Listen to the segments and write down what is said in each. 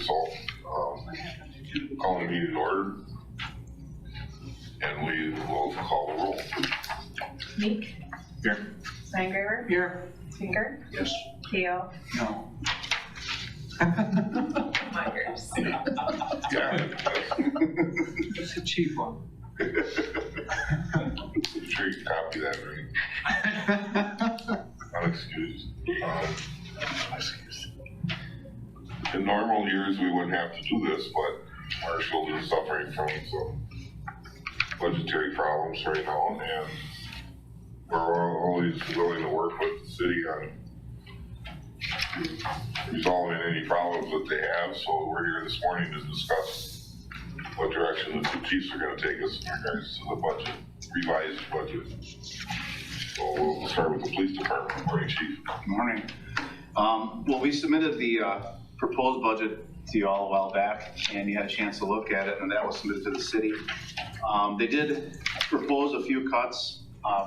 so, call the meeting to order. And we will call the roll. Meek? Here. Steingraber? Here. Tinker? Yes. Kale? No. Myers? Yeah. It's a cheap one. I'm sure you can copy that, right? Unexcused. In normal years, we wouldn't have to do this, but Marshfield is suffering from some budgetary problems right now, and we're always willing to work with the city on resolving any problems that they have. So we're here this morning to discuss what direction the two chiefs are going to take us in regards to the budget, revised budget. So we'll start with the police department. Good morning, Chief. Good morning. Well, we submitted the proposed budget to you all a while back, and you had a chance to look at it, and that was submitted to the city. They did propose a few cuts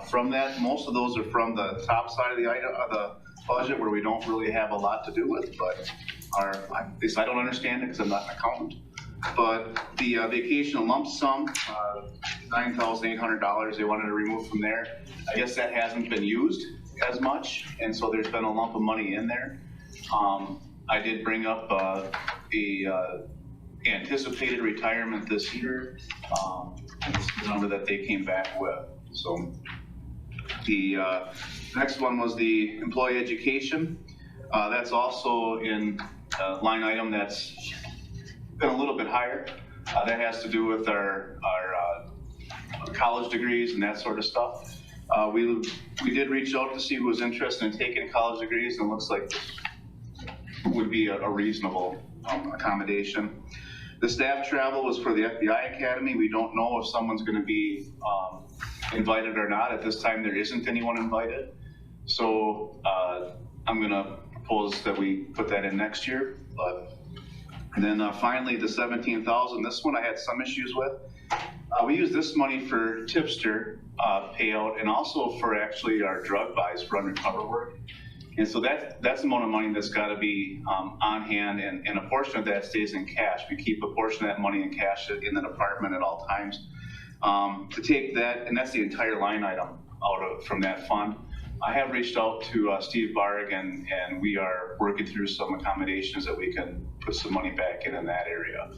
from that. Most of those are from the top side of the budget, where we don't really have a lot to do with, but at least I don't understand it because I'm not an accountant. But the vacation lump sum, $9,800, they wanted to remove from there. I guess that hasn't been used as much, and so there's been a lump of money in there. I did bring up the anticipated retirement this year, and this is the number that they came back with. So the next one was the employee education. That's also in a line item that's been a little bit higher. That has to do with our college degrees and that sort of stuff. We did reach out to see who was interested in taking college degrees, and it looks like would be a reasonable accommodation. The staff travel was for the FBI Academy. We don't know if someone's going to be invited or not. At this time, there isn't anyone invited. So I'm going to propose that we put that in next year. And then finally, the $17,000. This one I had some issues with. We use this money for tipster payout, and also for actually our drug buys for undercover work. And so that's the amount of money that's got to be on hand, and a portion of that stays in cash. We keep a portion of that money in cash in the department at all times. To take that, and that's the entire line item from that fund. I have reached out to Steve Barg, and we are working through some accommodations that we can put some money back in that area.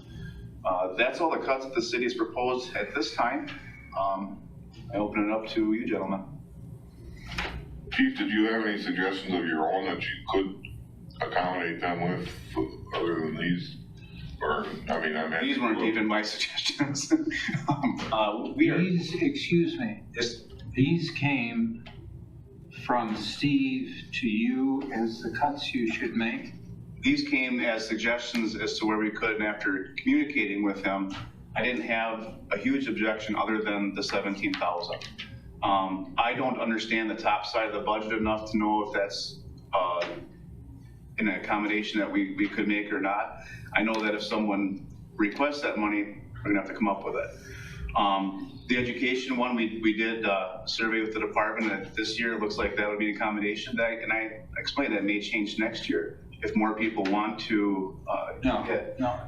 That's all the cuts that the city has proposed at this time. I open it up to you, gentlemen. Chief, did you have any suggestions of your own that you could accommodate them with, other than these? Or, I mean, I meant these weren't even my suggestions. Excuse me. Yes. These came from Steve to you as the cuts you should make? These came as suggestions as to where we could, and after communicating with him, I didn't have a huge objection other than the $17,000. I don't understand the top side of the budget enough to know if that's an accommodation that we could make or not. I know that if someone requests that money, we're gonna have to come up with it. The education one, we did a survey with the department, and this year it looks like that would be an accommodation. And I explained that may change next year if more people want to No.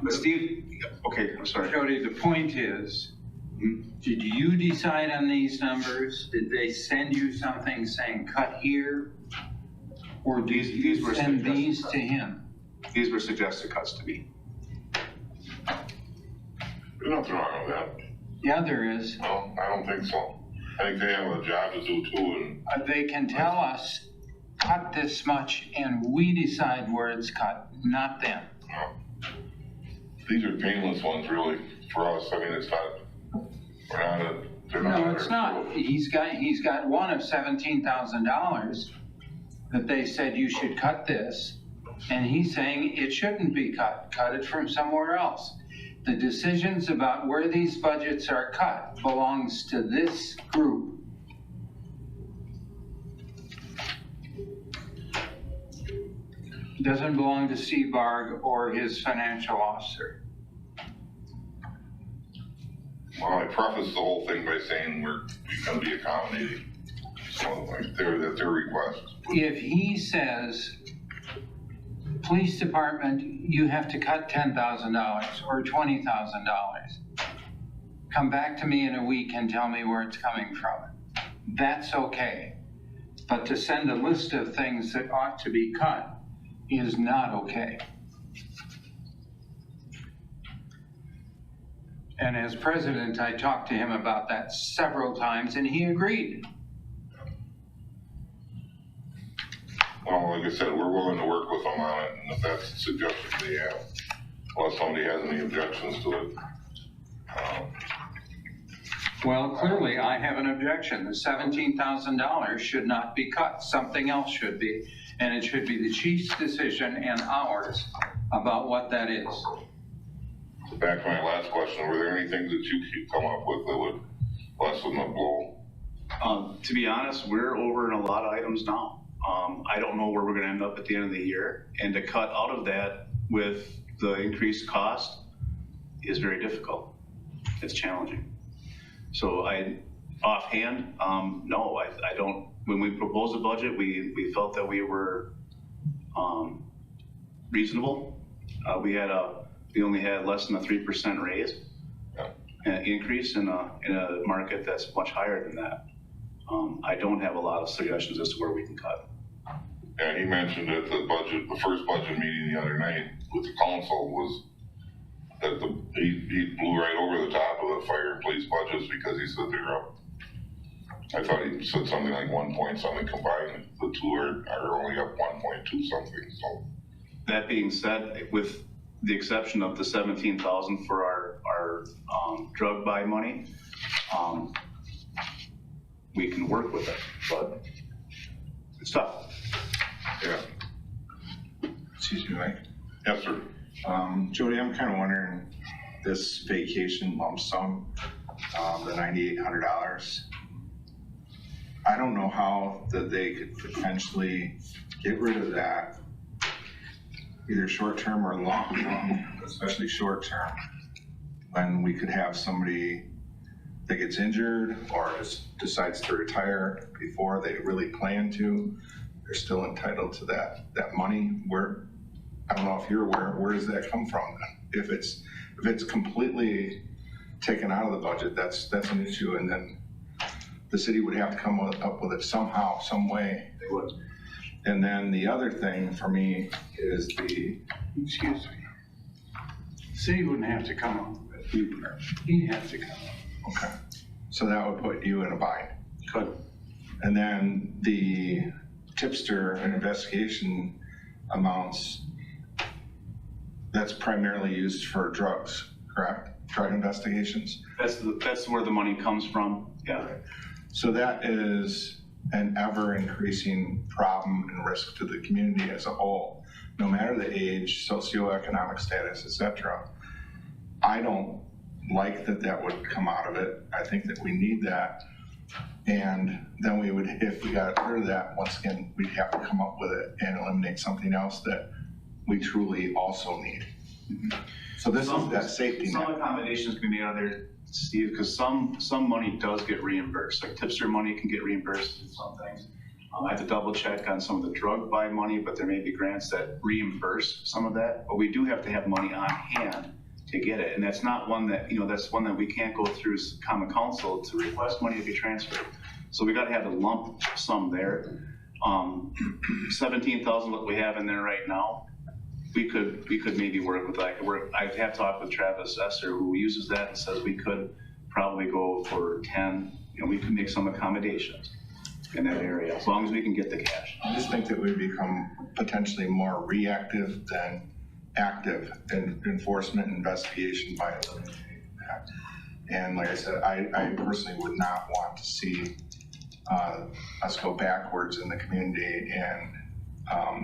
But Steve, okay, I'm sorry. Jody, the point is, did you decide on these numbers? Did they send you something saying cut here? Or did These you were send suggested these cuts. to him? These were suggested cuts to me. There's nothing wrong with that. Yeah, there is. No, I don't think so. I think they have a job to do too, and They can tell us, cut this much, and we decide where it's cut, not them. these are painless ones really for us. I mean, it's not, they're not. No, it's not. He's got one of $17,000 that they said you should cut this, and he's saying it shouldn't be cut. Cut it from somewhere else. The decisions about where these budgets are cut belongs to this group. It doesn't belong to Steve Barg or his financial officer. Well, I prefaced the whole thing by saying we're going to be accommodating. So that's their request. If he says police department, you have to cut $10,000 or $20,000. Come back to me in a week and tell me where it's coming from. That's okay. But to send a list of things that ought to be cut is not okay. And as president, I talked to him about that several times and he agreed. Well, like I said, we're willing to work with them on it, and if that's the suggestion they have, unless somebody has any objections to it. Well, clearly I have an objection. The $17,000 should not be cut. Something else should be. And it should be the chief's decision and ours about what that is. So back to my last question, were there any things that you could come up with that would lessen the blow? To be honest, we're over in a lot of items now. I don't know where we're gonna end up at the end of the year, and to cut out of that with the increased cost is very difficult. It's challenging. So offhand, no, I don't. When we proposed the budget, we felt that we were reasonable. We only had less than a 3% raise, increase in a market that's much higher than that. I don't have a lot of suggestions as to where we can cut. Yeah, he mentioned at the first budget meeting the other night with the council was that he blew right over the top of the fire and police budgets because he said they're up. I thought he said something like 1 point something combined. The two are only up 1.2 something, so. That being said, with the exception of the 17,000 for our drug buy money, we can work with it, but it's tough. Yeah. Excuse me, Mike. Yes, sir. Jody, I'm kind of wondering, this vacation lump sum, the $9,800, I don't know how that they could potentially get rid of that, either short-term or long, especially short-term, when we could have somebody that gets injured or just decides to retire before they really plan to. They're still entitled to that money. Where, I don't know if you're aware, where does that come from? If it's completely taken out of the budget, that's an issue, and then the city would have to come up with it somehow, some way. They would. And then the other thing for me is Excuse me. City wouldn't have to come up with it. He has to come up. okay, so that would put you in a bind. Good. And then the tipster and investigation amounts, that's primarily used for drugs, correct? Drug investigations? That's where the money comes from, yeah. So that is an ever-increasing problem and risk to the community as a whole, no matter the age, socioeconomic status, et cetera. I don't like that would come out of it. I think that we need that. And then we would, if we got rid of that, once again, we'd have to come up with it and eliminate something else that we truly also need. So this is that safety net. Some accommodations can be made out there, Steve, because some money does get reimbursed. Like tipster money can get reimbursed in some things. I have to double check on some of the drug buy money, but there may be grants that reimburse some of that. But we do have to have money on hand to get it. And that's not one that, that's one that we can't go through common council to request money to be transferred. So we got to have a lump sum there. 17,000 what we have in there right now, we could maybe work with that. I have talked with Travis Esser, who uses that, and says we could probably go for 10. We could make some accommodations in that area as long as we can get the cash. I just think that we become potentially more reactive than active in enforcement and investigation by eliminating that. And like I said, I personally would not want to see us go backwards in the community and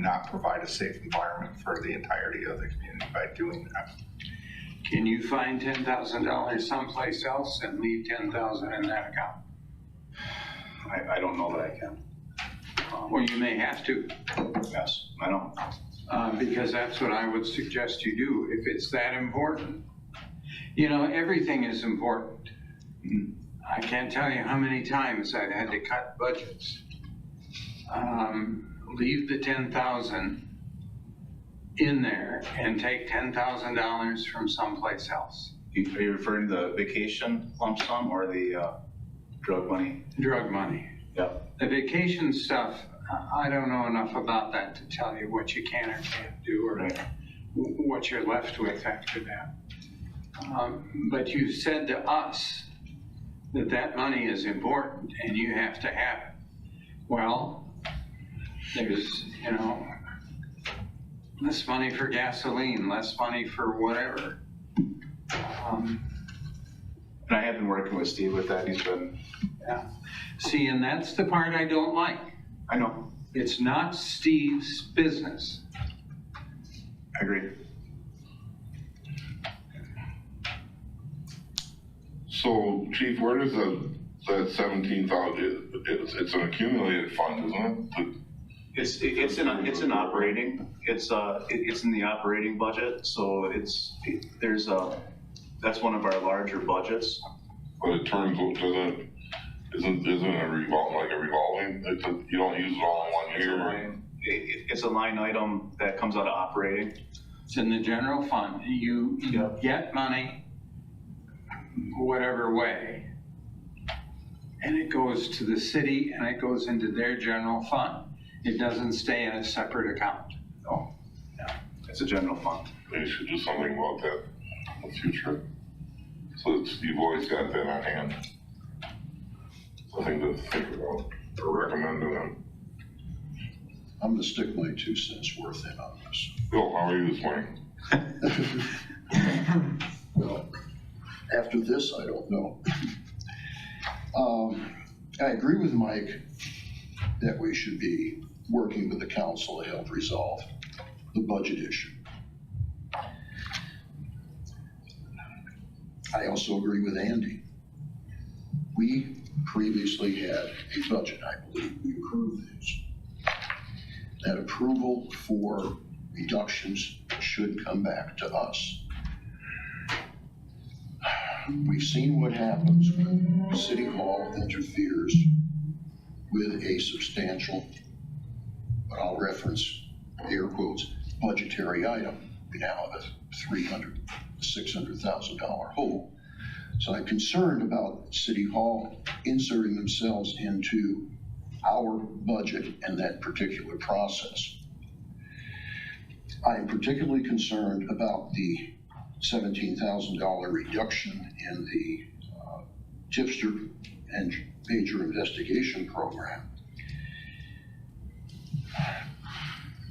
not provide a safe environment for the entirety of the community by doing that. Can you find $10,000 someplace else and leave $10,000 in that account? I don't know that I can. Well, you may have to, Yes, I know. because that's what I would suggest you do if it's that important. Everything is important. I can't tell you how many times I've had to cut budgets. Leave the 10,000 in there and take $10,000 from someplace else. Are you referring to the vacation lump sum or the drug money? Drug money. Yep. The vacation stuff, I don't know enough about that to tell you what you can or can't do or Right. what you're left with after that. But you said to us that that money is important and you have to have it. Well, there's, less money for gasoline, less money for whatever. And I have been working with Steve with that. He's been, Yeah. See, and that's the part I don't like. I know, It's not Steve's business. I agree. So, Chief, where does that 17,000, it's an accumulated fund, isn't it? It's an operating, it's in the operating budget, so that's one of our larger budgets. But it turns, isn't it a revolving, you don't use it all in 1 year? It's a line item that comes out of operating. It's in the general fund. You Yep. get money whatever way, and it goes to the city and it goes into their general fund. It doesn't stay in a separate account. No, it's a general fund. They should do something about that in the future. So you've always got that on hand. Something to think about or recommend to them. I'm gonna stick my 2 cents worth in on this. Bill, how are you this morning? Well, after this, I don't know. I agree with Mike that we should be working with the council to help resolve the budget issue. I also agree with Andy. We previously had a budget, I believe we approved this. That approval for reductions should come back to us. We've seen what happens when City Hall interferes with a substantial, but I'll reference air quotes, budgetary item. We now have a $300,000, $600,000 hole. So I'm concerned about City Hall inserting themselves into our budget and that particular process. I am particularly concerned about the $17,000 reduction in the tipster and major investigation program.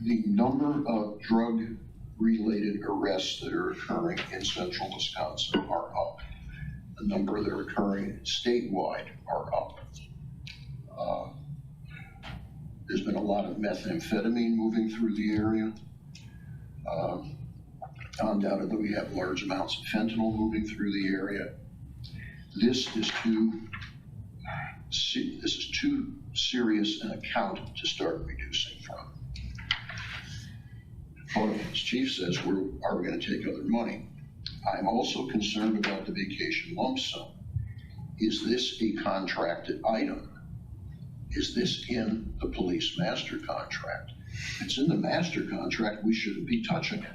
The number of drug-related arrests that are occurring in central Wisconsin are up. The number that are occurring statewide are up. There's been a lot of methamphetamine moving through the area. Undoubtedly, we have large amounts of fentanyl moving through the area. This is too serious an account to start reducing from. But as Chief says, are we going to take other money? I'm also concerned about the vacation lump sum. Is this a contracted item? Is this in the police master contract? If it's in the master contract, we shouldn't be touching it.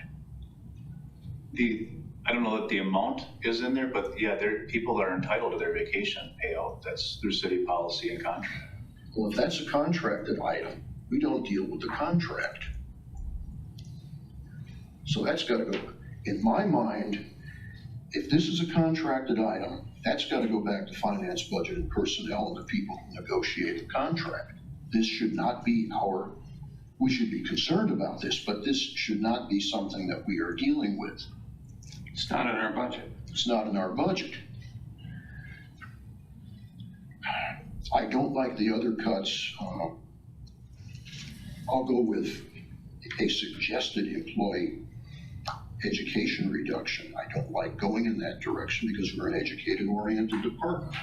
I don't know that the amount is in there, but yeah, people are entitled to their vacation payout. That's through city policy and contract. Well, if that's a contracted item, we don't deal with the contract. So that's got to go, in my mind, if this is a contracted item, that's got to go back to finance, budget, and personnel and the people who negotiate the contract. This should not be we should be concerned about this, but this should not be something that we are dealing with. It's not in our budget. It's not in our budget. I don't like the other cuts. I'll go with a suggested employee education reduction. I don't like going in that direction because we're an educated-oriented department.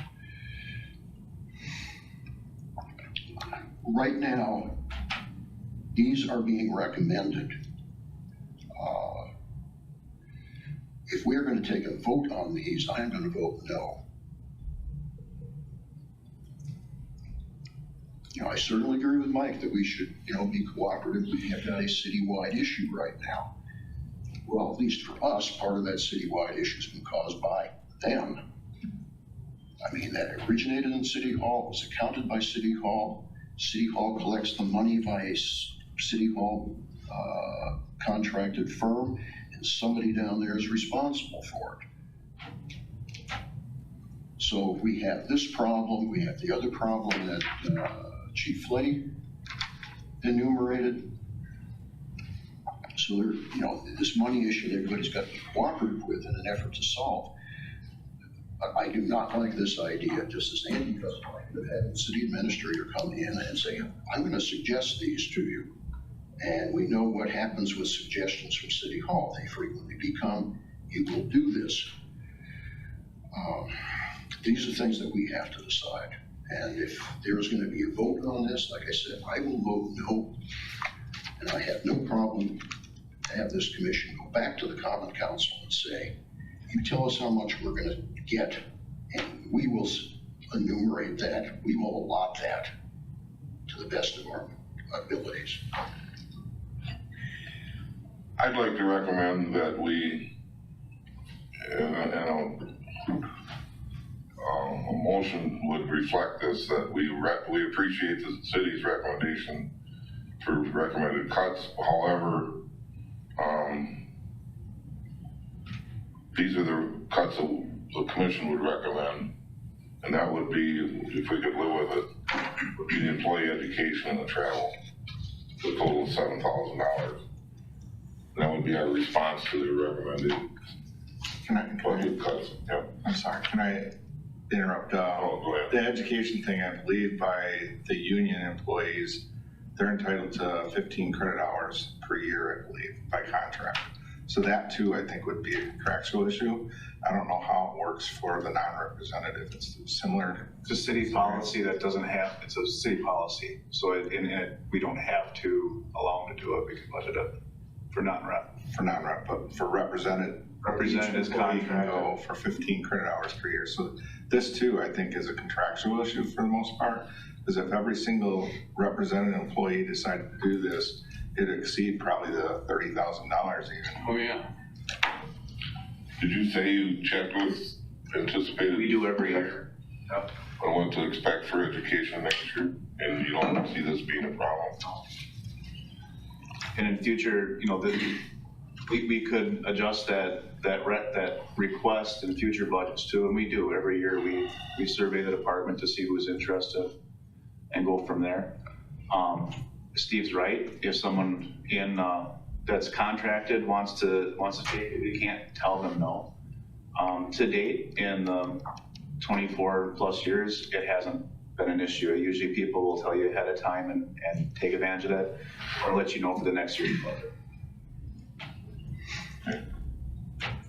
Right now, these are being recommended. If we're going to take a vote on these, I am going to vote no. I certainly agree with Mike that we should, be cooperative. We have got a citywide issue right now. well, at least for us, part of that citywide issue's been caused by them. I mean, that originated in City Hall, was accounted by City Hall. City Hall collects the money by a City Hall contracted firm, and somebody down there is responsible for it. So we have this problem, we have the other problem that Chief Fletty enumerated. So there, you know, this money issue that everybody's got to be cooperative with in an effort to solve. I do not like this idea, just as Andy doesn't like it, of having the city administrator come in and say, I'm going to suggest these to you. And we know what happens with suggestions from City Hall. They frequently become, you will do this. These are things that we have to decide. And if there's going to be a vote on this, like I said, I will vote no. And I have no problem to have this commission go back to the Common Council and say, you tell us how much we're going to get, and we will enumerate that, we will allot that to the best of our abilities. I'd like to recommend that we, a motion would reflect this, that we appreciate the city's recommendation for recommended cuts. However, these are the cuts that the commission would recommend, and that would be, if we could live with it, would be the employee education and the travel, the total of $7,000. That would be our response to the recommended budget cuts. Yep. I'm sorry, can I interrupt? Oh, go ahead. The education thing, I believe by the union employees, they're entitled to 15 credit hours per year, I believe, by contract. So that too, I think, would be a contractual issue. I don't know how it works for the non-representative. It's similar. It's a city policy that doesn't have, it's a city policy. So we don't have to allow them to do it. We can budget it for non-rep. For non-rep, but for representative. Representatives each employee can contract. go for 15 credit hours per year. So this too, I think, is a contractual issue for the most part. Because if every single representative employee decided to do this, it'd exceed probably the $30,000 even. Oh, yeah. Did you say you checked with anticipated? We do every year. Yep. On what to expect for education next year, and you don't see this being a problem? And in future, you know, we could adjust that request in future budgets too, and we do every year. We survey the department to see who's interested and go from there. Steve's right. If someone that's contracted wants to take it, we can't tell them no. To date, in 24 plus years, it hasn't been an issue. Usually people will tell you ahead of time and take advantage of that, or let you know for the next year's budget.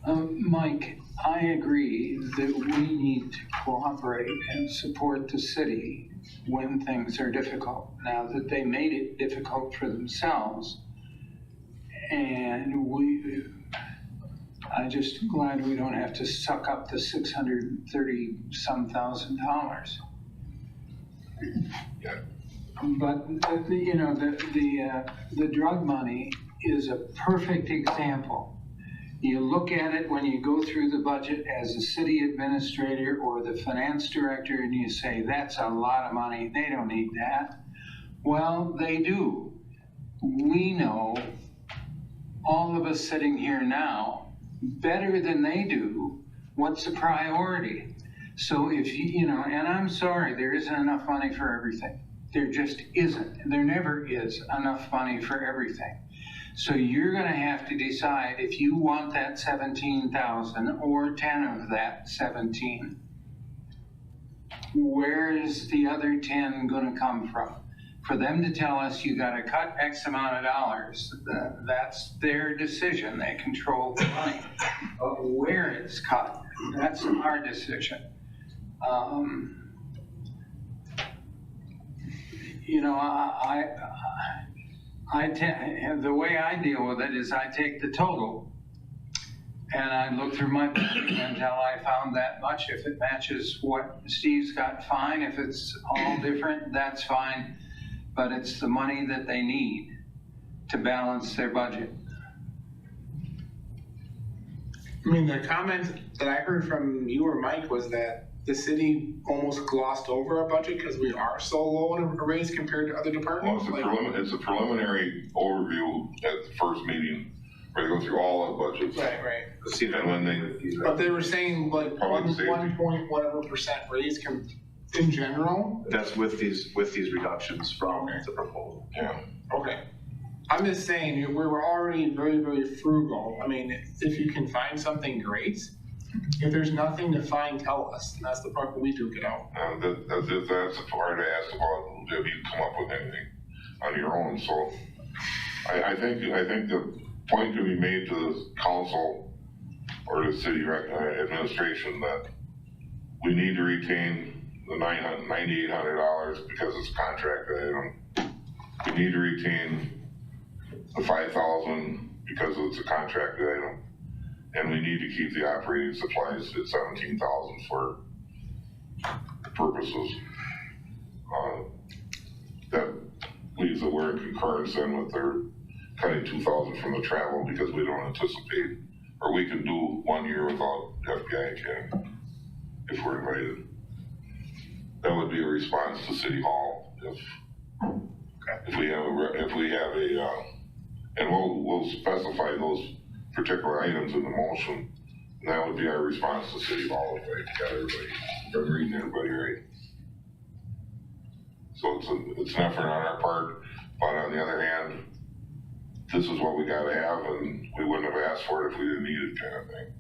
Mike, I agree that we need to cooperate and support the city when things are difficult. Now that they made it difficult for themselves, and I just glad we don't have to suck up the $630-some thousand. Yeah. But the drug money is a perfect example. You look at it when you go through the budget as a city administrator or the finance director, and you say, that's a lot of money, they don't need that. Well, they do. We know, all of us sitting here now, better than they do, what's the priority. So if and I'm sorry, there isn't enough money for everything. There just isn't. There never is enough money for everything. So you're going to have to decide if you want that 17,000 or 10 of that 17. Where is the other 10 going to come from? For them to tell us you got to cut X amount of dollars, that's their decision. They control the money. But where it's cut, that's our decision. The way I deal with it is I take the total and I look through my budget until I found that much. If it matches what Steve's got, fine. If it's all different, that's fine. But it's the money that they need to balance their budget. I mean, the comment that I heard from you or Mike was that the city almost glossed over our budget because we are so low in a raise compared to other Well, departments. it's a preliminary overview at the first meeting, where they go through all the budgets. Right. See if And when they, But they were saying like Public safety. 1 point whatever% raise in general. That's with these reductions from the proposal. yeah, Okay. I'm just saying, we're already very, very frugal. I mean, if you can find something, great. If there's nothing to find, tell us. And that's the part that we duke it out. that's the part I asked about, have you come up with anything on your own, so. I think the point can be made to the council or the city administration that we need to retain the $9,800 because it's a contract item. We need to retain the 5,000 because it's a contract item. And we need to keep the operating supplies at 17,000 for purposes. That leaves that we're in concurrence then with their cutting 2,000 from the travel because we don't anticipate, or we can do 1 year without FBI Academy if we're invited. That would be a response to City Hall if we have a, and we'll specify those particular items in the motion. And that would be our response to City Hall if I got everybody, if I'm reading everybody right. So it's an effort on our part, but on the other hand, this is what we gotta have, and we wouldn't have asked for it if we didn't need it, kind of thing.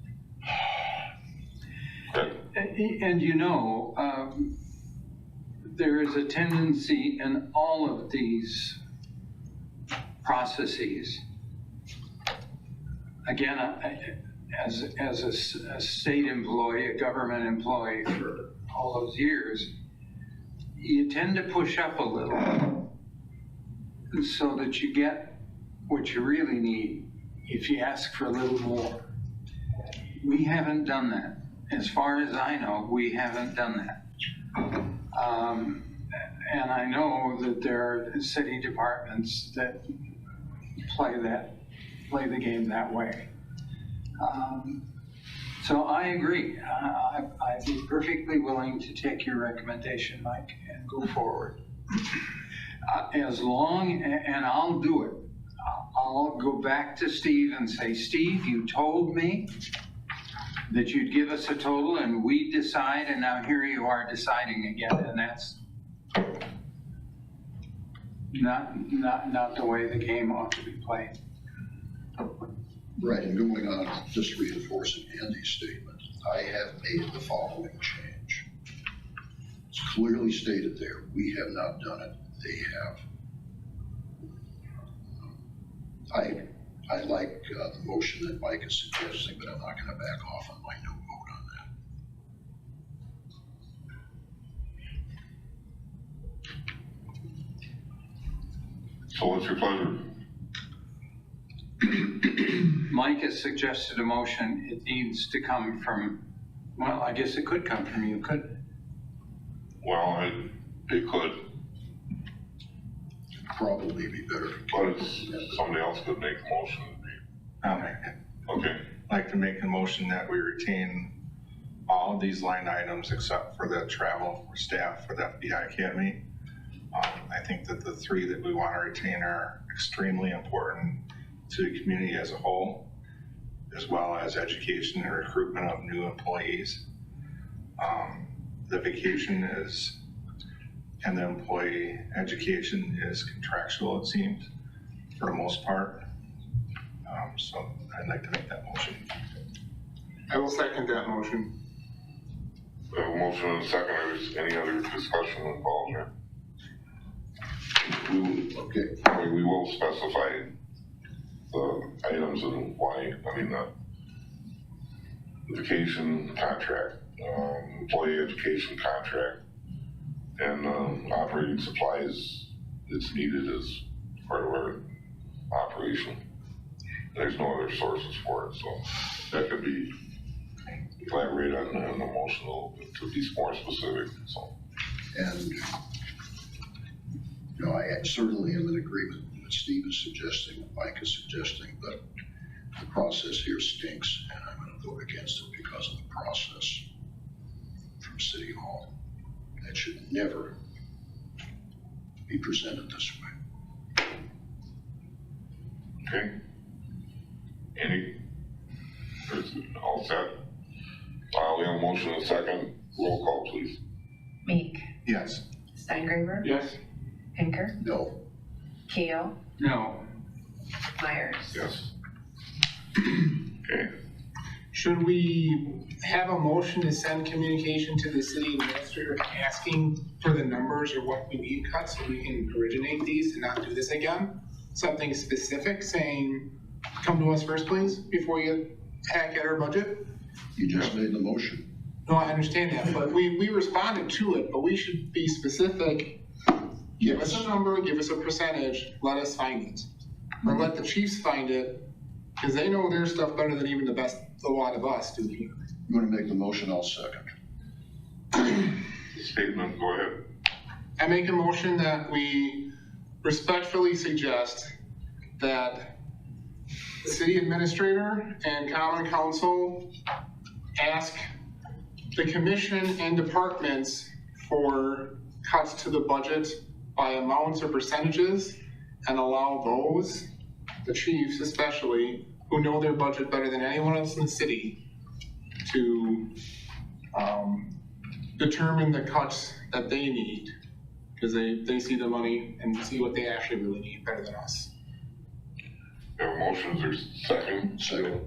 Right. And you know, there is a tendency in all of these processes, again, as a state employee, a government employee for all those years, you tend to push up a little so that you get what you really need if you ask for a little more. We haven't done that. As far as I know, we haven't done that. And I know that there are city departments that play the game that way. So I agree. I'd be perfectly willing to take your recommendation, Mike, and go forward. As long, and I'll do it. I'll go back to Steve and say, Steve, you told me that you'd give us a total and we'd decide, and now here you are deciding again, and that's not the way the game ought to be played. Right, and going on, just reinforcing Andy's statement, I have made the following change. It's clearly stated there, we have not done it, they have. I like the motion that Mike is suggesting, but I'm not gonna back off on my no vote on that. So what's your pleasure? Mike has suggested a motion. It needs to come from, well, I guess it could come from you, couldn't it? Well, it could, Probably be better. but it's, somebody else could make a motion. I'll make it. Okay, I'd like to make a motion that we retain all of these line items except for the travel for staff for the FBI Academy. I think that the three that we want to retain are extremely important to the community as a whole, as well as education and recruitment of new employees. The vacation is, and the employee education is contractual, it seems, for the most part. So I'd like to make that motion. I will second that motion. we have a motion and a second. Is any other discussion involved here? Okay, We will specify the items and why, I mean, the vacation contract, employee education contract, and operating supplies that's needed as part of our operation. There's no other sources for it, so that could be elaborated on the motion a little bit to be more specific, so. and, you know, I certainly am in agreement with what Steve is suggesting, what Mike is suggesting, but the process here stinks, and I'm gonna vote against it because of the process from City Hall. That should never be presented this way. Okay. Is it all set? We have a motion and a second. Roll call, please. Meek, Yes. Steingraber, Yes? Pinker, No, Keel, No. Myers. Yes. Okay. Should we have a motion to send communication to the city administrator asking for the numbers or what we need cut so we can originate these and not do this again? Something specific saying, come to us first, please, before you hack at our budget? you just made the motion. No, I understand that, but we responded to it, but we should be specific. Give us a number, give us a percentage, let us find it. Or let the chiefs find it, because they know their stuff better than even a lot of us do here. You want to make the motion, I'll second. Statement, go ahead. I make a motion that we respectfully suggest that the city administrator and common council ask the commission and departments for cuts to the budget by amounts or percentages, and allow those, the chiefs especially, who know their budget better than anyone else in the city, to determine the cuts that they need, because they see the money and see what they actually really need better than us. We have a motion, is there a second? Second.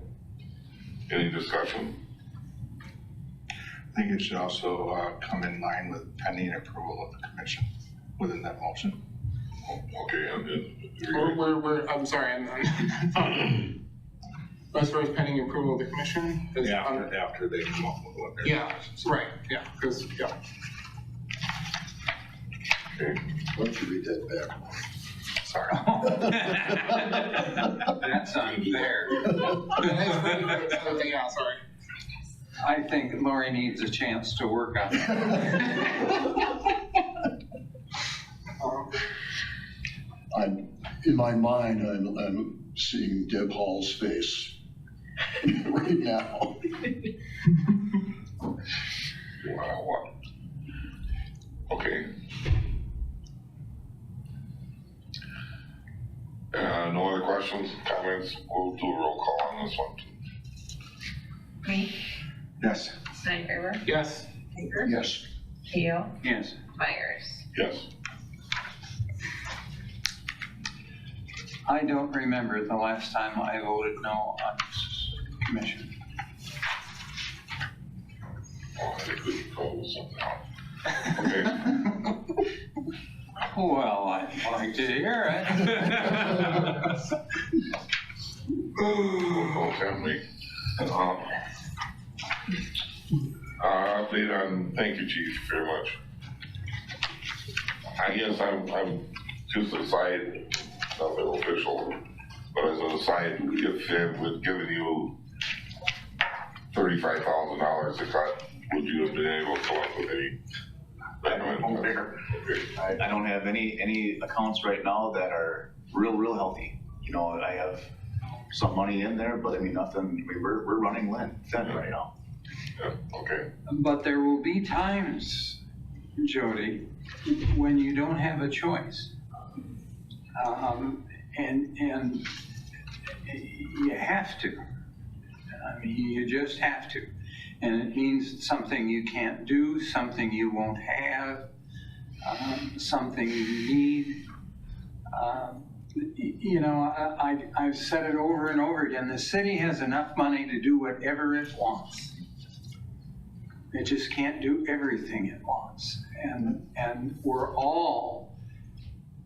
Any discussion? I think it should also come in line with pending approval of the commission within that motion. Okay, and I'm sorry, I'm as far as pending approval of the commission? After they come up with what they're. Yeah, right, yeah, because, yeah. okay. Why don't you read that back? Sorry. That's unfair. Yeah, sorry. I think Lori needs a chance to work on it. In my mind, I'm seeing Deb Hall's face right now. What? Okay. No other questions, comments? We'll do a roll call on this one. Meek, Yes. Steingraber, Yes. Pinker, Yes, Keel, Yes. Myers. Yes. I don't remember the last time I voted no on this commission. Oh, I think we can call something out. Okay. Well, I'd like to hear it. Don't tell me. Update on, thank you, Chief, very much. I guess I'm just a side, nothing official, but as an aside, if Fed would given you $35,000 to cut, would you have been able to come up with any recommendation? Okay. I don't have any accounts right now that are real healthy. You know, I have some money in there, but I mean, nothing, I mean, we're running thin right now. Yeah, okay. But there will be times, Jody, when you don't have a choice. And you have to. I mean, you just have to. And it means something you can't do, something you won't have, something you need. You know, I've said it over and over again, the city has enough money to do whatever it wants. It just can't do everything it wants. And we're all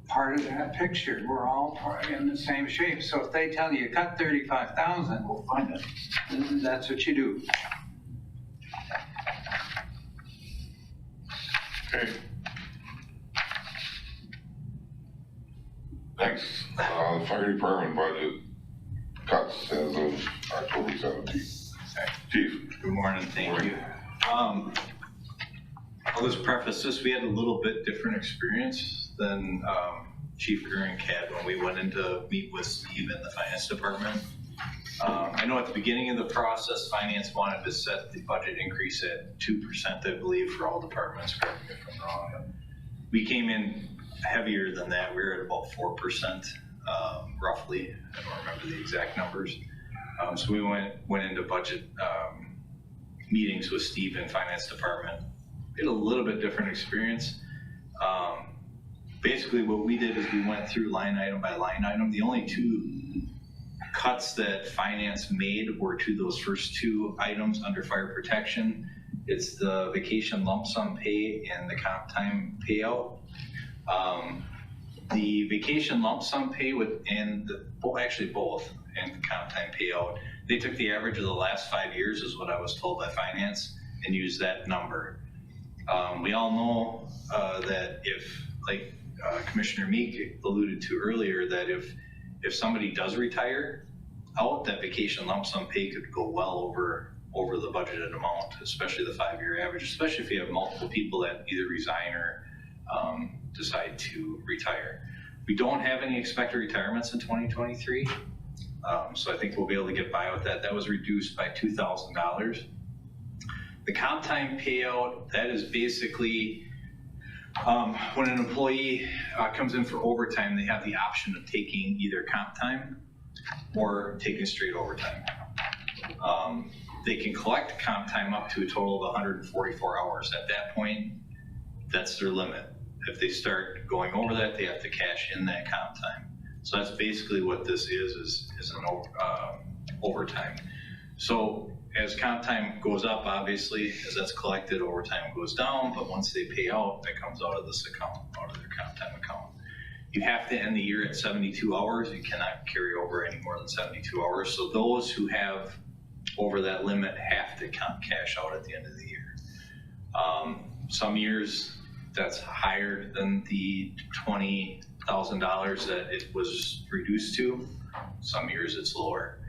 part of that picture. We're all in the same shape. So if they tell you cut 35,000, We'll find it. that's what you do. Okay. Next, fire department budget cuts as of October 17th. Chief. Good morning, thank you. I'll just preface this, we had a little bit different experience than Chief Kerr and Kat when we went in to meet with Steve in the finance department. I know at the beginning of the process, finance wanted to set the budget increase at 2%, I believe, for all departments, correct me if I'm wrong. We came in heavier than that. We were at about 4%, roughly. I don't remember the exact numbers. So we went into budget meetings with Steve in finance department. We had a little bit different experience. Basically what we did is we went through line item by line item. The only two cuts that finance made were to those first two items under fire protection. It's the vacation lump sum pay and the comp time payout. The vacation lump sum pay actually both, and the comp time payout, they took the average of the last 5 years is what I was told by finance and used that number. We all know that if, like Commissioner Meek alluded to earlier, that if somebody does retire out, that vacation lump sum pay could go well over the budgeted amount, especially the 5-year average, especially if you have multiple people that either resign or decide to retire. We don't have any expected retirements in 2023, so I think we'll be able to get by with that. That was reduced by $2,000. The comp time payout, that is basically when an employee comes in for overtime, they have the option of taking either comp time or taking straight overtime. They can collect comp time up to a total of 144 hours. At that point, that's their limit. If they start going over that, they have to cash in that comp time. So that's basically what this is an overtime. So as comp time goes up, obviously, as that's collected, overtime goes down, but once they pay out, that comes out of this account, out of their comp time account. You have to end the year at 72 hours. You cannot carry over any more than 72 hours. So those who have over that limit have to cash out at the end of the year. Some years that's higher than the $20,000 that it was reduced to. Some years it's lower.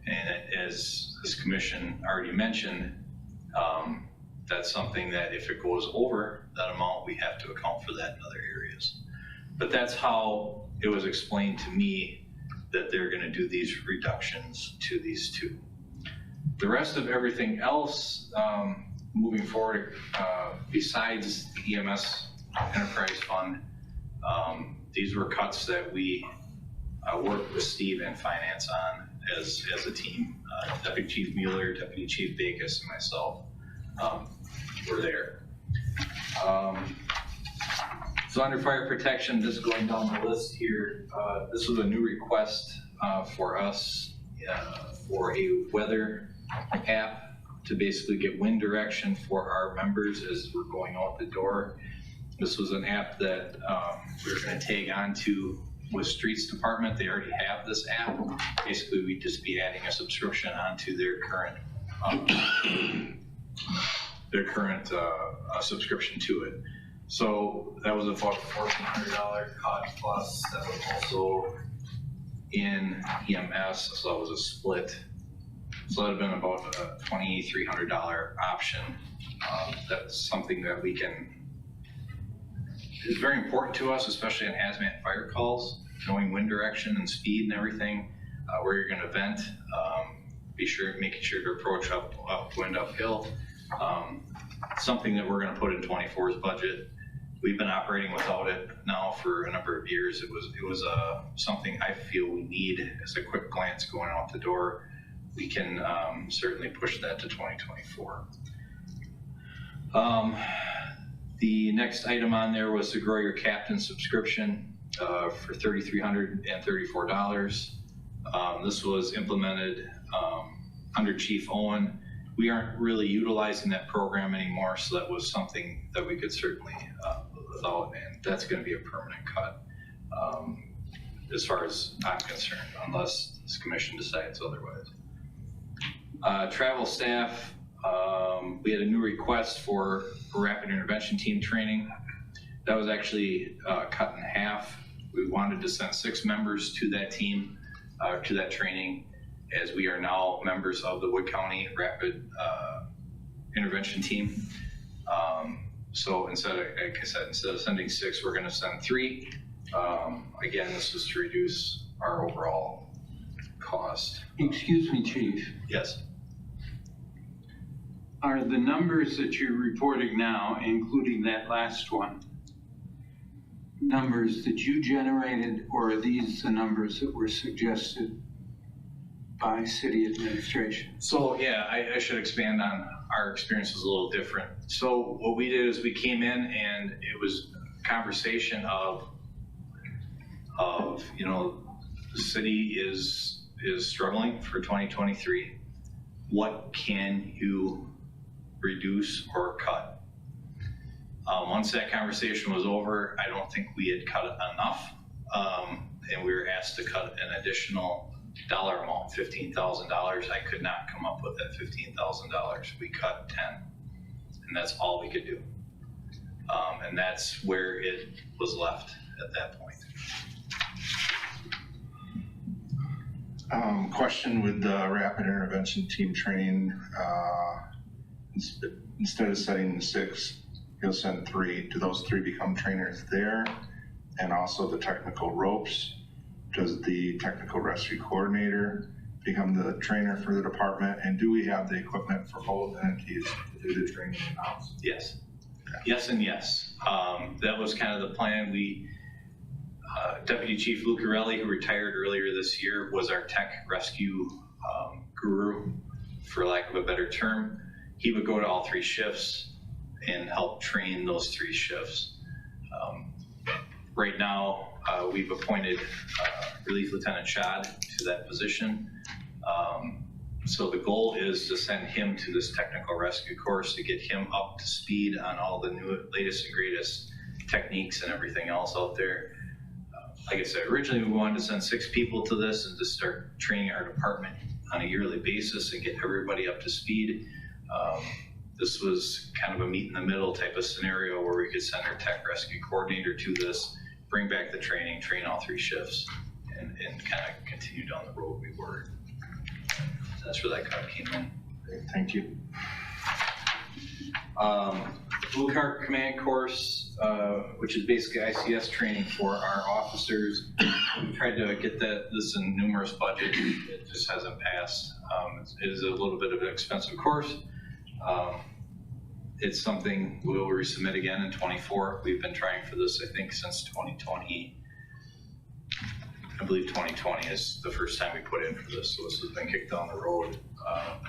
And as this commission already mentioned, that's something that if it goes over that amount, we have to account for that in other areas. But that's how it was explained to me that they're gonna do these reductions to these two. The rest of everything else, moving forward, besides the EMS Enterprise Fund, these were cuts that we worked with Steve and Finance on as a team. Deputy Chief Mueller, Deputy Chief Bacus, and myself were there. So under fire protection, just going down the list here, this was a new request for us for a weather app to basically get wind direction for our members as we're going out the door. This was an app that we were going to tag onto with Streets Department. They already have this app. Basically, we'd just be adding a subscription onto their current subscription to it. So that was about $1,400 cut plus that was also in EMS, so that was a split. So that would have been about a $2,300 option. That's something that we can, is very important to us, especially in hazmat fire calls, knowing wind direction and speed and everything, where you're gonna vent, making sure to approach upwind, uphill. Something that we're gonna put in 24's budget. We've been operating without it now for a number of years. It was something I feel we need as a quick glance going out the door. We can certainly push that to 2024. The next item on there was to grow your captain subscription for $3,334. This was implemented under Chief Owen. We aren't really utilizing that program anymore, so that was something that we could certainly live out, and that's going to be a permanent cut as far as I'm concerned, unless this commission decides otherwise. Travel staff, we had a new request for rapid intervention team training. That was actually cut in half. We wanted to send 6 members to that team, to that training, as we are now members of the Wood County Rapid Intervention Team. So instead of, like I said, instead of sending 6, we're gonna send 3. Again, this is to reduce our overall cost. Excuse me, Chief. Yes. Are the numbers that you're reporting now, including that last one, numbers that you generated, or are these the numbers that were suggested by city administration? So, yeah, I should expand on our experience was a little different. So what we did is we came in and it was a conversation of, you know, the city is struggling for 2023. What can you reduce or cut? Once that conversation was over, I don't think we had cut enough. And we were asked to cut an additional dollar amount, $15,000. I could not come up with that $15,000. We cut 10, and that's all we could do. And that's where it was left at that point. Question with the rapid intervention team training, instead of setting 6, you'll send 3. Do those 3 become trainers there? And also the technical ropes, does the technical rescue coordinator become the trainer for the department? And do we have the equipment for both entities to do the training in-house? Yes. Yes and yes. That was kind of the plan. Deputy Chief Lucarelli, who retired earlier this year, was our tech rescue guru, for lack of a better term. He would go to all 3 shifts and help train those 3 shifts. Right now, we've appointed Relief Lieutenant Schad to that position. So the goal is to send him to this technical rescue course to get him up to speed on all the latest and greatest techniques and everything else out there. Like I said, originally we wanted to send 6 people to this and to start training our department on a yearly basis and get everybody up to speed. This was kind of a meet in the middle type of scenario where we could send our tech rescue coordinator to this, bring back the training, train all 3 shifts, and kind of continue down the road we were. So that's where that cut came in. Great, thank you. Blue Card Command course, which is basically ICS training for our officers. We've tried to get this in numerous budgets. It just hasn't passed. It is a little bit of an expensive course. It's something we'll resubmit again in 24. We've been trying for this, I think, since 2020. I believe 2020 is the first time we put in for this, so this has been kicked down the road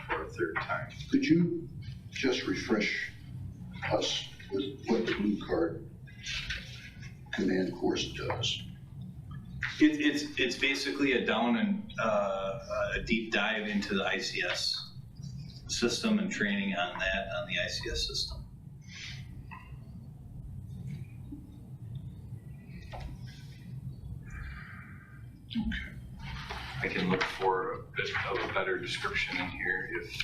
for a 3rd time. Could you just refresh us with what the Blue Card Command course does? It's basically a down and a deep dive into the ICS system and training on that, on the ICS system. Okay. I can look for a bit of a better description in here if.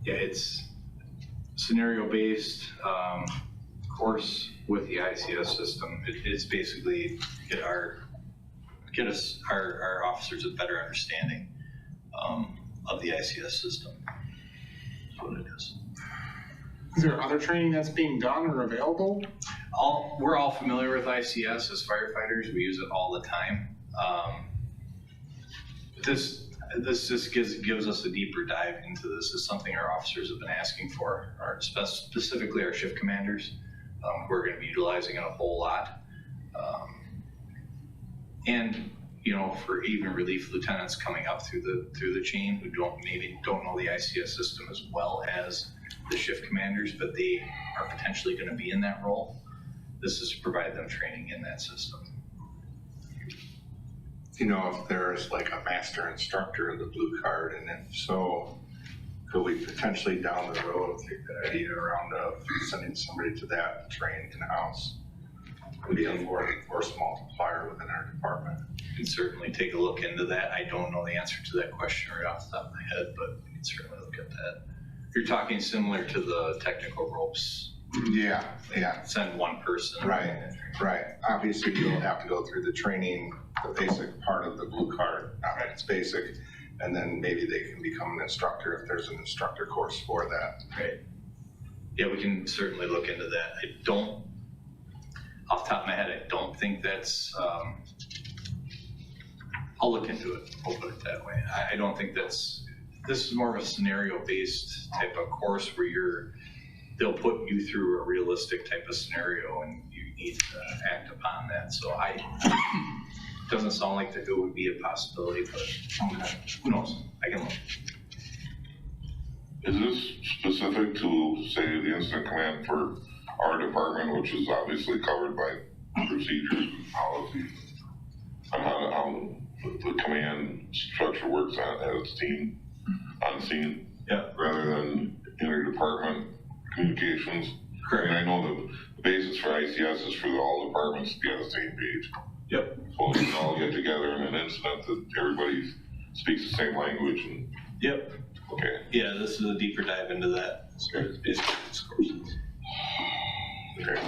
Yeah, it's scenario-based course with the ICS system. It's basically get our officers a better understanding of the ICS system. That's what it is. Is there other training that's being done or available? We're all familiar with ICS as firefighters. We use it all the time. This just gives us a deeper dive into this. It's something our officers have been asking for, specifically our shift commanders, who are going to be utilizing it a whole lot. And you know, for even relief lieutenants coming up through the chain who maybe don't know the ICS system as well as the shift commanders, but they are potentially going to be in that role. This is to provide them training in that system. You know, if there's like a master instructor of the Blue Card, and if so, could we potentially down the road take that idea around of sending somebody to that to train in-house? Would be a force multiplier within our department. You can certainly take a look into that. I don't know the answer to that question right off the top of my head, but we can certainly look at that. You're talking similar to the technical ropes. Yeah. Send one person. Right. Obviously, you'll have to go through the training, the basic part of the Blue Card. Right. It's basic, and then maybe they can become an instructor if there's an instructor course for that. Right. Yeah, we can certainly look into that. I don't, off off the top of my head, I don't think that's, I'll look into it, I'll put it that way. I don't think this is more of a scenario-based type of course where they'll put you through a realistic type of scenario and you need to act upon that. So doesn't sound like that it would be a possibility, but who knows? I can look. Is this specific to, say, the incident command for our department, which is obviously covered by procedures and policies, on how the command structure works as its team on scene? Yeah. Rather than interdepartment communications? Correct. And I know the basis for ICS is for all departments to be on the same page. Yep. So we can all get together in an incident that everybody speaks the same language and, Yep. okay. Yeah, this is a deeper dive into that. So it's basically this course. Okay.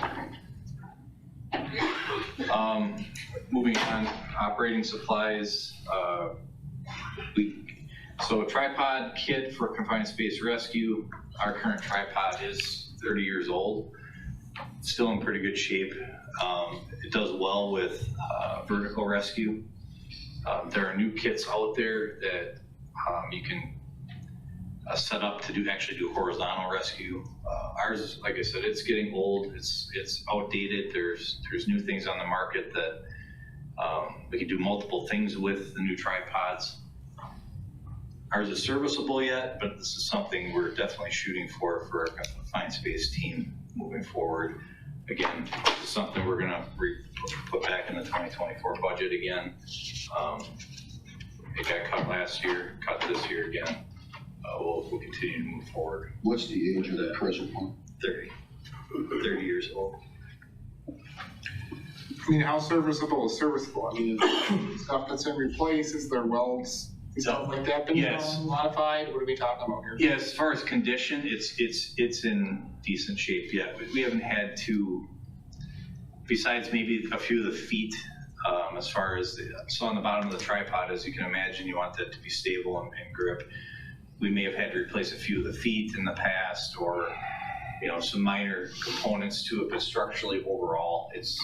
Moving on, operating supplies. So a tripod kit for confined space rescue. Our current tripod is 30 years old. Still in pretty good shape. It does well with vertical rescue. There are new kits out there that you can set up to actually do horizontal rescue. Ours, like I said, it's getting old. It's outdated. There's new things on the market that we can do multiple things with the new tripods. Ours is serviceable yet, but this is something we're definitely shooting for our confined space team moving forward. Again, this is something we're gonna put back in the 2024 budget again. It got cut last year, cut this year again. We'll continue to move forward. What's the age of the present one? 30 years old. I mean, how serviceable is serviceable? I mean, is stuff that's in replace, is there welds and stuff like that been Yes. modified? What are we talking about here? Yeah, as far as condition, it's in decent shape. Yeah, we haven't had to, besides maybe a few of the feet, as far as so on the bottom of the tripod, as you can imagine, you want that to be stable and grip. We may have had to replace a few of the feet in the past, or some minor components to it, but structurally overall, it's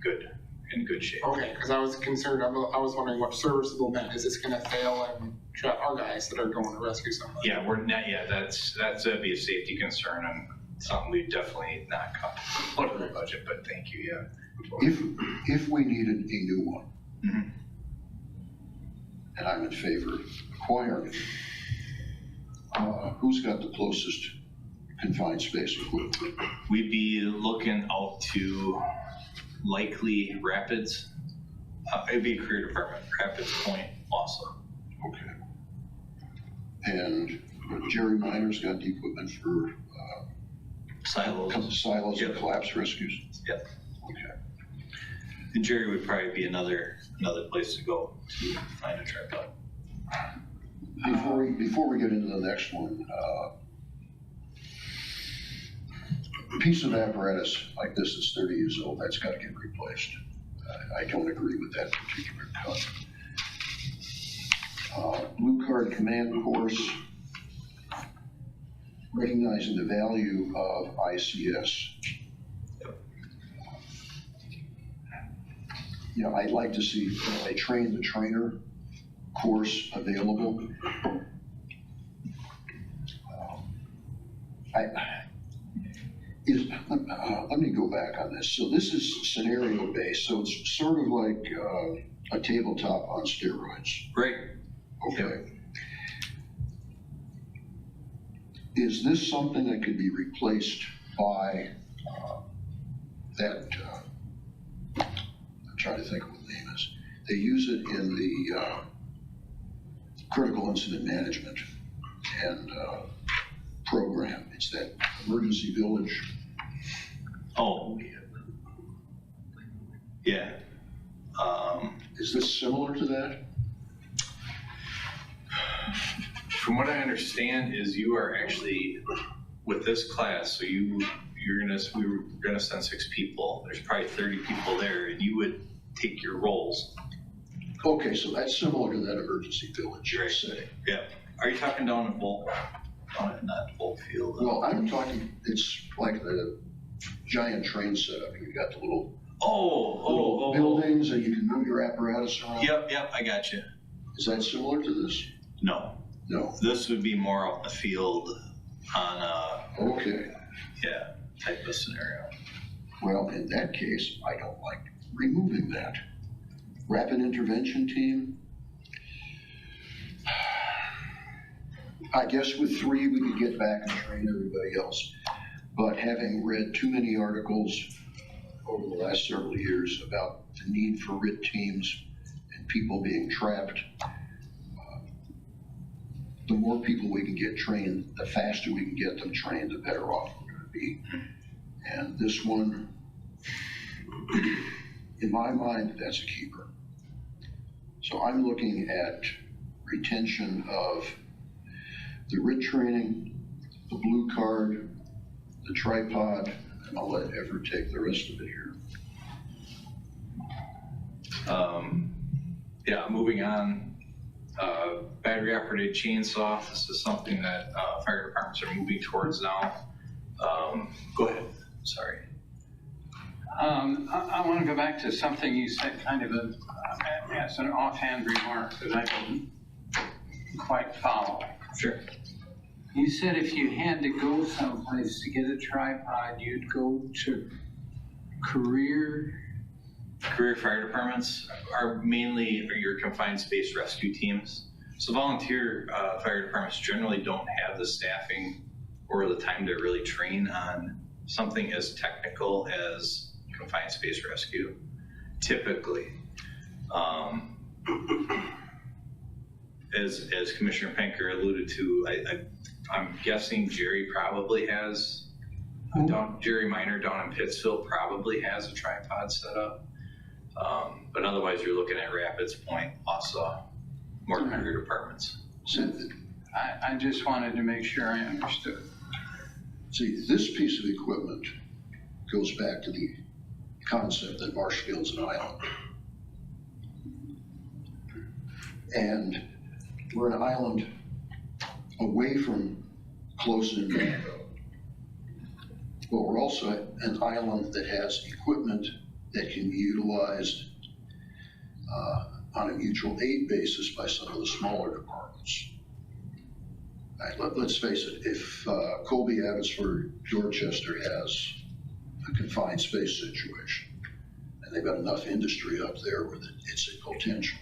good, in good shape. Okay, because I was concerned, I was wondering what serviceable meant. Is this gonna fail and shut our guys that are going to rescue somebody? Yeah, we're not. Yeah, that'd be a safety concern and something we definitely not cut out of the budget. But thank you. Yeah. If we needed a new one, Mm-hmm. and I'm in favor of acquiring it, who's got the closest confined space equipment? We'd be looking out to likely Rapids. It'd be a career department, Rapids Point also. Okay. And Jerry Minor's got the equipment for Silos. silos and Yep. collapse rescues? Yep. Okay. And Jerry would probably be another place to go to find a tripod. Before we get into the next one, a piece of apparatus like this that's 30 years old, that's got to get replaced. I don't agree with that particular cut. Blue Card Command Course, recognizing the value of ICS. I'd like to see a train the trainer course available. Let me go back on this. So this is scenario based, so it's sort of like a tabletop on steroids. Great. Okay. Is this something that could be replaced by that, I'm trying to think of what the name is. They use it in the critical incident management and program. It's that emergency village. Oh. Yeah. Is this similar to that? From what I understand is you are actually, with this class, so we were gonna send 6 people. There's probably 30 people there, and you would take your roles. Okay, so that's similar to that emergency village, you're saying. Yeah. Are you talking down at Volk? Not Volk Field. Well, I'm talking, it's like the giant train setup. You've got the little Oh. buildings and you can move your apparatus around. Yep, I got you. Is that similar to this? No, No. this would be more out in the field on a, Okay. yeah, type of scenario. Well, in that case, I don't like removing that. Rapid intervention team. I guess with 3, we could get back and train everybody else. But having read too many articles over the last several years about the need for RIT teams and people being trapped, the more people we can get trained, the faster we can get them trained, the better off we're gonna be. And this one, in my mind, that's a keeper. So I'm looking at retention of the RIT training, the blue card, the tripod, and I'll let Everett take the rest of it here. Yeah, moving on, battery operated chainsaw, this is something that fire departments are moving towards now. Go ahead, sorry. I want to go back to something you said kind of as an offhand remark that I didn't quite follow. Sure. You said if you had to go someplace to get a tripod, you'd go to career. Career fire departments are mainly your confined space rescue teams. So volunteer fire departments generally don't have the staffing or the time to really train on something as technical as confined space rescue, typically. As Commissioner Penker alluded to, I'm guessing Jerry probably has, Jerry Minor down in Pittsfield probably has a tripod set up. But otherwise you're looking at Rapids, Point, Wausau, more career departments. So, I just wanted to make sure I understood. see, this piece of equipment goes back to the concept that Marshfield's an island. And we're an island away from close-in NATO. But we're also an island that has equipment that can be utilized on a mutual aid basis by some of the smaller departments. Let's face it, if Colby, Abbotsford, Dorchester has a confined space situation, and they've got enough industry up there where it's a potential,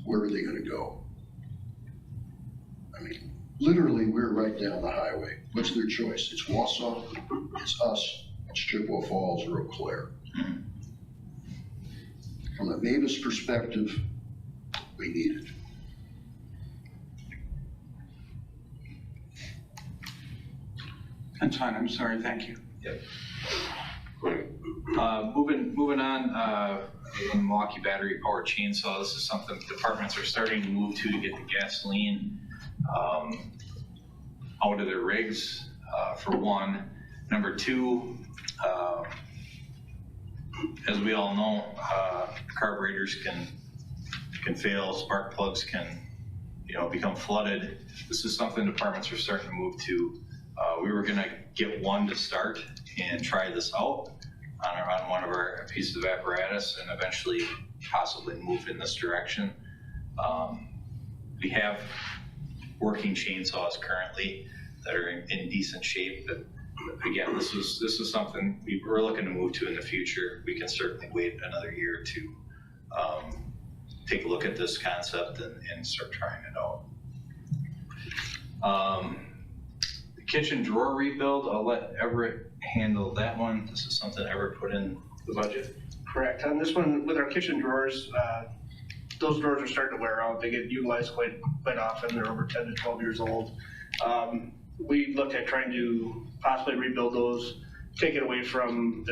where are they gonna go? I mean, literally, we're right down the highway. What's their choice? It's Wausau, it's us, it's Chippewa Falls or Eau Claire. From the Mavis perspective, we need it. That's fine, I'm sorry, thank you. Yep. Moving on, the Milwaukee battery powered chainsaw, this is something departments are starting to move to get the gasoline out of their rigs, for one. Number two, as we all know, carburetors can fail, spark plugs can, become flooded. This is something departments are starting to move to. We were gonna get one to start and try this out on one of our pieces of apparatus and eventually possibly move in this direction. We have working chainsaws currently that are in decent shape, but again, this is something we're looking to move to in the future. We can certainly wait another year to take a look at this concept and start trying it out. The kitchen drawer rebuild, I'll let Everett handle that one. This is something Everett put in the budget. Correct. On this one, with our kitchen drawers, those drawers are starting to wear out. They get utilized quite often. They're over 10 to 12 years old. We looked at trying to possibly rebuild those, take it away from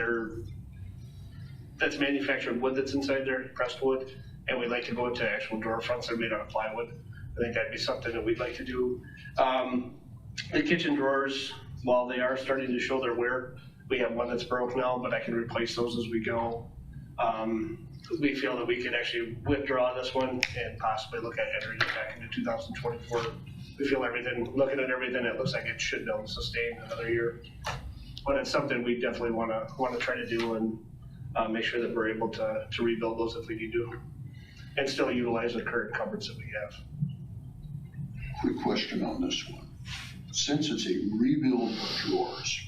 that's manufactured wood that's inside there, pressed wood, and we'd like to go into actual drawer fronts that are made out of plywood. I think that'd be something that we'd like to do. The kitchen drawers, while they are starting to show their wear, we have one that's broke now, but I can replace those as we go. We feel that we could actually withdraw this one and possibly look at entering it back into 2024. We feel looking at everything, it looks like it should be able to sustain another year. But it's something we definitely want to try to do, and make sure that we're able to rebuild those if we need to, and still utilize the current cupboards that we have. Quick question on this one. Since it's a rebuild of drawers,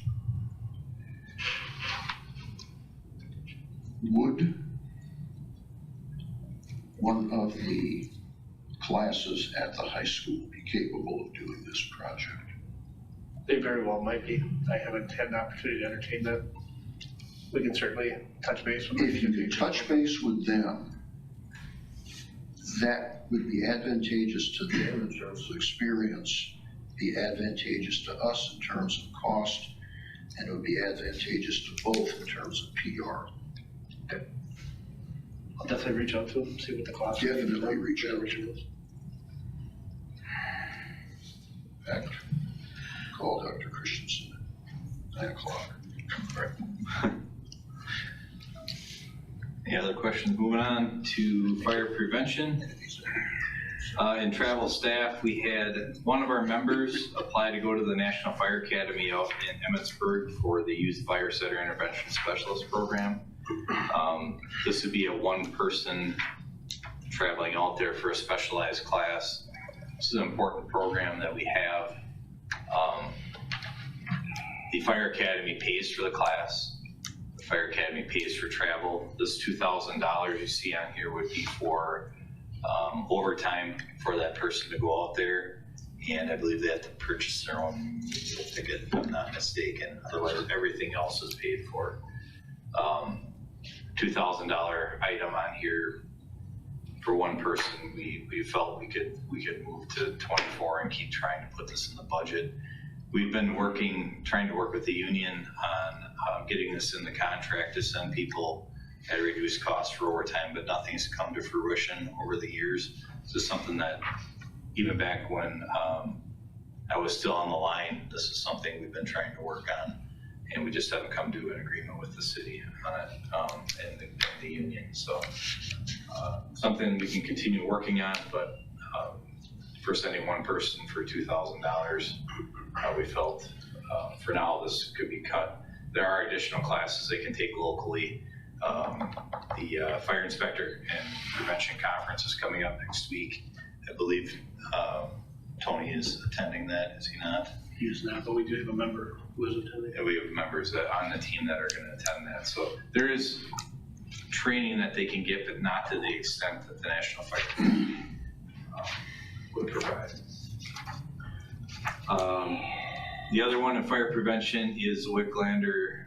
would one of the classes at the high school be capable of doing this project? They very well might be. I haven't had an opportunity to entertain that. We can certainly touch base with them. If you could touch base with them, that would be advantageous to them in terms of experience, be advantageous to us in terms of cost, and it would be advantageous to both in terms of PR. I'll definitely reach out to them, see what the cost is. Definitely reach out. In fact, call Dr. Christensen at 9 o'clock. Any other questions? Moving on to fire prevention. In travel staff, we had one of our members apply to go to the National Fire Academy out in Emmitsburg for the Youth Fire Center Intervention Specialist Program. This would be a one-person traveling out there for a specialized class. This is an important program that we have. The Fire Academy pays for the class. The Fire Academy pays for travel. This $2,000 you see on here would be for overtime for that person to go out there. And I believe they have to purchase their own ticket, if I'm not mistaken. Otherwise, everything else is paid for. $2,000 item on here for one person. We felt we could move to 24 and keep trying to put this in the budget. We've been trying to work with the union on getting this in the contract to send people at a reduced cost for overtime, but nothing's come to fruition over the years. This is something that even back when I was still on the line, this is something we've been trying to work on, and we just haven't come to an agreement with the city on it and the union. So something we can continue working on, but for sending one person for $2,000, we felt for now this could be cut. There are additional classes they can take locally. The fire inspector and prevention conference is coming up next week. I believe Tony is attending that, is he not? He is not, but we do have a member who is attending. And we have members on the team that are going to attend that. So there is training that they can get, but not to the extent that the National Fire Academy would provide. The other one in fire prevention is Wicklander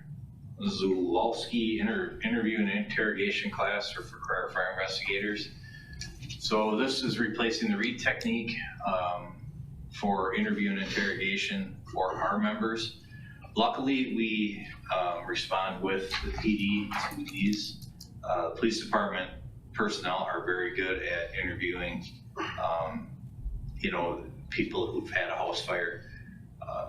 Zulowski interview and interrogation class for fire investigators. So this is replacing the READ technique for interview and interrogation for our members. Luckily, we respond with the PD to these. Police department personnel are very good at interviewing, people who've had a house fire.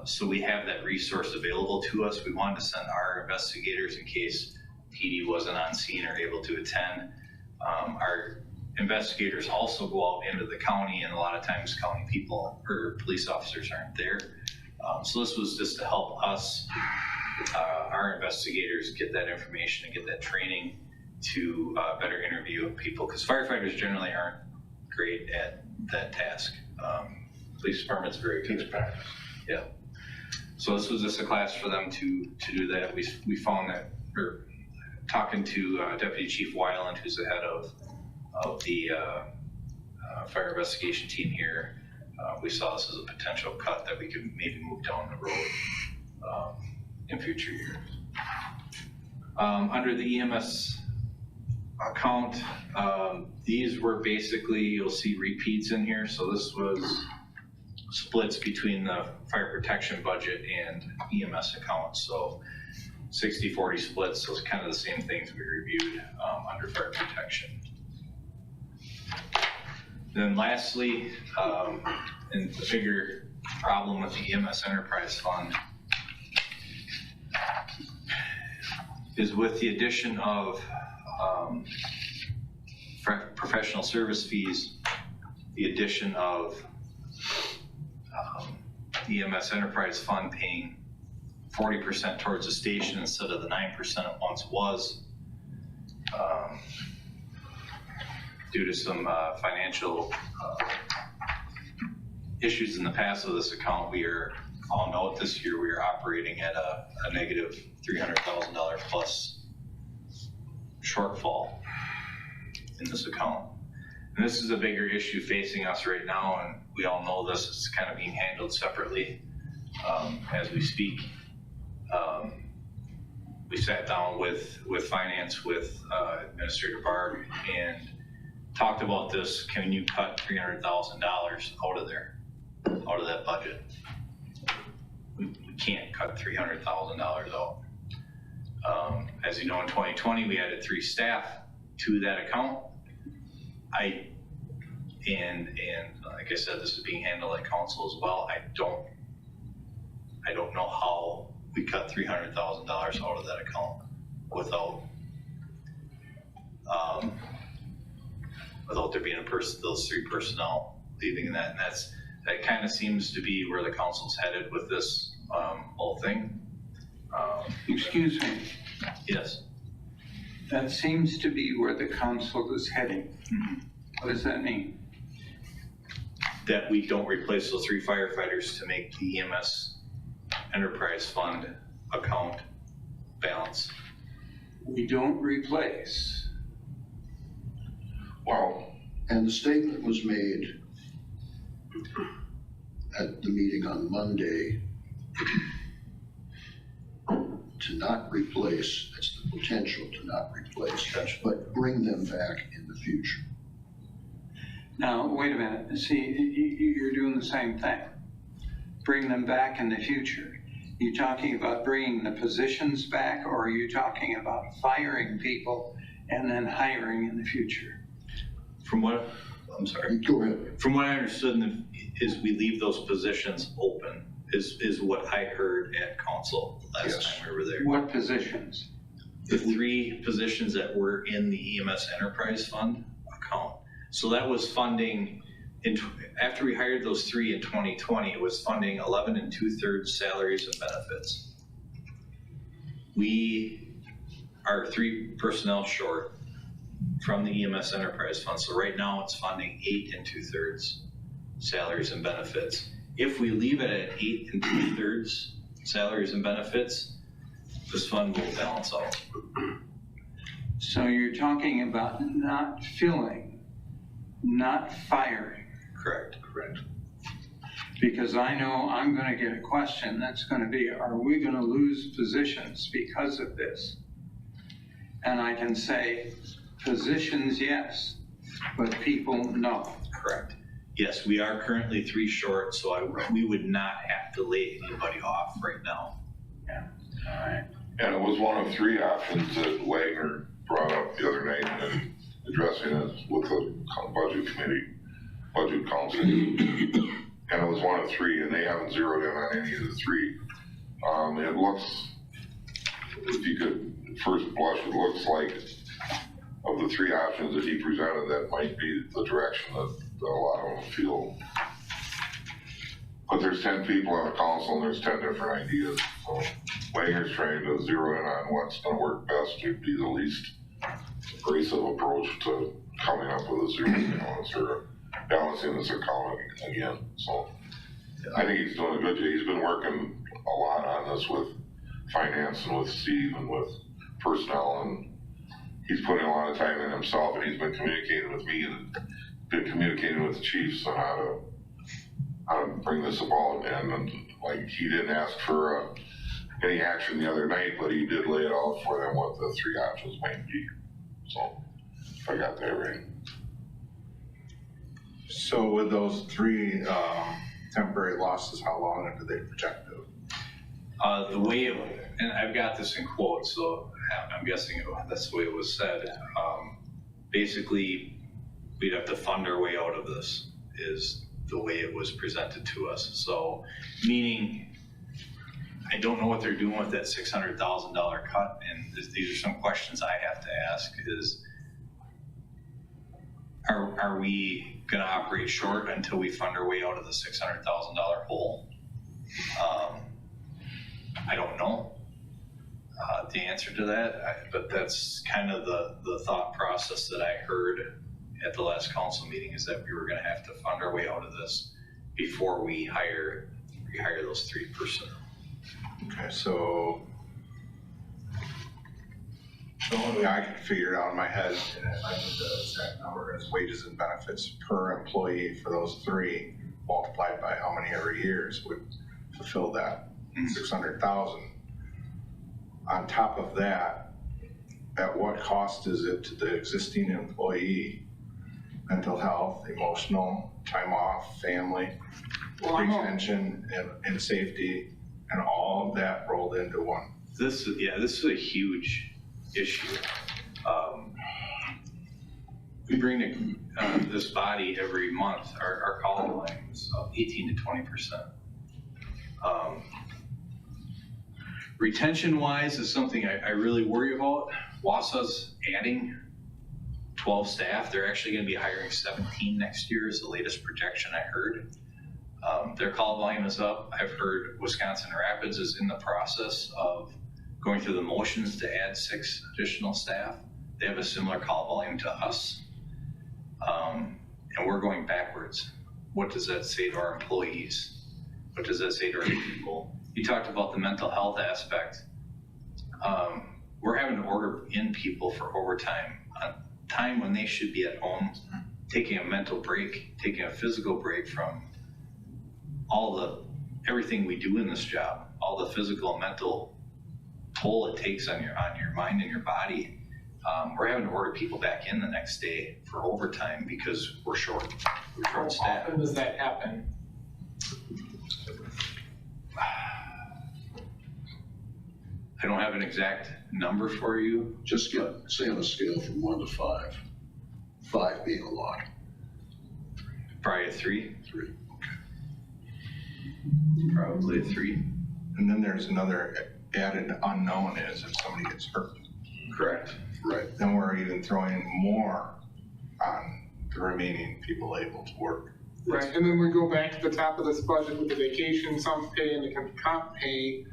So we have that resource available to us. We wanted to send our investigators in case PD wasn't on scene or able to attend. Our investigators also go out into the county, and a lot of times county people or police officers aren't there. So this was just to help us, our investigators, get that information and get that training to better interview people, because firefighters generally aren't great at that task. Police department's very good. Yeah. So this was just a class for them to do that. We found that, or talking to Deputy Chief Weiland, who's the head of the fire investigation team here, we saw this as a potential cut that we could maybe move down the road in future years. Under the EMS account, these were basically, you'll see repeats in here. So this was splits between the fire protection budget and EMS accounts. So 60-40 splits, so it's kind of the same things we reviewed under fire protection. Then lastly, and the bigger problem with the EMS Enterprise Fund is with the addition of professional service fees, the addition of the EMS Enterprise Fund paying 40% towards the station instead of the 9% it once was. due to some financial issues in the past with this account, I'll note this year we are operating at a negative $300,000 plus shortfall in this account. And this is a bigger issue facing us right now, and we all know this is kind of being handled separately as we speak. We sat down with finance, with Administrator Barb, and talked about this. Can you cut $300,000 out of there, out of that budget? We can't cut $300,000 out. As you know, in 2020, we added 3 staff to that account. And like I said, this is being handled at council as well. I don't know how we cut $300,000 out of that account without there being those 3 personnel leaving that. And that kind of seems to be where the council's headed with this whole thing. Excuse me, Yes. that seems to be where the council is heading. What does that mean? That we don't replace those 3 firefighters to make the EMS enterprise fund account balance. We don't replace. Well, And the statement was made at the meeting on Monday to not replace, it's the potential to not replace, but bring them back in the future. Now, wait a minute. See, you're doing the same thing. Bring them back in the future. You talking about bringing the positions back, or are you talking about firing people and then hiring in the future? I'm sorry. Go ahead. From what I understood is we leave those positions open, is what I heard at council last Yes. time we were there. What positions? The 3 positions that were in the EMS enterprise fund account. So that was funding, after we hired those 3 in 2020, it was funding 11 2/3 salaries and benefits. We are 3 personnel short from the EMS enterprise fund. So right now it's funding 8 2/3 salaries and benefits. If we leave it at 8 2/3 salaries and benefits, this fund will balance out. So you're talking about not filling, not firing. Correct. Because I know I'm gonna get a question that's gonna be, are we gonna lose positions because of this? And I can say, positions, yes, but people, no. Correct. Yes, we are currently 3 short, so we would not have to lay anybody off right now. All right. and it was one of 3 options that Wagner brought up the other night and addressing it with the budget council. And it was one of 3, and they haven't zeroed in on any of the 3. It looks, if you could first blush, it looks like of the 3 options that he presented, that might be the direction that a lot of them feel. But there's 10 people on the council and there's 10 different ideas. So Wagner's trying to zero in on what's gonna work best to be the least abrasive approach to coming up with a zero balance or balancing this account again. So I think he's doing a good job. He's been working a lot on this with finance and with Steve and with personnel, and he's putting a lot of time in himself, and he's been communicating with me and been communicating with the chiefs on how to bring this about. And like, he didn't ask for any action the other night, but he did lay it out for them what the 3 options might be. So if I got that right. So with those 3 temporary losses, how long do they project to? The way, and I've got this in quotes, so I'm guessing that's the way it was said. Basically, we'd have to fund our way out of this, is the way it was presented to us. So, meaning, I don't know what they're doing with that $600,000 cut, and these are some questions I have to ask, is, are we gonna operate short until we fund our way out of the $600,000 hole? I don't know. the answer to that, but that's kind of the thought process that I heard at the last council meeting, is that we were gonna have to fund our way out of this before we rehire those 3 personnel. Okay, so the only way I can figure it out in my head, and if I need the exact number, is wages and benefits per employee for those 3 multiplied by how many every years would fulfill that 600,000. On top of that, at what cost is it to the existing employee? Mental health, emotional, time off, family, retention, and safety, and all of that rolled into one. This is a huge issue. We bring this body every month, our call volume is 18 to 20%. Retention wise is something I really worry about. Wausau's adding 12 staff. They're actually gonna be hiring 17 next year is the latest projection I heard. Their call volume is up. I've heard Wisconsin Rapids is in the process of going through the motions to add 6 additional staff. They have a similar call volume to us. And we're going backwards. What does that say to our employees? What does that say to our people? You talked about the mental health aspect. We're having to order in people for overtime on time when they should be at home, taking a mental break, taking a physical break from everything we do in this job, all the physical and mental toll it takes on your mind and your body. We're having to order people back in the next day for overtime because we're short How staffed. often does that happen? I don't have an exact number for you. Just say on a scale from 1 to 5, 5 being a lot. Probably a 3. 3. Probably a 3. And then there's another added unknown is if somebody gets hurt, Correct. Right. then we're even throwing more on the remaining people able to work. Right, and then we go back to the top of this budget with the vacation, some pay, and the comp pay.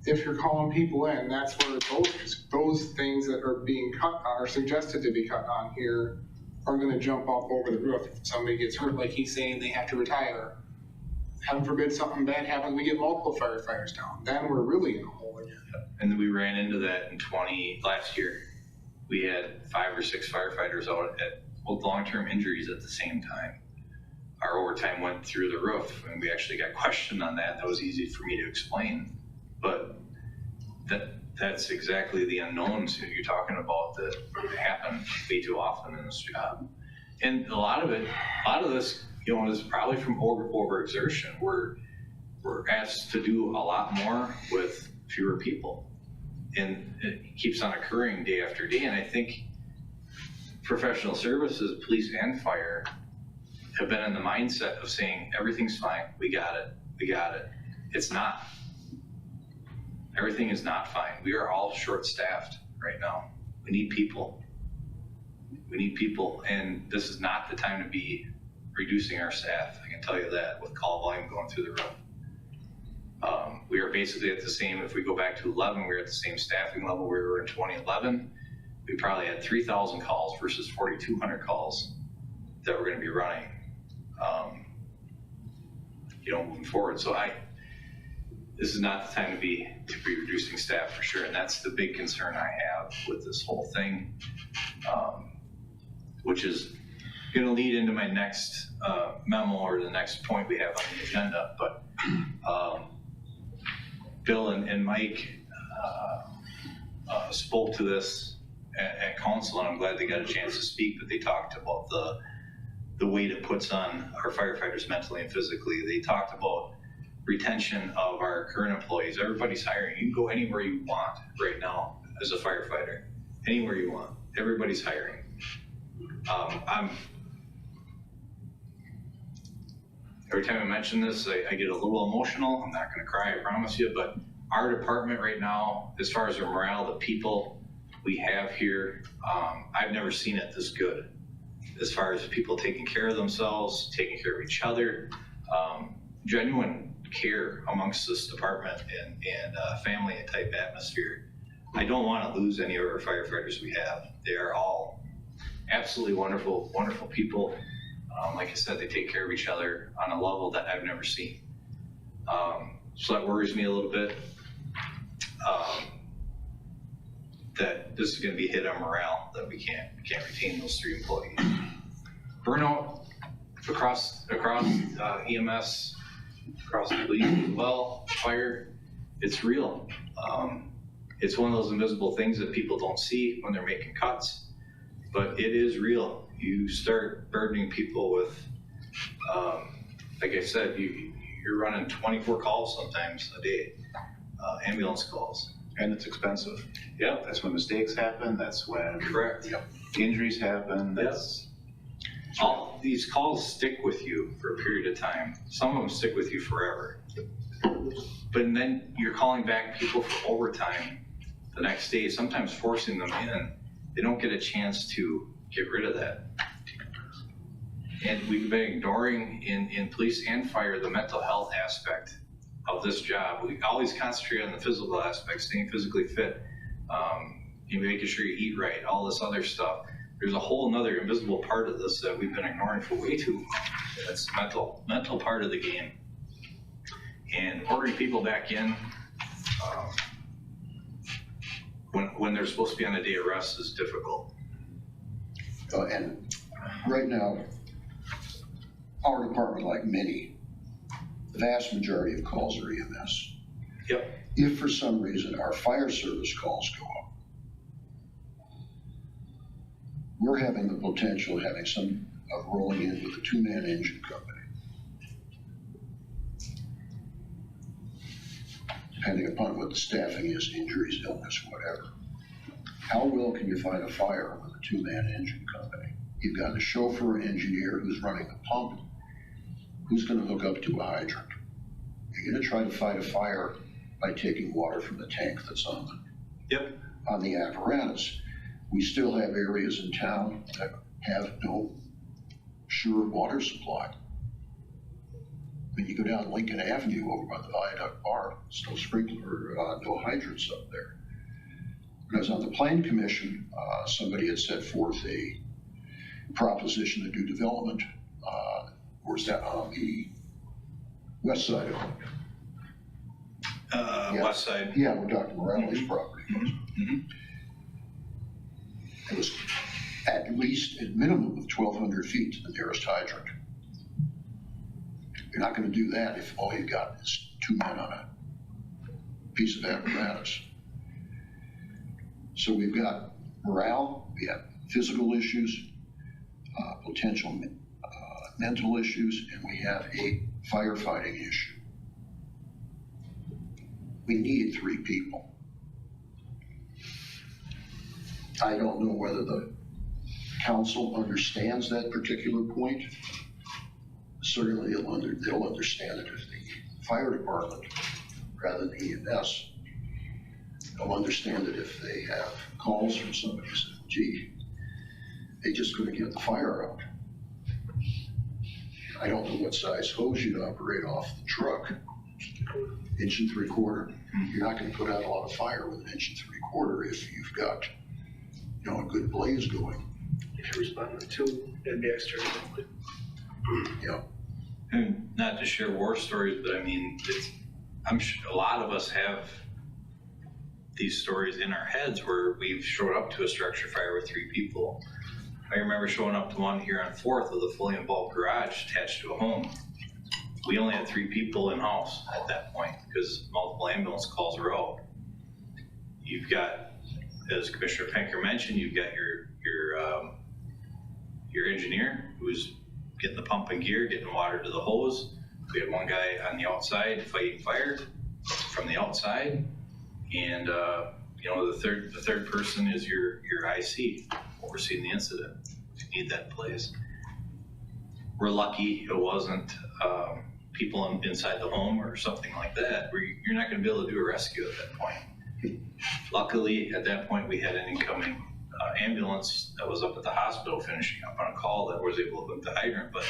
If you're calling people in, that's where those things that are being cut on, or suggested to be cut on here, are gonna jump up over the roof. If somebody gets hurt, like he's saying, they have to retire. Heaven forbid something bad happens, we get multiple firefighters down, then we're really in a hole again. And then we ran into that last year. We had 5 or 6 firefighters out with long-term injuries at the same time. Our overtime went through the roof, and we actually got questioned on that. That was easy for me to explain. But that's exactly the unknowns that you're talking about that happen way too often in this job. And a lot of this, is probably from overexertion. We're asked to do a lot more with fewer people. And it keeps on occurring day after day. And I think professional services, police and fire, have been in the mindset of saying, everything's fine, we got it. It's not. Everything is not fine. We are all short-staffed right now. We need people. And this is not the time to be reducing our staff. I can tell you that with call volume going through the roof. We are basically at the same, if we go back to 11, we were at the same staffing level we were in 2011. We probably had 3,000 calls versus 4,200 calls that we're gonna be running, moving forward. So this is not the time to be reducing staff for sure. And that's the big concern I have with this whole thing, which is gonna lead into my next memo or the next point we have on the agenda. But Bill and Mike spoke to this at council, and I'm glad they got a chance to speak, but they talked about the weight it puts on our firefighters mentally and physically. They talked about retention of our current employees. Everybody's hiring. You can go anywhere you want right now as a firefighter, anywhere you want. Everybody's hiring. Every time I mention this, I get a little emotional. I'm not gonna cry, I promise you, but our department right now, as far as the morale, the people we have here, I've never seen it this good. As far as people taking care of themselves, taking care of each other, genuine care amongst this department and family type atmosphere. I don't want to lose any of our firefighters we have. They are all absolutely wonderful, wonderful people. Like I said, they take care of each other on a level that I've never seen. So that worries me a little bit. That this is going to be a hit on morale, that we can't retain those 3 employees. Burnout across EMS, across the police as well, fire, it's real. It's one of those invisible things that people don't see when they're making cuts, but it is real. You start burdening people with, like I said, you're running 24 calls sometimes a day, ambulance calls. And it's expensive. Yep. That's when mistakes happen, that's when Correct. injuries happen, that's. All these calls stick with you for a period of time. Some of them stick with you forever. But then you're calling back people for overtime the next day, sometimes forcing them in. They don't get a chance to get rid of that. And we've been ignoring in police and fire the mental health aspect of this job. We always concentrate on the physical aspect, staying physically fit, making sure you eat right, all this other stuff. There's a whole nother invisible part of this that we've been ignoring for way too long. That's mental part of the game. And ordering people back in when they're supposed to be on a day of rest is difficult. And right now, our department, like many, the vast majority of calls are EMS. Yep. If for some reason our fire service calls go up, we're having the potential of having some of rolling in with a 2-man engine company. Depending upon what the staffing is, injuries, illness, whatever. How well can you fight a fire with a 2-man engine company? You've got a chauffeur engineer who's running the pump. Who's going to hook up to a hydrant? You're going to try to fight a fire by taking water from the tank that's on the apparatus. We still have areas in town that have no sure water supply. When you go down Lincoln Avenue over by the Viaduct Bar, there's no sprinkler, no hydrants up there. When I was on the Plan Commission, somebody had set forth a proposition to do development. Where's that, on the west side of it? West side. Yeah, where Dr. Morales' property was. Mm-hmm. It was at least, at minimum of 1,200 feet to the nearest hydrant. You're not going to do that if all you've got is 2 men on a piece of apparatus. So we've got morale, we have physical issues, potential mental issues, and we have a firefighting issue. We need 3 people. I don't know whether the council understands that particular point. Certainly they'll understand it if the fire department, rather than EMS, they'll understand it if they have calls from somebody who says, gee, they just couldn't get the fire out. I don't know what size hose you'd operate off the truck, 1 3/4 inch. You're not going to put out a lot of fire with 1 3/4 inch if you've got, a good blaze going. If you respond to 2, it'd be extra. Yeah. And not to share war stories, but I mean, I'm sure a lot of us have these stories in our heads where we've showed up to a structure fire with 3 people. I remember showing up to one here on 4th with a fully involved garage attached to a home. We only had 3 people in house at that point because multiple ambulance calls were out. You've got, as Commissioner Penker mentioned, you've got your engineer who's getting the pump and gear, getting water to the hose. We had one guy on the outside fighting fire from the outside, and the third person is your IC overseeing the incident. You need that in place. We're lucky it wasn't people inside the home or something like that, where you're not going to be able to do a rescue at that point. Luckily, at that point, we had an incoming ambulance that was up at the hospital finishing up on a call that was able to hook the hydrant, but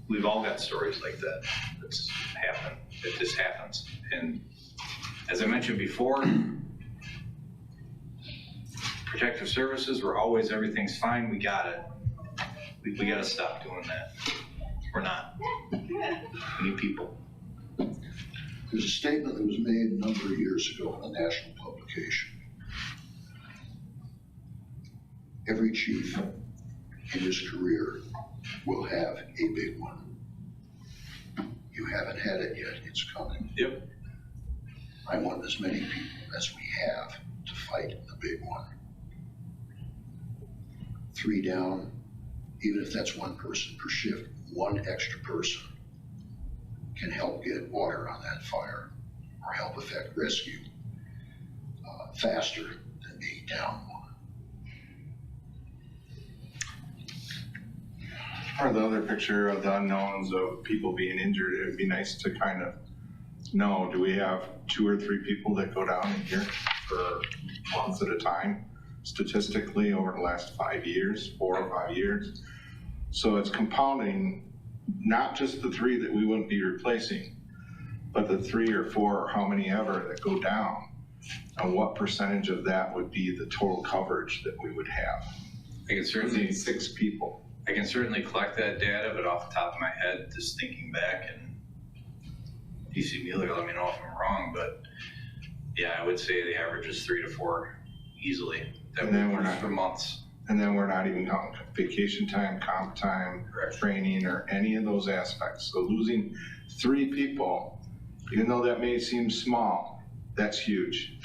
we've all got stories like that. That's happened. It just happens. And as I mentioned before, protective services, we're always, everything's fine, we got it. We gotta stop doing that. We're not. We need people. There's a statement that was made a number of years ago in a national publication. Every chief in his career will have a big one. You haven't had it yet, it's coming. Yep. I want as many people as we have to fight the big one. 3 down, even if that's 1 person per shift, 1 extra person can help get water on that fire or help effect rescue faster than being down 1. Or the other picture of the unknowns of people being injured, it'd be nice to kind of know, do we have 2 or 3 people that go down here for months at a time, statistically over the last 5 years, 4 or 5 years? So it's compounding, not just the 3 that we wouldn't be replacing, but the 3 or 4 or how many ever that go down, and what percentage of that would be the total coverage that we would have? I can certainly, 6 people. I can certainly collect that data, but off the top of my head, just thinking back, and DC Mueller, let me know if I'm wrong, but yeah, I would say the average is 3 to 4 easily. That And then would we're work not- for months. And then we're not even counting vacation time, comp time, training, or any of those aspects. So losing 3 people, even though that may seem small, that's huge.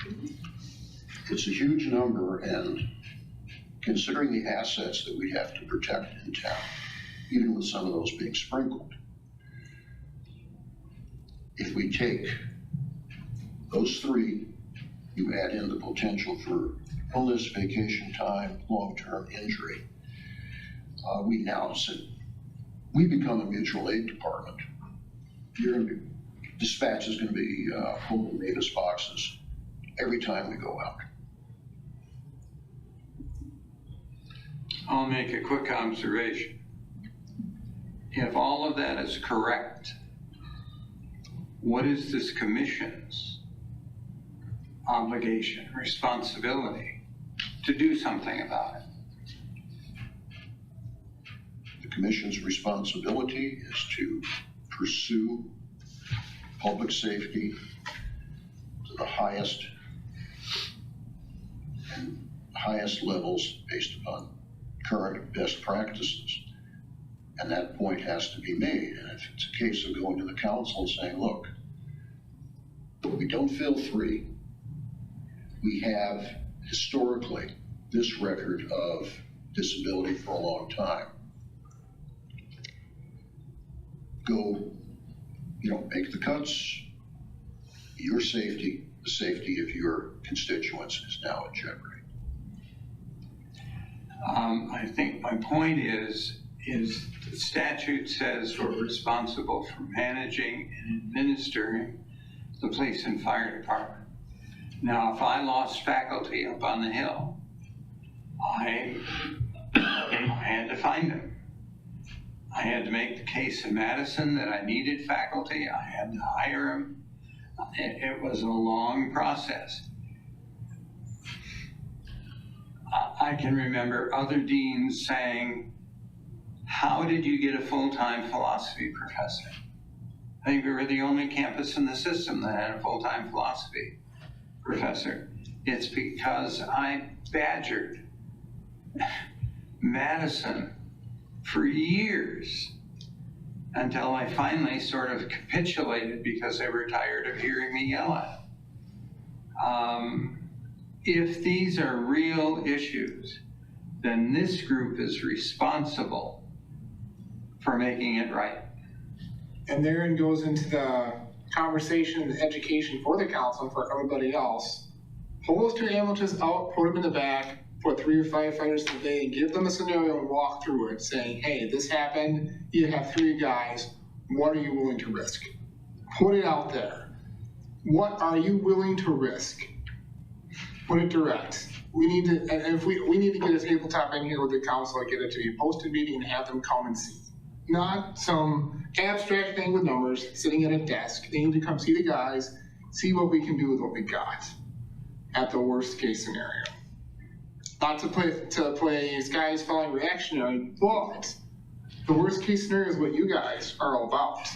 It's a huge number, and considering the assets that we have to protect in town, even with some of those being sprinkled, if we take those 3, you add in the potential for illness, vacation time, long-term injury, we now said, we become a mutual aid department. You're going to be, dispatch is going to be holding Mavis boxes every time we go out. I'll make a quick observation. If all of that is correct, what is this commission's obligation, responsibility to do something about it? The commission's responsibility is to pursue public safety to the highest levels based upon current best practices. And that point has to be made. And if it's a case of going to the council and saying, look, we don't fill 3. We have historically this record of disability for a long time. Go, make the cuts. Your safety, the safety of your constituents is now in jeopardy. I think my point is the statute says we're responsible for managing and administering the police and fire department. Now, if I lost faculty up on the hill, I had to find them. I had to make the case in Madison that I needed faculty. I had to hire them. It was a long process. I can remember other deans saying, how did you get a full-time philosophy professor? I think we were the only campus in the system that had a full-time philosophy professor. It's because I badgered Madison for years until I finally sort of capitulated because they were tired of hearing me yell at them. If these are real issues, then this group is responsible for making it right. And therein goes into the conversation and the education for the council and for everybody else. Pull those 2 ambulances out, put them in the back, put 3 firefighters in the day, give them a scenario and walk through it, saying, hey, this happened, you have 3 guys, what are you willing to risk? Put it out there. What are you willing to risk? Put it direct. We need to, and if we need to get a tabletop in here with the council, get it to a posted meeting and have them come and see. Not some abstract thing with numbers, sitting at a desk. They need to come see the guys, see what we can do with what we got at the worst case scenario. not to play skies falling reactionary, but the worst case scenario is what you guys are all about.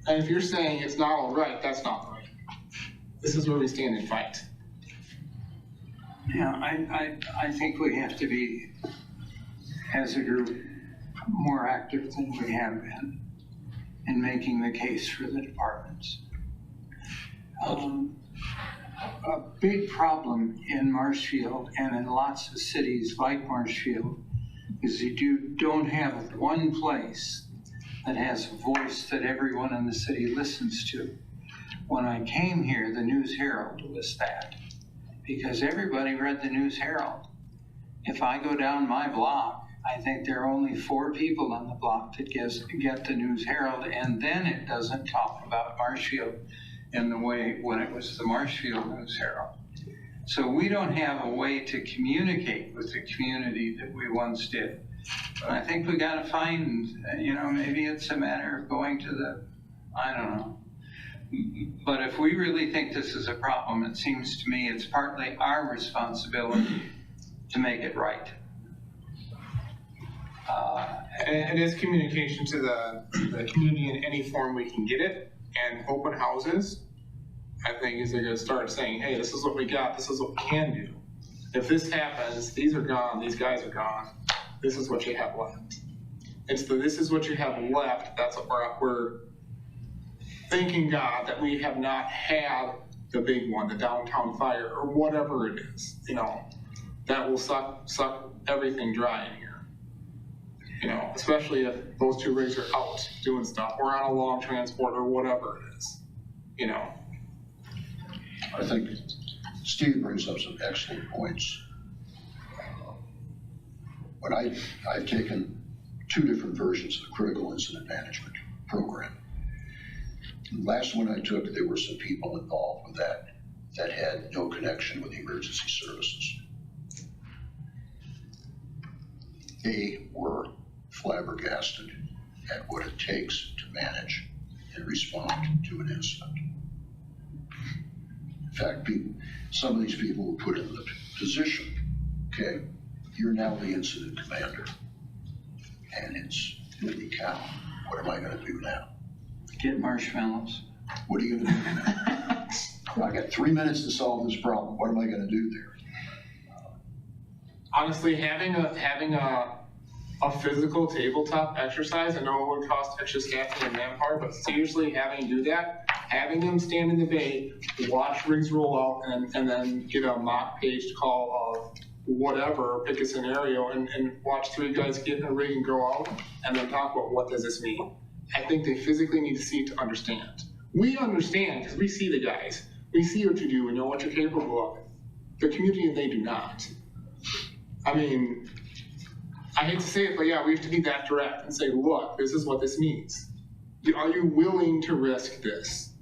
And if you're saying it's not all right, that's not right. This is where we stand and fight. Yeah, I think we have to be, as a group, more active than we have been in making the case for the departments. A big problem in Marshfield and in lots of cities like Marshfield is that you don't have one place that has a voice that everyone in the city listens to. When I came here, the News Herald was that, because everybody read the News Herald. If I go down my block, I think there are only 4 people on the block that get the News Herald, and then it doesn't talk about Marshfield in the way when it was the Marshfield News Herald. So we don't have a way to communicate with the community that we once did. But I think we gotta find, maybe it's a matter of going to I don't know. But if we really think this is a problem, it seems to me it's partly our responsibility to make it right. And it's communication to the community in any form we can get it, and open houses, I think, is they're gonna start saying, hey, this is what we got, this is what we can do. If this happens, these are gone, these guys are gone, this is what you have left. It's this is what you have left, that's what we're thanking God that we have not had the big one, the downtown fire, or whatever it is, that will suck everything dry in here. Especially if those 2 rigs are out doing stuff, or on a long transport, or whatever it is, I think Steve brings up some excellent points. But I've taken 2 different versions of the critical incident management program. The last one I took, there were some people involved with that had no connection with the emergency services. They were flabbergasted at what it takes to manage and respond to an incident. In fact, some of these people were put in the position, okay, you're now the incident commander, and it's, holy cow, what am I gonna do now? Get marshmallows. What are you gonna do now? I got 3 minutes to solve this problem, what am I gonna do there? Honestly, having a physical tabletop exercise, I know it would cost extra staffing and manpower, but seriously, having to do that, having them stand in the bay, watch rigs roll out, and then get a mock paged call of whatever, pick a scenario, and watch 3 guys get in a rig and go out, and then talk about what does this mean. I think they physically need to see it to understand. We understand, because we see the guys. We see what you do, we know what you're capable of. The community, they do not. I mean, I hate to say it, but yeah, we have to be that direct and say, look, this is what this means. Are you willing to risk this?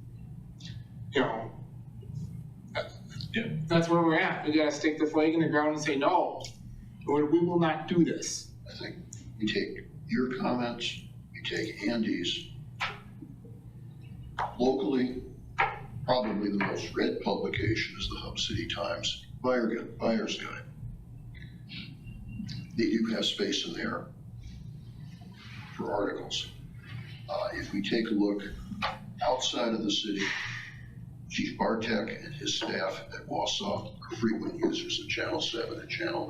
That's where we're at. We gotta stick the flag in the ground and say, no, we will not do this. I think you take your comments, you take Andy's. Locally, probably the most read publication is the Hub City Times Buyer's Guide. They do have space in there for articles. If we take a look outside of the city, Chief Bartek and his staff at Wausau are frequent users of Channel 7 and Channel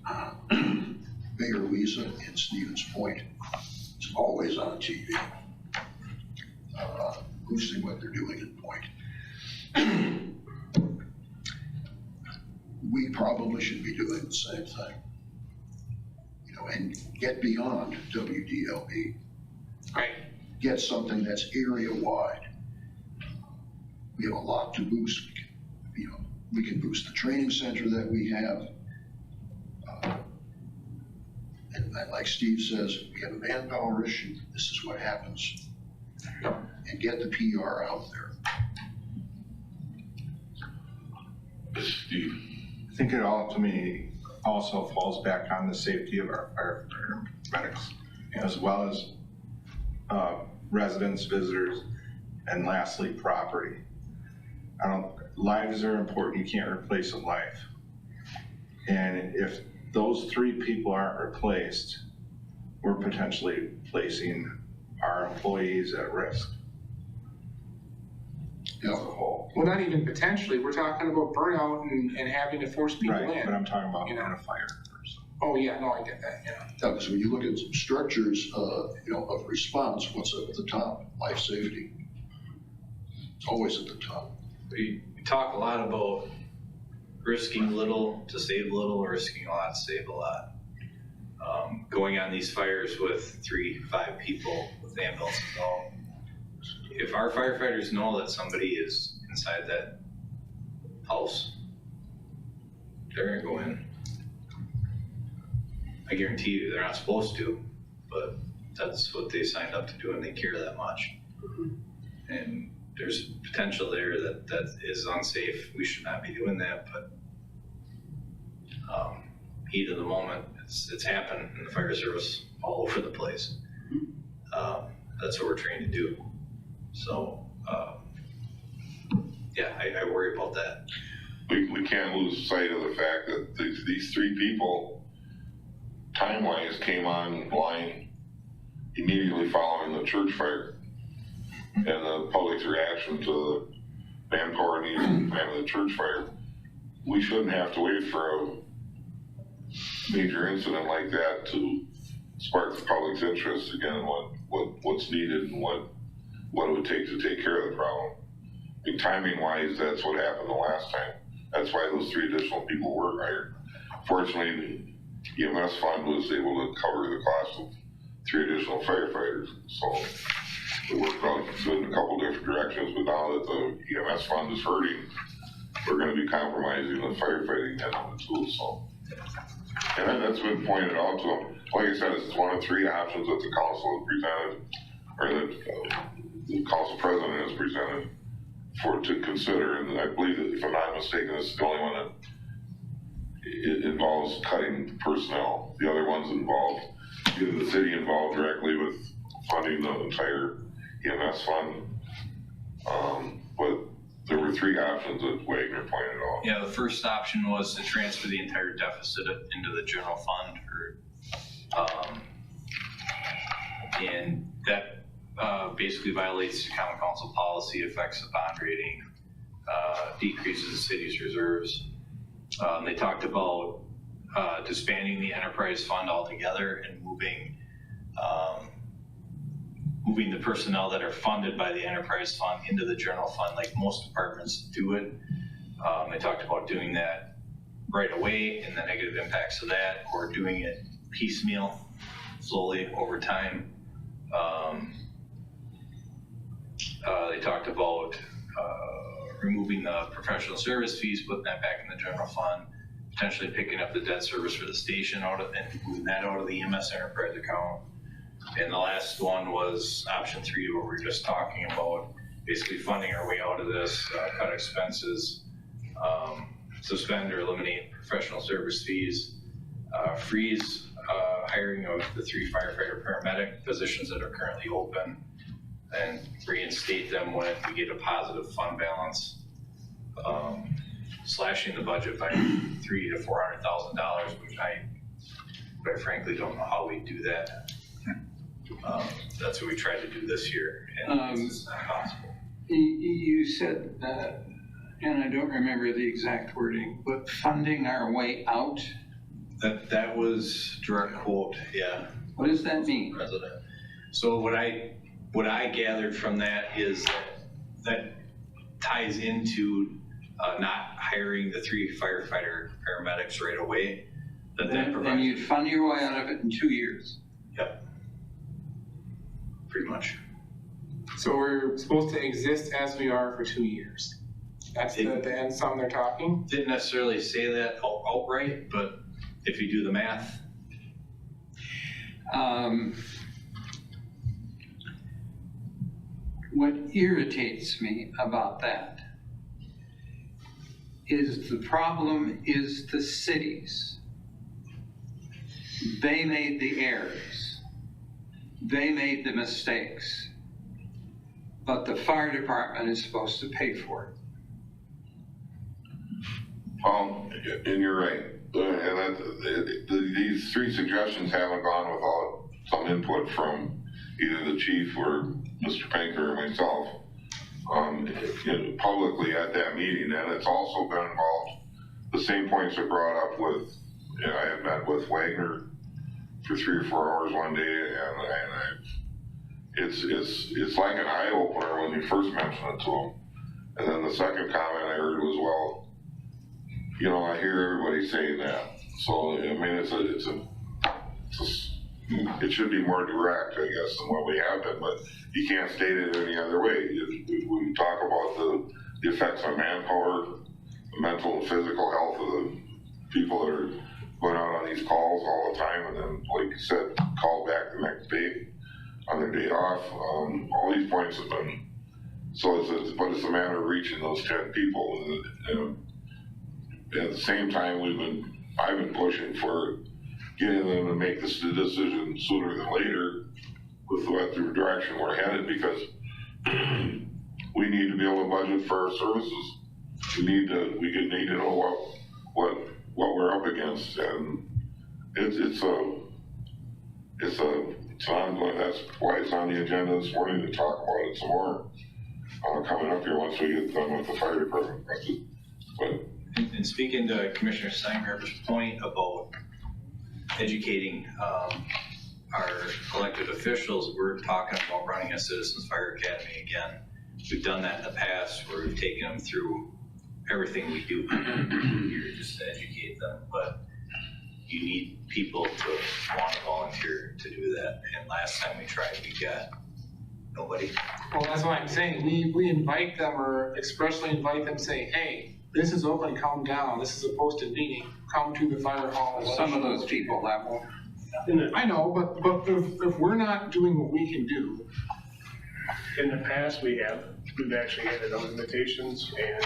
9. Mayor Lisa in Stevens Point is always on TV, boosting what they're doing in Point. We probably should be doing the same thing, and get beyond WDLB. Right. Get something that's area-wide. We have a lot to boost. We can boost the training center that we have. And like Steve says, we have a manpower issue. This is what happens. And get the PR out there. Steve. I think it all, to me, also falls back on the safety of our medics, as well as residents, visitors, and lastly, property. Lives are important, you can't replace a life. And if those 3 people aren't replaced, we're potentially placing our employees at risk. Yeah. Well, not even potentially, we're talking about burnout and having to force people Right, but in. I'm talking about You know. in a fire. Oh, yeah, no, I get that, yeah. Yeah, because when you look at structures, of response, what's up at the top? Life safety. It's always at the top. We talk a lot about risking little to save little, or risking a lot to save a lot. Going on these fires with 3-5 people with ambulances and all. If our firefighters know that somebody is inside that house, they're gonna go in. I guarantee you, they're not supposed to, but that's what they signed up to do and they care that much. And there's potential there that is unsafe. We should not be doing that, but heat of the moment, it's happened in the fire service all over the place. That's what we're trained to do. So, yeah, I worry about that. We can't lose sight of the fact that these 3 people, time-wise, came online immediately following the church fire. And the public's reaction to the manpower needs and the church fire. We shouldn't have to wait for a major incident like that to spark the public's interest again, what's needed and what it would take to take care of the problem. I mean, timing-wise, that's what happened the last time. That's why those 3 additional people were hired. Fortunately, the EMS fund was able to cover the cost of 3 additional firefighters. So it worked out in a couple different directions, but now that the EMS fund is hurting, we're gonna be compromising the firefighting end of it too, so. And that's been pointed out to them. Like I said, it's one of 3 options that the council has presented, or that the council president has presented to consider. And I believe that, if I'm not mistaken, this is the only one that it involves cutting personnel. The other ones involve either the city involved directly with funding the entire EMS fund. But there were 3 options that Wagner pointed out. Yeah, the first option was to transfer the entire deficit into the general fund, and that basically violates the common council policy, affects the bond rating, decreases the city's reserves. They talked about disbanding the enterprise fund altogether and moving the personnel that are funded by the enterprise fund into the general fund, like most departments do it. They talked about doing that right away and the negative impacts of that, or doing it piecemeal, slowly over time. They talked about removing the professional service fees, putting that back in the general fund, potentially picking up the debt service for the station and moving that out of the EMS enterprise account. And the last one was option 3, where we were just talking about basically funding our way out of this, cut expenses, suspend or eliminate professional service fees, freeze hiring of the 3 firefighter paramedic positions that are currently open, and reinstate them when we get a positive fund balance. Slashing the budget by $300,000 to $400,000, which I quite frankly don't know how we do that. That's what we tried to do this year, and it's not possible. You said, and I don't remember the exact wording, but funding our way out? That was direct quote, yeah. What does that mean? President. So what I gathered from that is that ties into not hiring the 3 firefighter paramedics right away. And you'd fund your way out of it in 2 years? Yep. Pretty much. So we're supposed to exist as we are for 2 years. That's the end sum they're talking? Didn't necessarily say that outright, but if you do the math. What irritates me about that is the problem is the cities. They made the errors. They made the mistakes. But the fire department is supposed to pay for it. And you're right. And these three suggestions haven't gone without some input from either the chief or Mr. Panker or myself, publicly at that meeting. And it's also been involved, the same points are brought up with, I had met with Wagner for 3 or 4 hours one day, it's like an eye opener when you first mention it to them. And then the second comment I heard was, well, I hear everybody saying that. So, I mean, it should be more direct, I guess, than what we have been, but you can't state it any other way. We talk about the effects on manpower, the mental and physical health of the people that are going out on these calls all the time, and then, like you said, call back the next day on their day off. All these points have been, so it's a matter of reaching those 10 people. And at the same time, I've been pushing for getting them to make this decision sooner than later with the direction we're headed, because we need to be able to budget for our services. We need to know what we're up against, and it's ongoing. That's why it's on the agenda this morning to talk about it some more coming up here once we get done with the fire department budget. But and speaking to Commissioner Steingart's point about educating our elected officials, we're talking about running a Citizens Fire Academy again. We've done that in the past where we've taken them through everything we do here just to educate them, but you need people to want to volunteer to do that. And last time we tried, we got nobody. Well, that's what I'm saying. We invite them, or expressly invite them, say, hey, this is open, come down. This is a posted meeting. Come to the fire hall. Some of those people that won't. I know, but if we're not doing what we can do. In the past, we've actually handed out invitations, and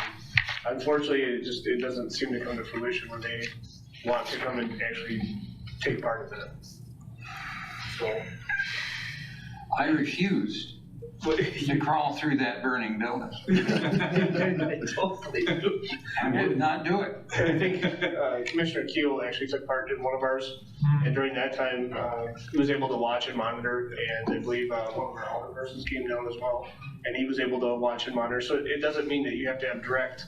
unfortunately, it doesn't seem to come to fruition when they want to come and actually take part of it. So. I refused to crawl through that burning building. I totally do. I would not do it. And I think Commissioner Keel actually took part in one of ours, and during that time, he was able to watch and monitor, and I believe one of our older persons came down as well, and he was able to watch and monitor. So it doesn't mean that you have to have direct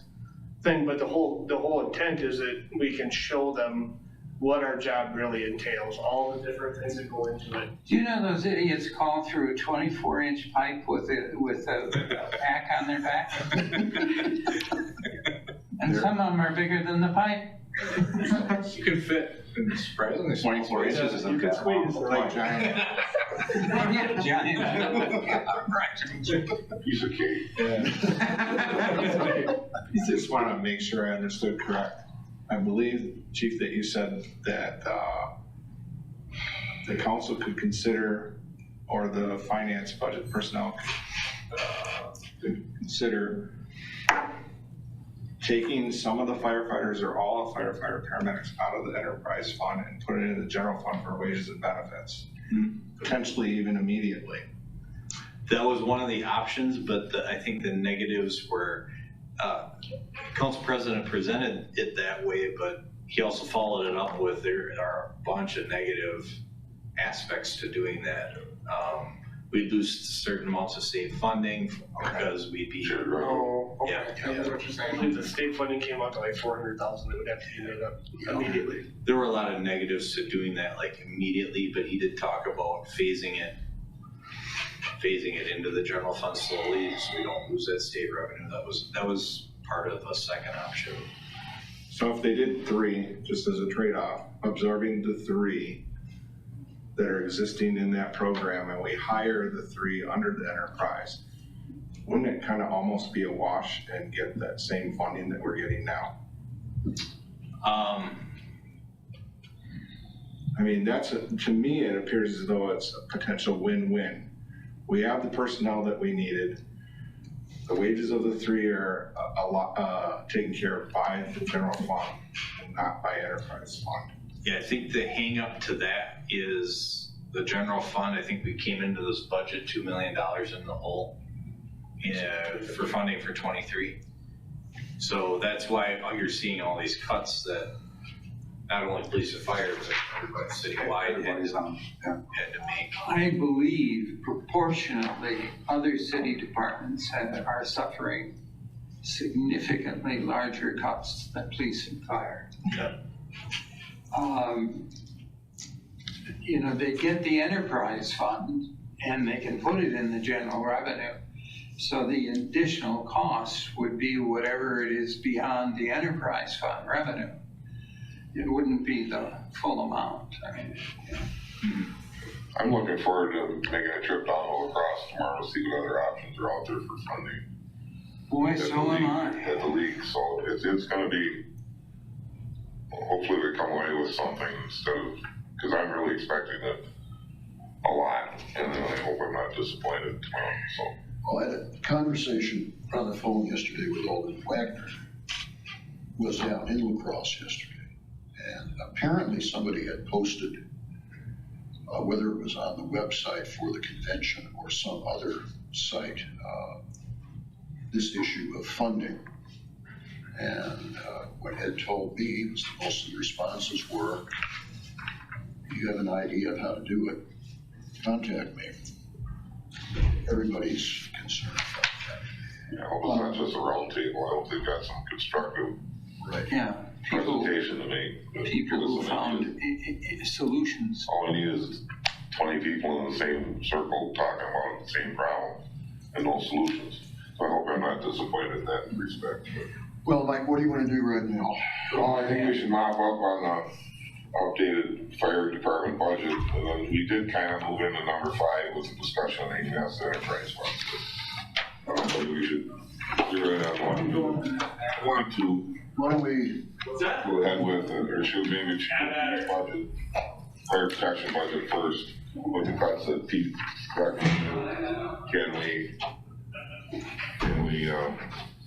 thing, but the whole intent is that we can show them what our job really entails, all the different things that go into it. Do you know those idiots call through a 24-inch pipe with a pack on their back? And some of them are bigger than the pipe. You can fit surprisingly 24 inches is You can squeeze. Like giant. Yeah, giant. piece of cake. I just want to make sure I understood correct. I believe, Chief, that you said that the council could consider, or the finance budget personnel could consider taking some of the firefighters or all the firefighter paramedics out of the enterprise fund and put it in the general fund for wages and benefits, potentially even immediately. That was one of the options, but I think the negatives were, Council President presented it that way, but he also followed it up with there are a bunch of negative aspects to doing that. We'd lose certain amounts of state funding because we'd be. Oh, okay. Yeah. That's what you're I saying. believe the state funding came out to like $400,000 that would have to be made up immediately. There were a lot of negatives to doing that like immediately, but he did talk about phasing it into the general fund slowly so we don't lose that state revenue. That was part of the second option. So if they did 3, just as a trade-off, absorbing the 3 that are existing in that program, and we hire the 3 under the enterprise, wouldn't it kind of almost be a wash and get that same funding that we're getting now? I mean, to me, it appears as though it's a potential win-win. We have the personnel that we needed. The wages of the 3 are a lot taken care of by the general fund and not by enterprise fund. Yeah, I think the hang up to that is the general fund. I think we came into this budget $2 million in the hole for funding for 23. So that's why you're seeing all these cuts that not only police and fire, but everybody citywide Everybody's on, yeah. had to make. I believe proportionately, other city departments are suffering significantly larger cuts than police and fire. Yeah. You know, they get the enterprise fund and they can put it in the general revenue. So the additional cost would be whatever it is beyond the enterprise fund revenue. It wouldn't be the full amount. I mean, I'm looking forward to making a trip down to La Crosse tomorrow to see what other options are out there for funding. boy, At the so am league- I. At the league, so it's gonna be, hopefully we come away with something instead of, because I'm really expecting a lot, and then I hope I'm not disappointed tomorrow, so. Well, I had a conversation on the phone yesterday with Alden Wagner, who was down in La Crosse yesterday. And apparently somebody had posted, whether it was on the website for the convention or some other site, this issue of funding. And what had told me was that most of the responses were, if you have an idea of how to do it, contact me. Everybody's concerned about that. I hope it's not just a round table, I hope they've got some constructive Yeah, people presentation to make. who Give us some found ideas. solutions. All we need is 20 people in the same circle talking about the same problem and no solutions. So I hope I'm not disappointed in that respect. But, Well, Mike, what do you want to do right now? well, I think we should mop up on the updated fire department budget, and then we did kind of move into number 5 with the discussion on AMS enterprise funds. I don't think we should zero in on one, two, Why don't we, go ahead with, or should maybe change budget, fire protection budget first, with the cuts that Pete recommended. Can we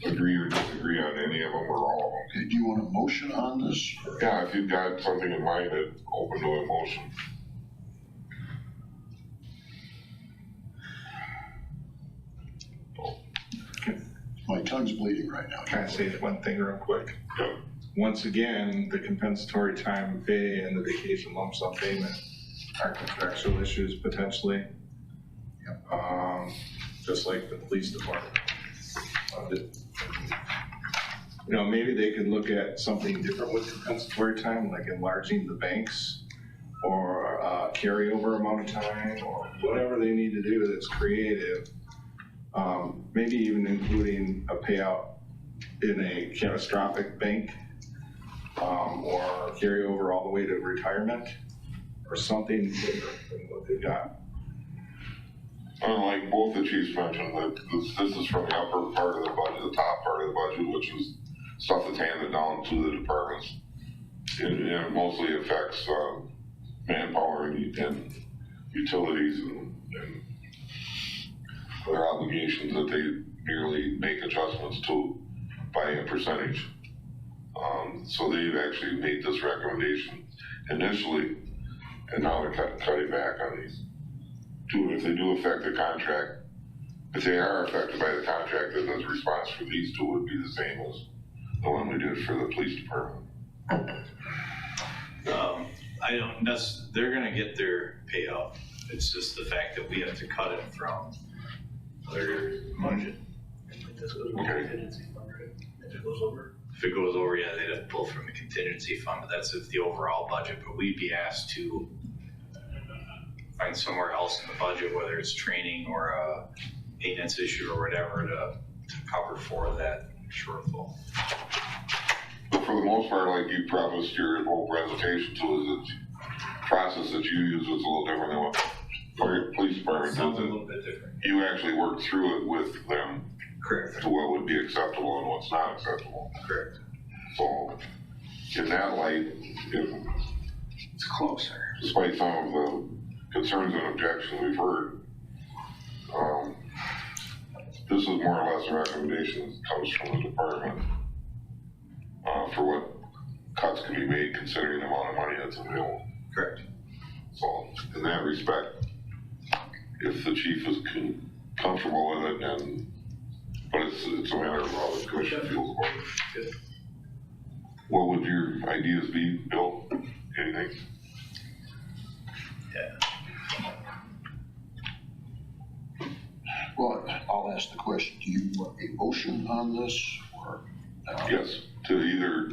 agree or disagree on any of them or all of them? okay, do you want a motion on this? Yeah, if you've got something in mind, that open to a motion. My tongue's bleeding right now. Can I say one thing real quick? Yep. Once again, the compensatory time pay and the vacation lump sum payment are contractual issues potentially. Just like the police department. You know, maybe they could look at something different with compensatory time, like enlarging the banks or carryover amount of time or whatever they need to do that's creative. Maybe even including a payout in a catastrophic bank, or carry over all the way to retirement, or something different than what they've got. Like both the chiefs mentioned, that this is from the upper part of the budget, the top part of the budget, which is stuff that's handed down to the departments. It mostly affects manpower and utilities and their obligations that they merely make adjustments to by a percentage. So they've actually made this recommendation initially, and now they're cutting back on these. If they do affect the contract, if they are affected by the contract, then the response for these two would be the same as the one we did for the police department. I don't, they're gonna get their payout. It's just the fact that we have to cut it from their budget. Okay. If it goes over. If it goes over, yeah, they'd have to pull from the contingency fund, but that's if the overall budget, but we'd be asked to find somewhere else in the budget, whether it's training or a maintenance issue or whatever, to cover for that shortfall. But for the most part, like you prefaced your whole presentation to, is the process that you use was a little different than what the police department Sounds a does. little bit different. You actually worked through it with them Correct. to what would be acceptable and what's not acceptable. Correct. So in that light, It's closer. despite some of the concerns and objections we've heard, this is more or less a recommendation that comes from the department for what cuts can be made considering the amount of money that's available. Correct. So in that respect, if the chief is comfortable with it and But it's a matter of how the commission feels about Good. it. What would your ideas be, Bill? Anything? Well, I'll ask the question, do you want a motion on this, or? Yes, to either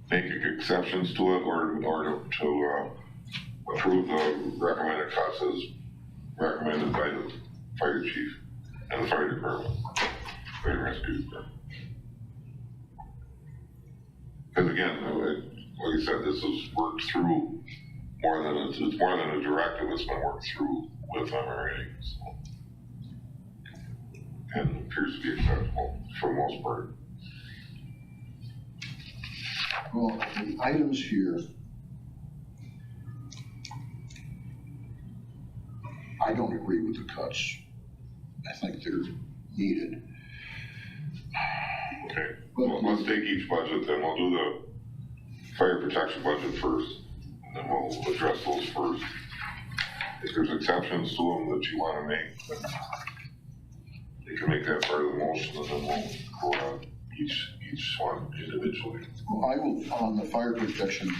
make exceptions to it or to approve the recommended cuts as recommended by the fire chief and the fire department, fire and rescue department. Because again, like I said, this is worked through more than, it's more than a directive, it's been worked through with them already, so. And appears to be acceptable for the most part. Well, the items here, I don't agree with the cuts. I think they're needed. Okay, well, let's take each budget, then we'll do the fire protection budget first, and then we'll address those first. If there's exceptions to them that you wanna make, then you can make that part of the motion, and then we'll go on each one individually. Well, I will, on the fire protection,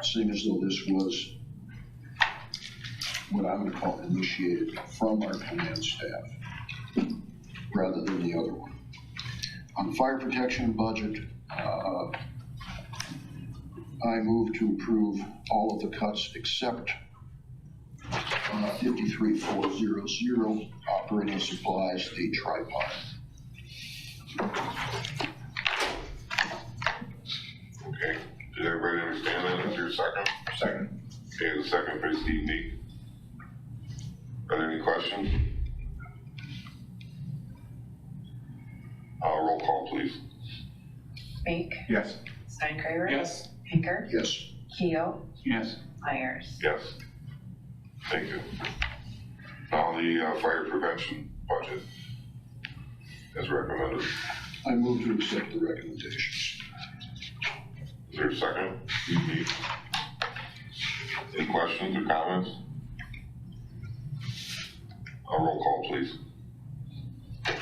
seeing as though this was what I'm gonna call initiated from our command staff, rather than the other one. On the fire protection budget, I move to approve all of the cuts except 53400, operating supplies, a tripod. Okay, did everybody understand that? Is there a second? Second. Okay, the second by Steve Meek. Are there any questions? Roll call, please. Meek, Yes. Steinkrager. Yes. Pinker, Yes. Keel, Yes. Myers. Yes. Thank you. Now the fire prevention budget as recommended. I move to accept the recommendations. Is there a second? Steve Meek. Any questions or comments? Roll call, please.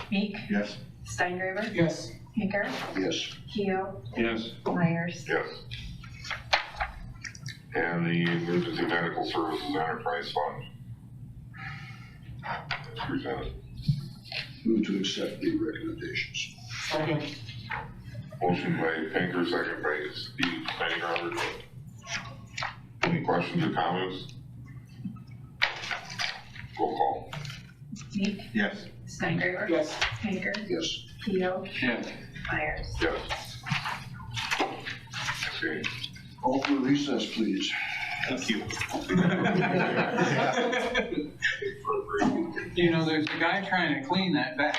Meek, Yes. Steingraber, Yes. Pinker, Yes. Keel, Yes. Myers. Yes. And the Emergency Medical Services Enterprise Fund. As presented. Move to accept the recommendations. Second. Motion by Pinker, second by Steve Steingraber. Any questions or comments? Roll call. Meek, Yes. Steingraber. Yes. Pinker, Yes. Keel, Yes. Myers. Yes. Okay. Call for recess, please. Thank you. You know, there's a guy trying to clean that back.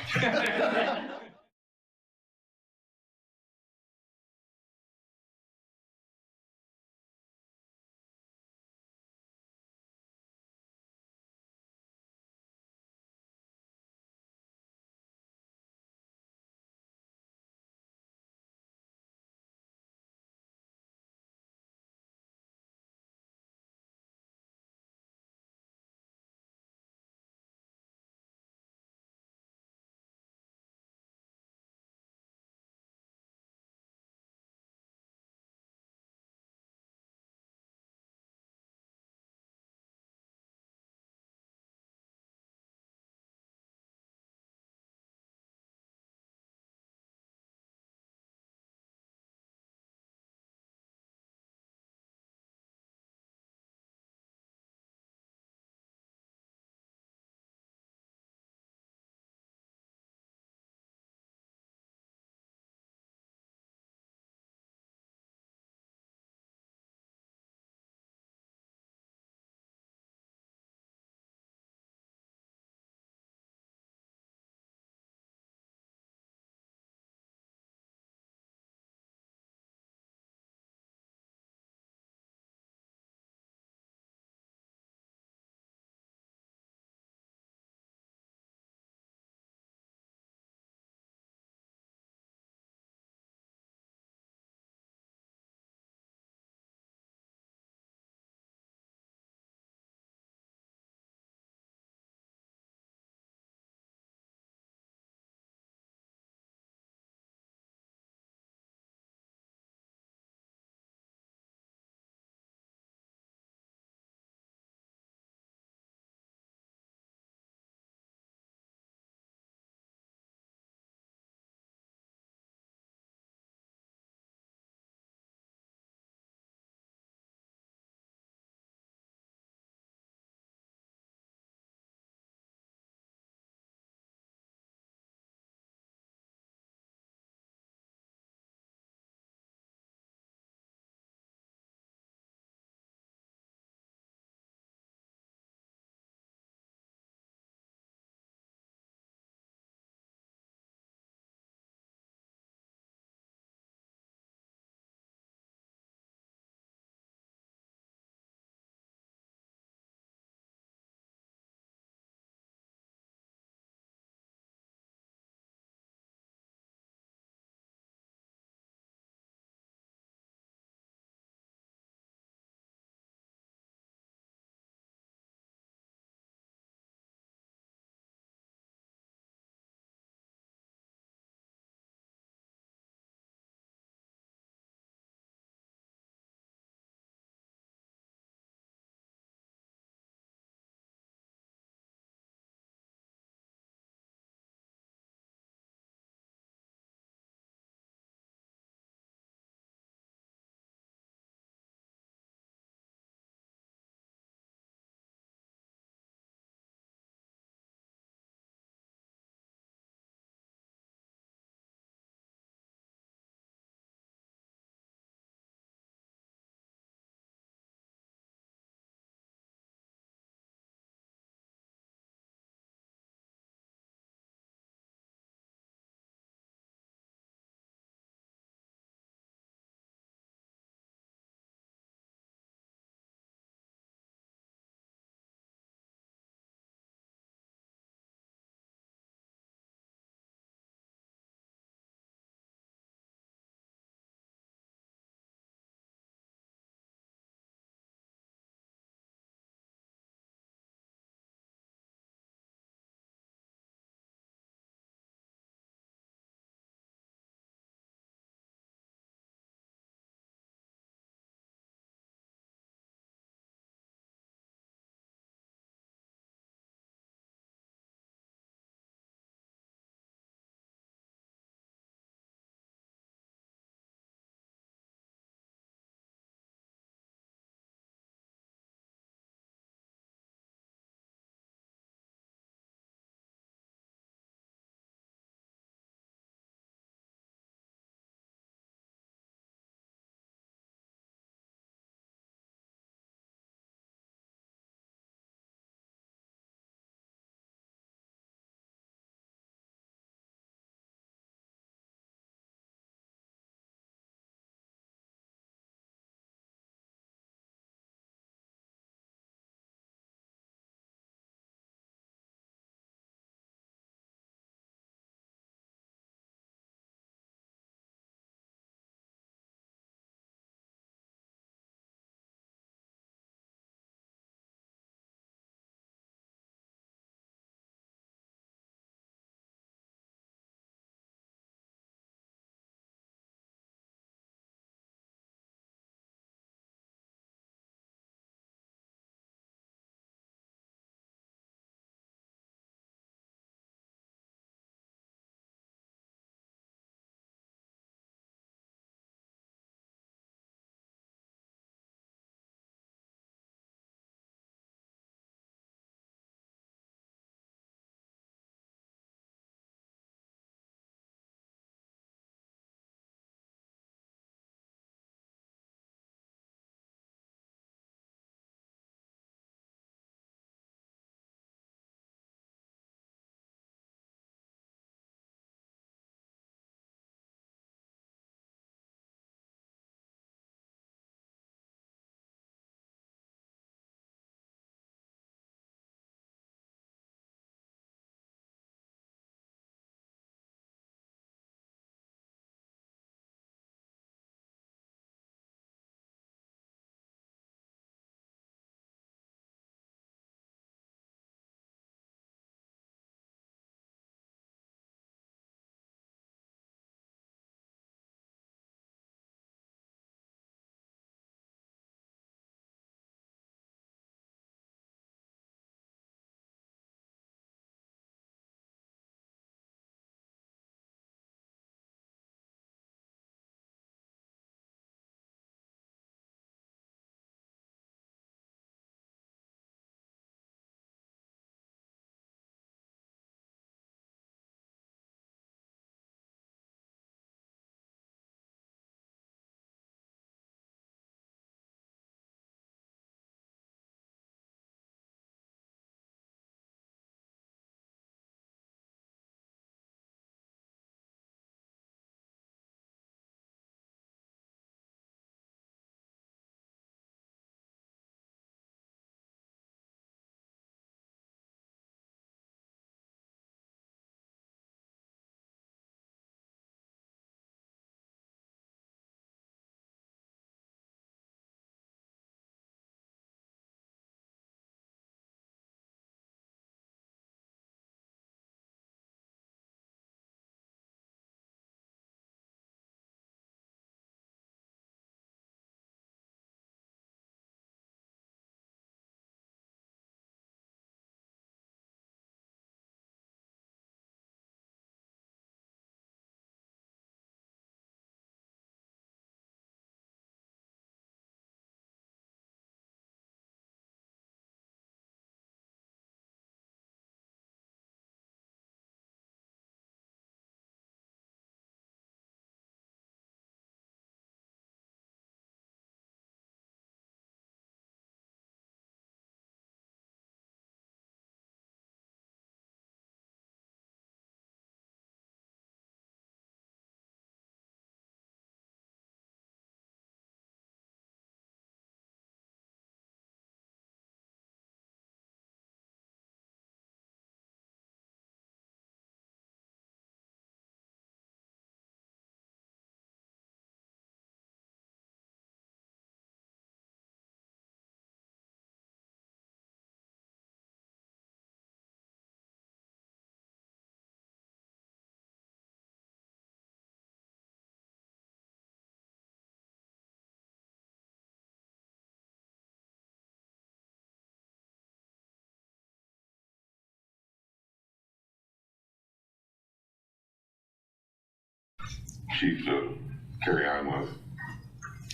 chief to carry on with.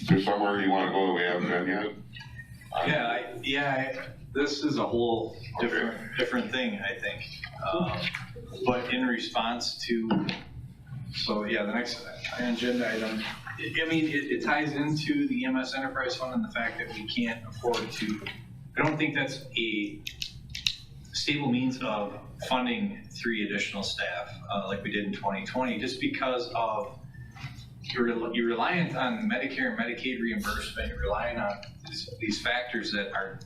Is there somewhere you wanna go that we haven't been yet? This is a whole different thing, I think. But in response to, the next agenda item, it ties into the EMS Enterprise Fund and the fact that we can't afford to, I don't think that's a stable means of funding 3 additional staff, like we did in 2020, just because of you're reliant on Medicare and Medicaid reimbursement, you're relying on these factors that are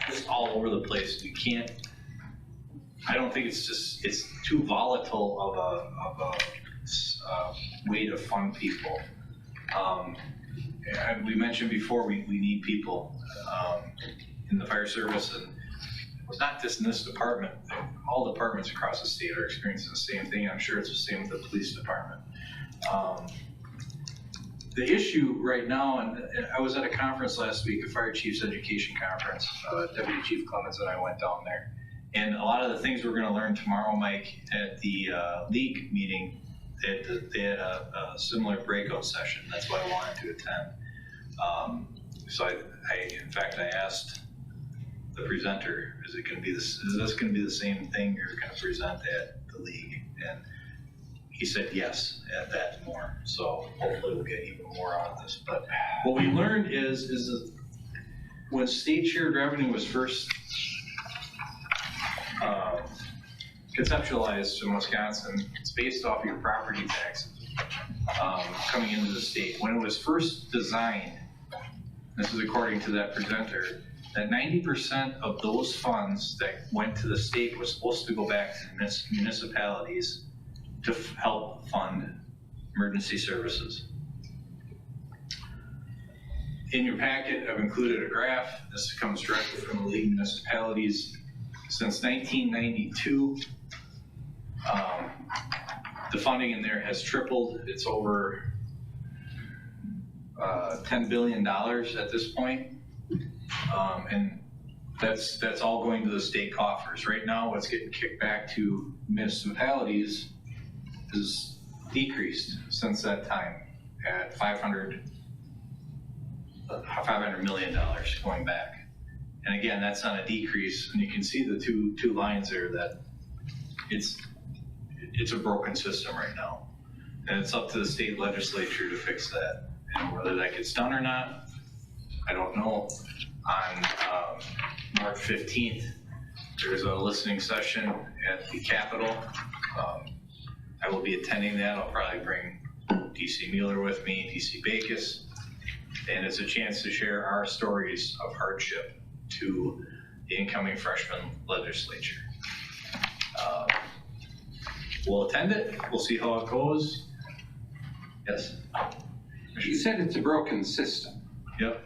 just all over the place. You can't, I don't think it's too volatile of a way to fund people. And we mentioned before, we need people in the fire service, and it's not just in this department. All departments across the state are experiencing the same thing. I'm sure it's the same with the police department. The issue right now, and I was at a conference last week, a fire chief's education conference. Deputy Chief Clemens and I went down there. And a lot of the things we're gonna learn tomorrow, Mike, at the league meeting, they had a similar breakout session. That's why I wanted to attend. So in fact, I asked the presenter, is this gonna be the same thing you're gonna present at the league? And he said yes, add that more. So hopefully we'll get even more out of this. But what we learned is that when state shared revenue was first conceptualized in Wisconsin, it's based off your property taxes coming into the state. When it was first designed, this is according to that presenter, that 90% of those funds that went to the state was supposed to go back to municipalities to help fund emergency services. In your packet, I've included a graph. This comes directly from the League of Municipalities. Since 1992, the funding in there has tripled. It's over $10 billion at this point. And that's all going to the state coffers. Right now, what's getting kicked back to municipalities is decreased since that time at $500 million going back. And again, that's not a decrease, and you can see the two lines there that it's a broken system right now. And it's up to the state legislature to fix that. And whether that gets done or not, I don't know. On March 15th, there's a listening session at the Capitol. I will be attending that. I'll probably bring DC Mueller with me, DC Bacus, and it's a chance to share our stories of hardship to the incoming freshman legislature. We'll attend it. We'll see how it goes. Yes? You said it's a broken system. Yep.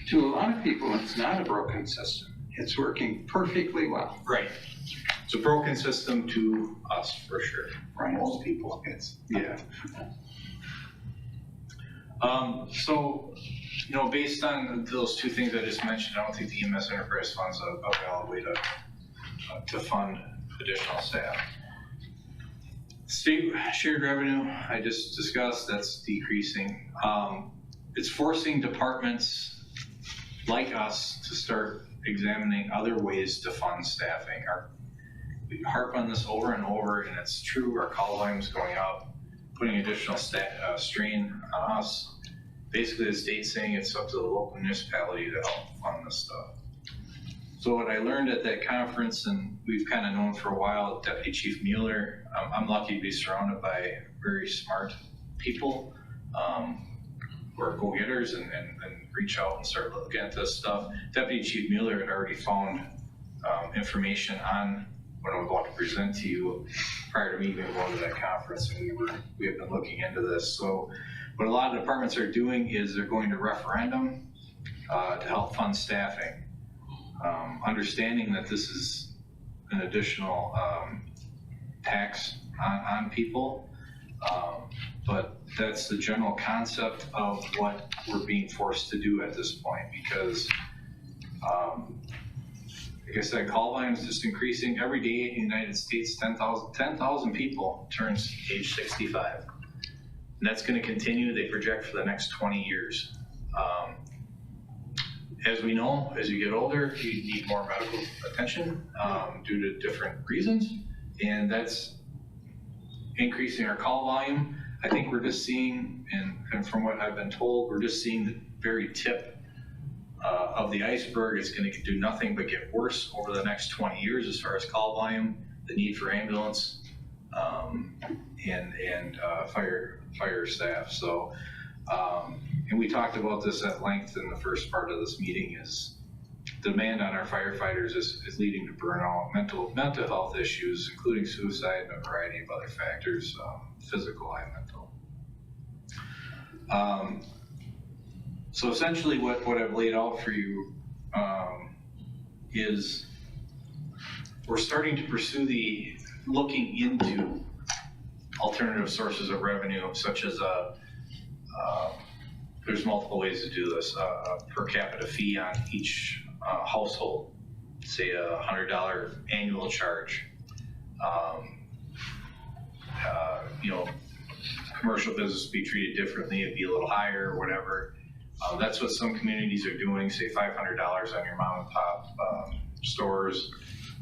To a lot of people, it's not a broken system. It's working perfectly well. Right. It's a broken system to us, for sure. Right. Most people, it's, yeah. So, based on those 2 things I just mentioned, I don't think the EMS Enterprise Fund's a valid way to fund additional staff. State shared revenue, I just discussed, that's decreasing. It's forcing departments like us to start examining other ways to fund staffing. We harp on this over and over, and it's true, our call volume's going up, putting additional strain on us. Basically, the state's saying it's up to the local municipality to help fund this stuff. So what I learned at that conference, and we've kind of known for a while, Deputy Chief Mueller, I'm lucky to be surrounded by very smart people who are go-getters and reach out and start looking at this stuff. Deputy Chief Mueller had already found information on what I'm about to present to you prior to me even going to that conference, and we have been looking into this. So what a lot of departments are doing is they're going to referendum to help fund staffing, understanding that this is an additional tax on people, but that's the general concept of what we're being forced to do at this point, because like I said, call volume is just increasing every day in the United States. 10,000 people turns age 65. And that's gonna continue, they project, for the next 20 years. As we know, as you get older, you need more medical attention due to different reasons, and that's increasing our call volume. I think we're just seeing, and from what I've been told, we're just seeing the very tip of the iceberg. It's gonna do nothing but get worse over the next 20 years as far as call volume, the need for ambulance, and fire staff. So, and we talked about this at length in the first part of this meeting, is demand on our firefighters is leading to burnout, mental health issues, including suicide and a variety of other factors, physical and mental. So essentially what I've laid out for you is we're starting to pursue looking into alternative sources of revenue, such as there's multiple ways to do this, a per capita fee on each household, say a $100 annual charge. Commercial business be treated differently, it'd be a little higher or whatever. That's what some communities are doing, say $500 on your mom and pop stores.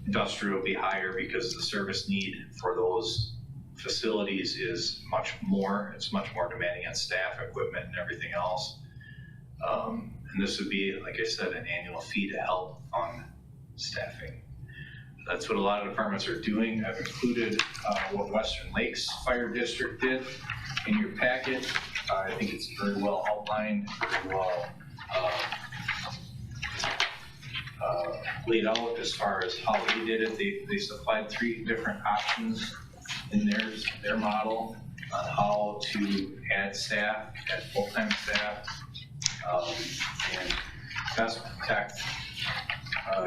Industrial will be higher because the service need for those facilities is much more. It's much more demanding on staff, equipment, and everything else. And this would be, like I said, an annual fee to help fund staffing. That's what a lot of departments are doing. I've included what Western Lakes Fire District did in your packet. I think it's very well outlined, very well laid out as far as how they did it. They supplied 3 different options in their model on how to add staff, add full-time staff, and best protect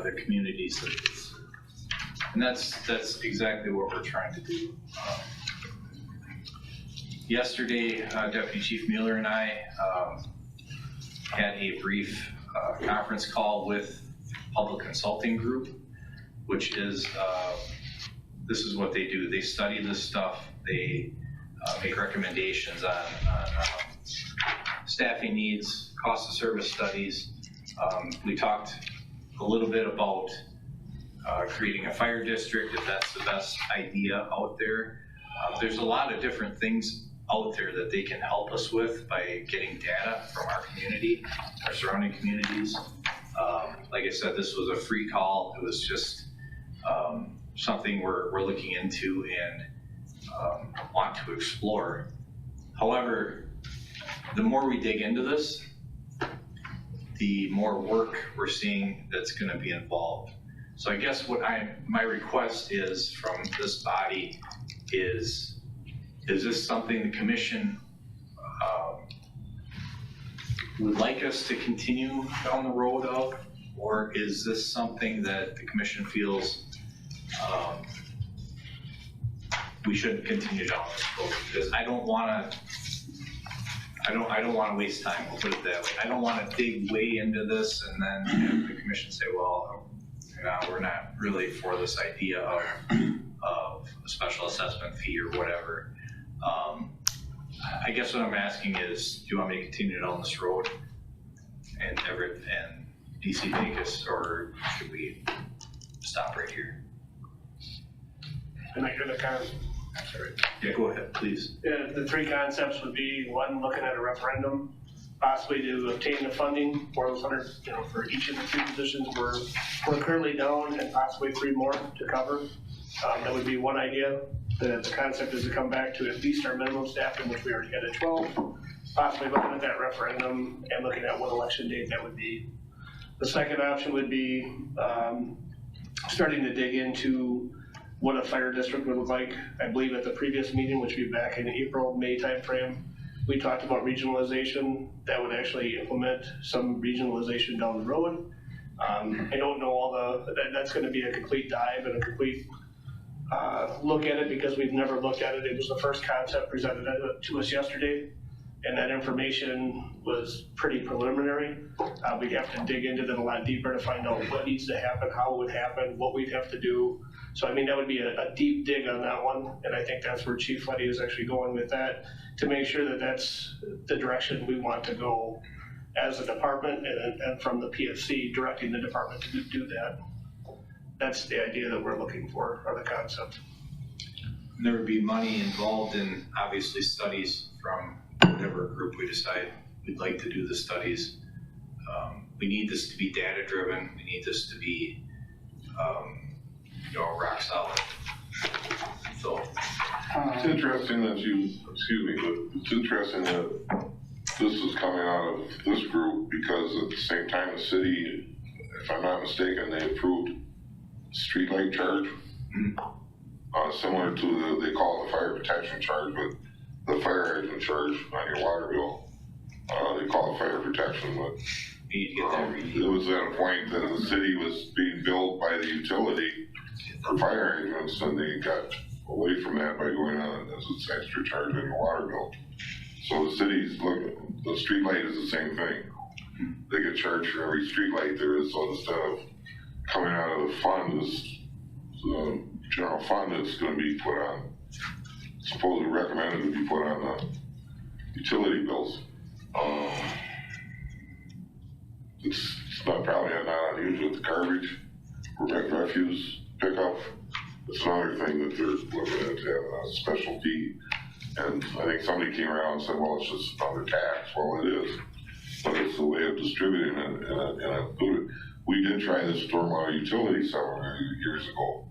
the communities that they serve. And that's exactly what we're trying to do. Yesterday, Deputy Chief Mueller and I had a brief conference call with Public Consulting Group, which is, this is what they do. They study this stuff. They make recommendations on staffing needs, cost of service studies. We talked a little bit about creating a fire district, if that's the best idea out there. There's a lot of different things out there that they can help us with by getting data from our community, our surrounding communities. Like I said, this was a free call. It was just something we're looking into and want to explore. However, the more we dig into this, the more work we're seeing that's going to be involved. So I guess what my request is from this body is this something the commission would like us to continue down the road of, or is this something that the commission feels we shouldn't continue down this road? Because I don't want to waste time. We'll put it that way. I don't want to dig way into this and then have the commission say, well, we're not really for this idea of a special assessment fee or whatever. I guess what I'm asking is, do you want me to continue down this road and Everett and DC Vegas, or should we stop right here? And I hear the Sorry. Yeah, go ahead, please. Yeah, the 3 concepts would be, 1, looking at a referendum, possibly to obtain the funding for those 100, for each of the 3 positions we're currently down, and possibly 3 more to cover. That would be one idea. The concept is to come back to at least our minimum staffing, which we already had at 12, possibly looking at that referendum and looking at what election date that would be. The second option would be starting to dig into what a fire district would look like. I believe at the previous meeting, which would be back in April, May timeframe, we talked about regionalization. That would actually implement some regionalization down the road. I don't know that's going to be a complete dive and a complete look at it, because we've never looked at it. It was the first concept presented to us yesterday, and that information was pretty preliminary. We'd have to dig into that a lot deeper to find out what needs to happen, how it would happen, what we'd have to do. So I mean, that would be a deep dig on that one, and I think that's where Chief Letty is actually going with that, to make sure that that's the direction we want to go as a department, and from the PSC directing the department to do that. That's the idea that we're looking for, or the concept. There would be money involved in, obviously, studies from whatever group we decide we'd like to do the studies. We need this to be data-driven. We need this to be, rock solid. So. It's interesting that it's interesting that this is coming out of this group, because at the same time, the city, if I'm not mistaken, they approved streetlight charge. Similar to they call it the fire protection charge, but the fire hydrant charge on your water bill, they call it fire protection, but it was at a point that the city was being billed by the utility for fire hydrants, and they got away from that by going on as an extra charge on your water bill. So the city's looking, the street light is the same thing. They get charged for every street light there is, so instead of coming out of the fund, the general fund, it's gonna be put on, supposedly recommended to be put on the utility bills. It's not probably not unusual with the garbage, refuse pickup. It's another thing that they're looking at, to have a special fee. And I think somebody came around and said, well, it's just another tax. Well, it is, but it's a way of distributing it. We did try this stormwater utility several years ago.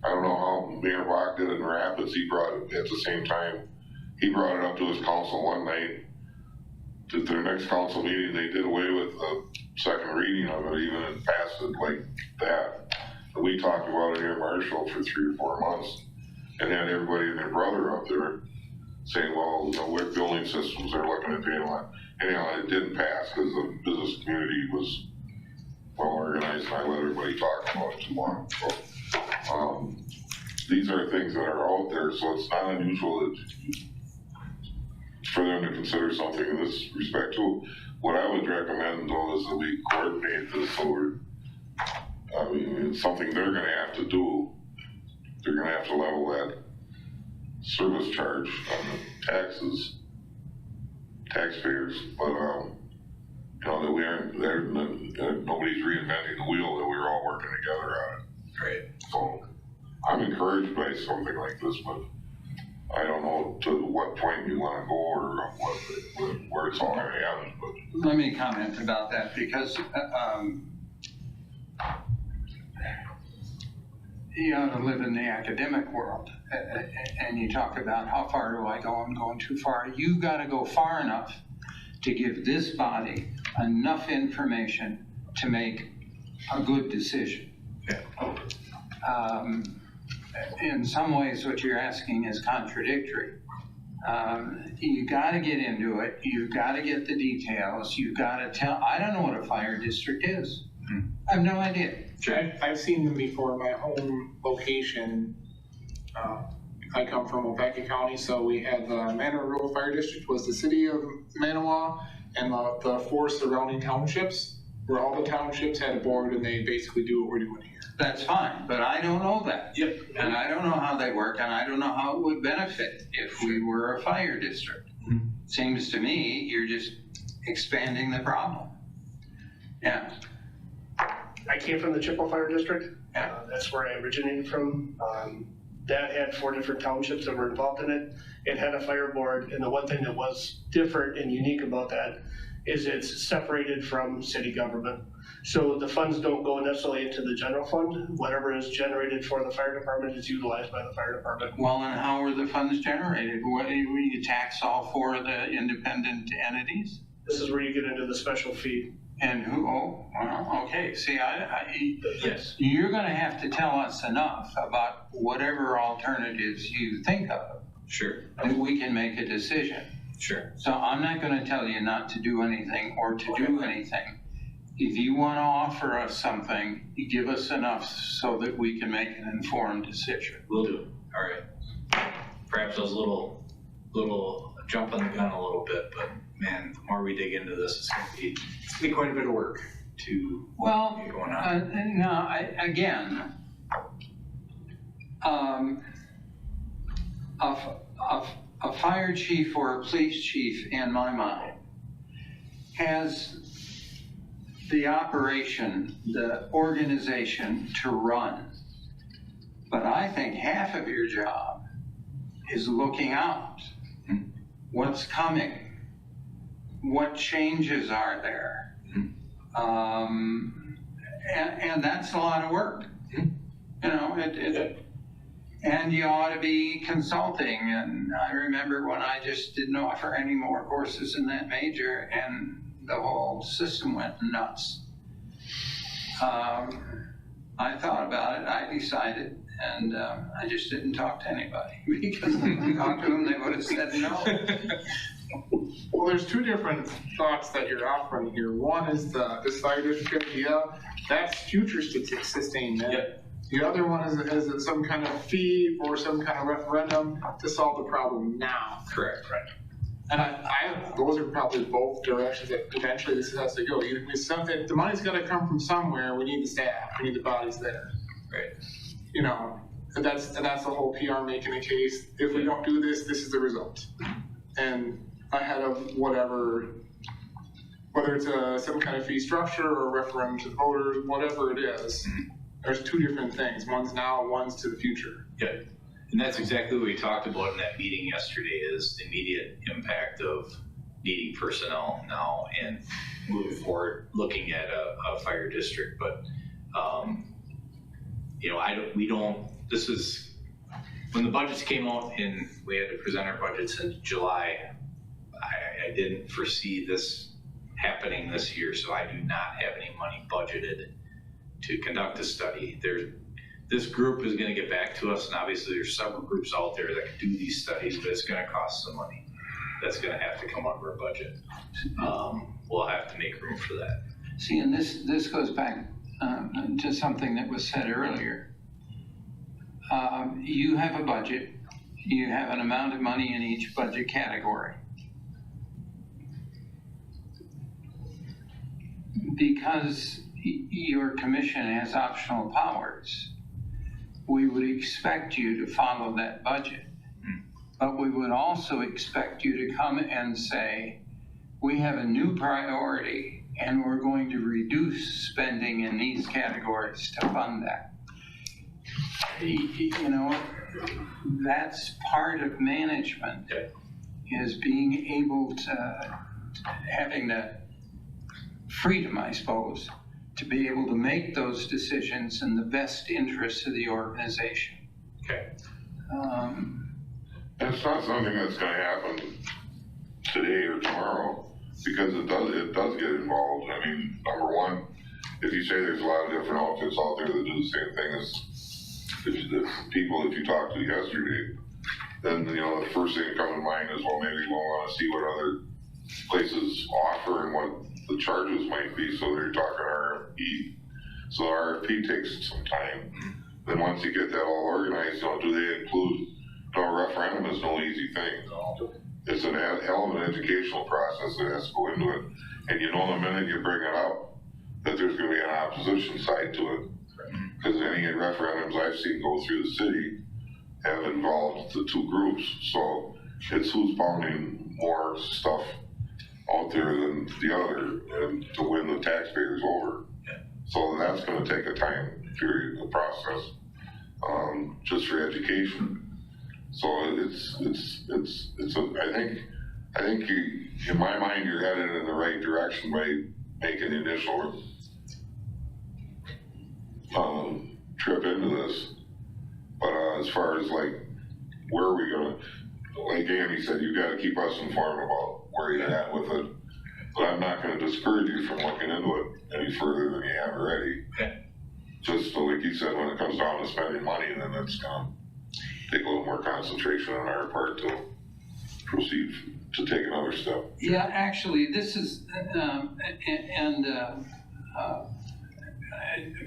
I don't know how Mayor Bach did it in Rapids. He brought it at the same time. He brought it up to his council one night. At their next council meeting, they did away with the second reading of it, even, and passed it like that. And we talked about it here in Marshfield for 3 or 4 months, and had everybody and their brother up there saying, well, what building systems they're looking at paying a lot. Anyhow, it didn't pass because the business community was well organized, and I let everybody talk about it too long. So, these are things that are out there, so it's not unusual that for them to consider something in this respect too. What I would recommend though is that we coordinate this over. I mean, it's something they're gonna have to do. They're gonna have to level that service charge on the taxpayers, but that we aren't there, nobody's reinventing the wheel, that we're all working together on it. Right. So I'm encouraged by something like this, but I don't know to what point you want to go, or where it's all going to happen. But let me comment about that, because you ought to live in the academic world, and you talk about how far do I go? I'm going too far. You've got to go far enough to give this body enough information to make a good decision. Okay. In some ways, what you're asking is contradictory. You got to get into it. You've got to get the details. You've got to tell. I don't know what a fire district is. I have no idea. I've seen them before in my home location. I come from Opeka County, so we had the Manawa Rural Fire District was the city of Manawa, and the 4 surrounding townships, where all the townships had a board, and they basically do what we're doing here. That's fine, but I don't know that. Yep. And I don't know how they work, and I don't know how it would benefit if we were a fire district. Seems to me you're just expanding the problem. Yeah. I came from the Chippewa Fire District. Yeah. That's where I originated from. That had 4 different townships that were involved in it. It had a fire board, and the one thing that was different and unique about that is it's separated from city government. So the funds don't go necessarily into the general fund. Whatever is generated for the fire department is utilized by the fire department. Well, and how are the funds generated? What, you tax all 4 of the independent entities? This is where you get into the special fee. And who, oh, well, okay, see, Yes. you're gonna have to tell us enough about whatever alternatives you think of, Sure. that we can make a decision. Sure. So I'm not gonna tell you not to do anything or to do anything. If you wanna offer us something, you give us enough so that we can make an informed decision. Will do. All right. Perhaps I was a little jumping the gun a little bit, but man, the more we dig into this, it's gonna be quite a bit of work to Well, get going on. again, A fire chief or a police chief, in my mind, has the operation, the organization to run. But I think half of your job is looking out. What's coming? What changes are there? And that's a lot of work. You know, and you ought to be consulting. And I remember when I just didn't offer any more courses in that major, and the whole system went nuts. I thought about it, I decided, and I just didn't talk to anybody, because if I talked to them, they would have said no. Well, there's two different thoughts that you're offering here. One is this fire district idea, that's future sustainment. Yep. The other one is some kind of fee or some kind of referendum to solve the problem now. Correct. Right. And those are probably both directions that potentially this has to go. The money's gotta come from somewhere, we need the staff, we need the bodies there. Right. You know, and that's the whole PR making a case. If we don't do this, this is the result. And ahead of whatever, whether it's some kind of fee structure or a referendum to the voters, whatever it is, there's two different things. One's now, one's to the future. Yeah. And that's exactly what we talked about in that meeting yesterday, is the immediate impact of needing personnel now and moving forward, looking at a fire district. But, you know, this is, when the budgets came out and we had to present our budgets in July, I didn't foresee this happening this year, so I do not have any money budgeted to conduct a study. This group is going to get back to us, and obviously there's several groups out there that can do these studies, but it's going to cost some money. That's going to have to come out of our budget. We'll have to make room for that. See, and this goes back to something that was said earlier. You have a budget, you have an amount of money in each budget category. Because your commission has optional powers, we would expect you to follow that budget. But we would also expect you to come and say, we have a new priority and we're going to reduce spending in these categories to fund that. You know, that's part of management, is being able to, having the freedom, I suppose, to be able to make those decisions in the best interests of the organization. Okay. It's not something that's gonna happen today or tomorrow, because it does get involved. I mean, number one, if you say there's a lot of different outfits out there that do the same thing as the people that you talked to yesterday, then, you know, the first thing that comes to mind is, well, maybe we'll wanna see what other places offer and what the charges might be, so they're talking RFP. So the RFP takes some time. Then once you get that all organized, you know, do they include, you know, a referendum is no easy thing. It's a hell of an educational process that has to go into it. And you know the minute you bring it up, that there's gonna be an opposition side to it. Because any referendums I've seen go through the city have involved the two groups. So it's who's pounding more stuff out there than the other, and to win the taxpayers over. So that's gonna take a time period, the process, just for education. So I think you, in my mind, you're headed in the right direction by making the initial trip into this. But as far as like, where are we gonna, like Andy said, you gotta keep us informed about where you're at with it. But I'm not gonna discourage you from looking into it any further than you have already. Okay. Just so, like you said, when it comes down to spending money, then it's gonna take a little more concentration on our part to proceed to take another step. Yeah, actually, this is,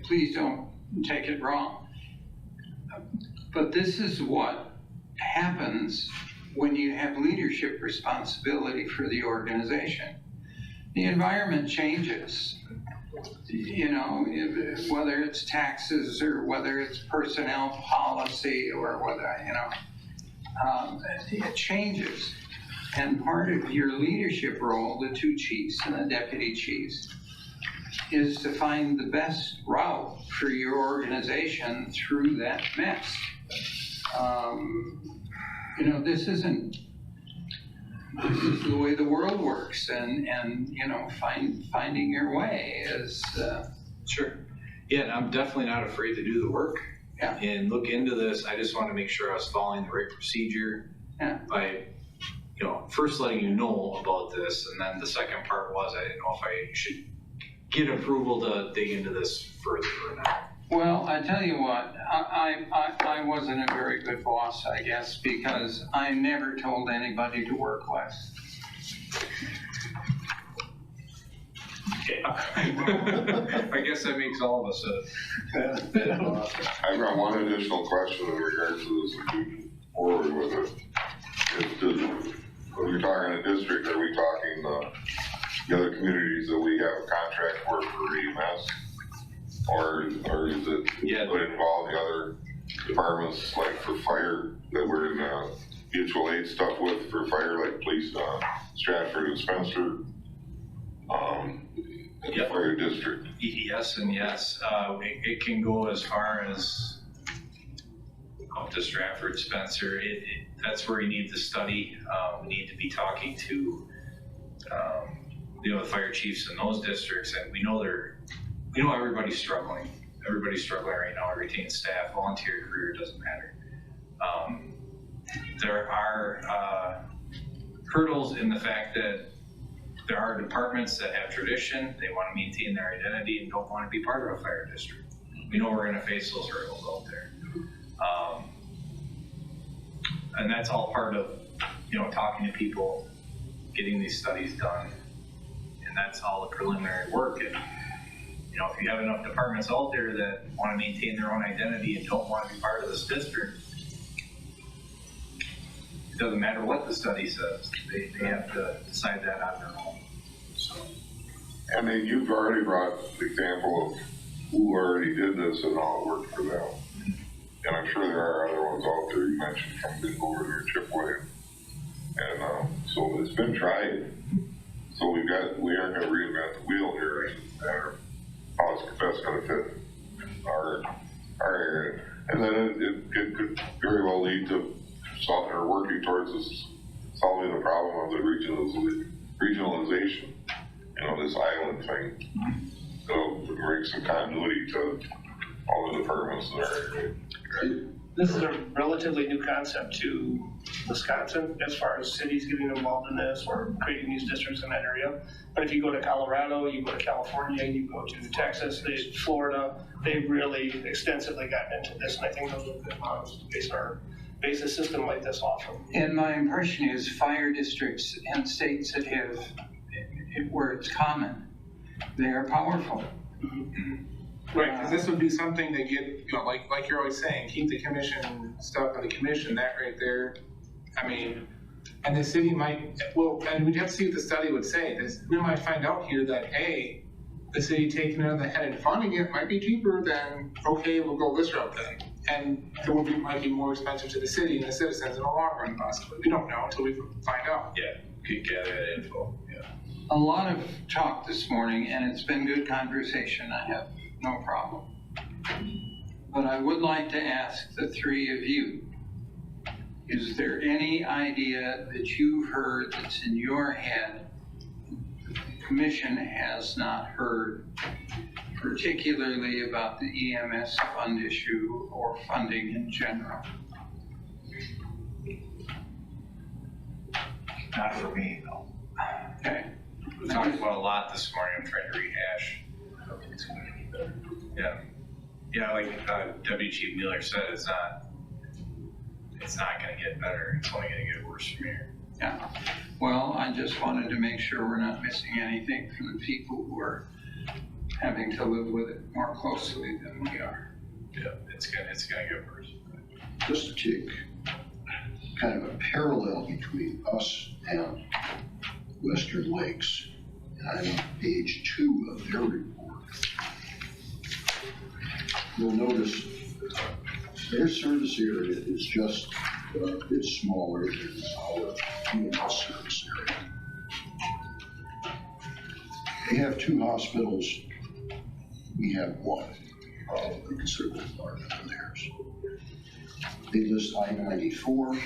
please don't take it wrong, but this is what happens when you have leadership responsibility for the organization. The environment changes. you know, whether it's taxes or whether it's personnel policy or whether, you know, it changes. And part of your leadership role, the two chiefs and the deputy chiefs, is to find the best route for your organization through that mess. You know, this is the way the world works, and you know, finding your way is, Sure. Yeah, and I'm definitely not afraid to do the work. Yeah. And look into this. I just want to make sure I was following the right procedure. Yeah. By, you know, first letting you know about this, and then the second part was I didn't know if I should get approval to dig into this further or not. well, I tell you what, I wasn't a very good boss, I guess, because I never told anybody to work less. I guess that makes all of us I've got one additional question in regards to this, if we move forward with it. When we're talking a district, are we talking the other communities that we have a contract work for EMS? Or is it, Yeah. would it involve the other departments, like for fire, that we're in mutual aid stuff with for fire, like police, Stratford and Spencer? Yep. Fire district. yes and yes. It can go as far as up to Stratford, Spencer. That's where you need the study. We need to be talking to, you know, the fire chiefs in those districts, and we know everybody's struggling. Everybody's struggling right now to retain staff. Volunteer career doesn't matter. There are hurdles in the fact that there are departments that have tradition. They want to maintain their identity and don't want to be part of a fire district. We know we're going to face those hurdles out there. And that's all part of, you know, talking to people, getting these studies done. And that's all the preliminary work. And, you know, if you have enough departments out there that want to maintain their own identity and don't want to be part of this district, it doesn't matter what the study says. They have to decide that on their own. So. And then you've already brought the example of who already did this and all it worked for them. And I'm sure there are other ones out there you mentioned from Bingo or Chipway. And so it's been tried. So we aren't going to reinvent the wheel here. It doesn't matter how that's going to fit our area. And then it could very well lead to solving or working towards solving the problem of the regionalization, you know, this island thing. So it brings some continuity to all the departments that are. This is a relatively new concept to Wisconsin as far as cities getting involved in this or creating these districts in that area. But if you go to Colorado, you go to California, you go to Texas, Florida, they've really extensively gotten into this. And I think those are good models to base a system like this off of. And my impression is fire districts and states that have, where it's common, they are powerful. Right, because this would be something to get, you know, like you're always saying, keep the commission stuff on the commission, that right there. I mean, and the city might, well, and we'd have to see what the study would say. We might find out here that, hey, the city taking it on the head and funding it might be cheaper than, okay, we'll go this route then. And it might be more expensive to the city and the citizens in the long run possibly. We don't know until we find out. Yeah, could gather that info, yeah. A lot of talk this morning, and it's been good conversation. I have no problem. But I would like to ask the three of you, is there any idea that you've heard that's in your head the commission has not heard, particularly about the EMS fund issue or funding in general? Not for me, no. Okay. We talked about a lot this morning. I'm trying to rehash. Yeah, like Deputy Chief Mueller said, it's not going to get better. It's only going to get worse from here. Yeah. Well, I just wanted to make sure we're not missing anything from the people who are having to live with it more closely than we are. Yeah, it's gonna get worse. Just to take kind of a parallel between us and Western Lakes, and I'm on page 2 of their report. you'll notice their service area is just a bit smaller than our EMS service area. They have 2 hospitals, we have 1, probably considerably larger than theirs. They list I-94,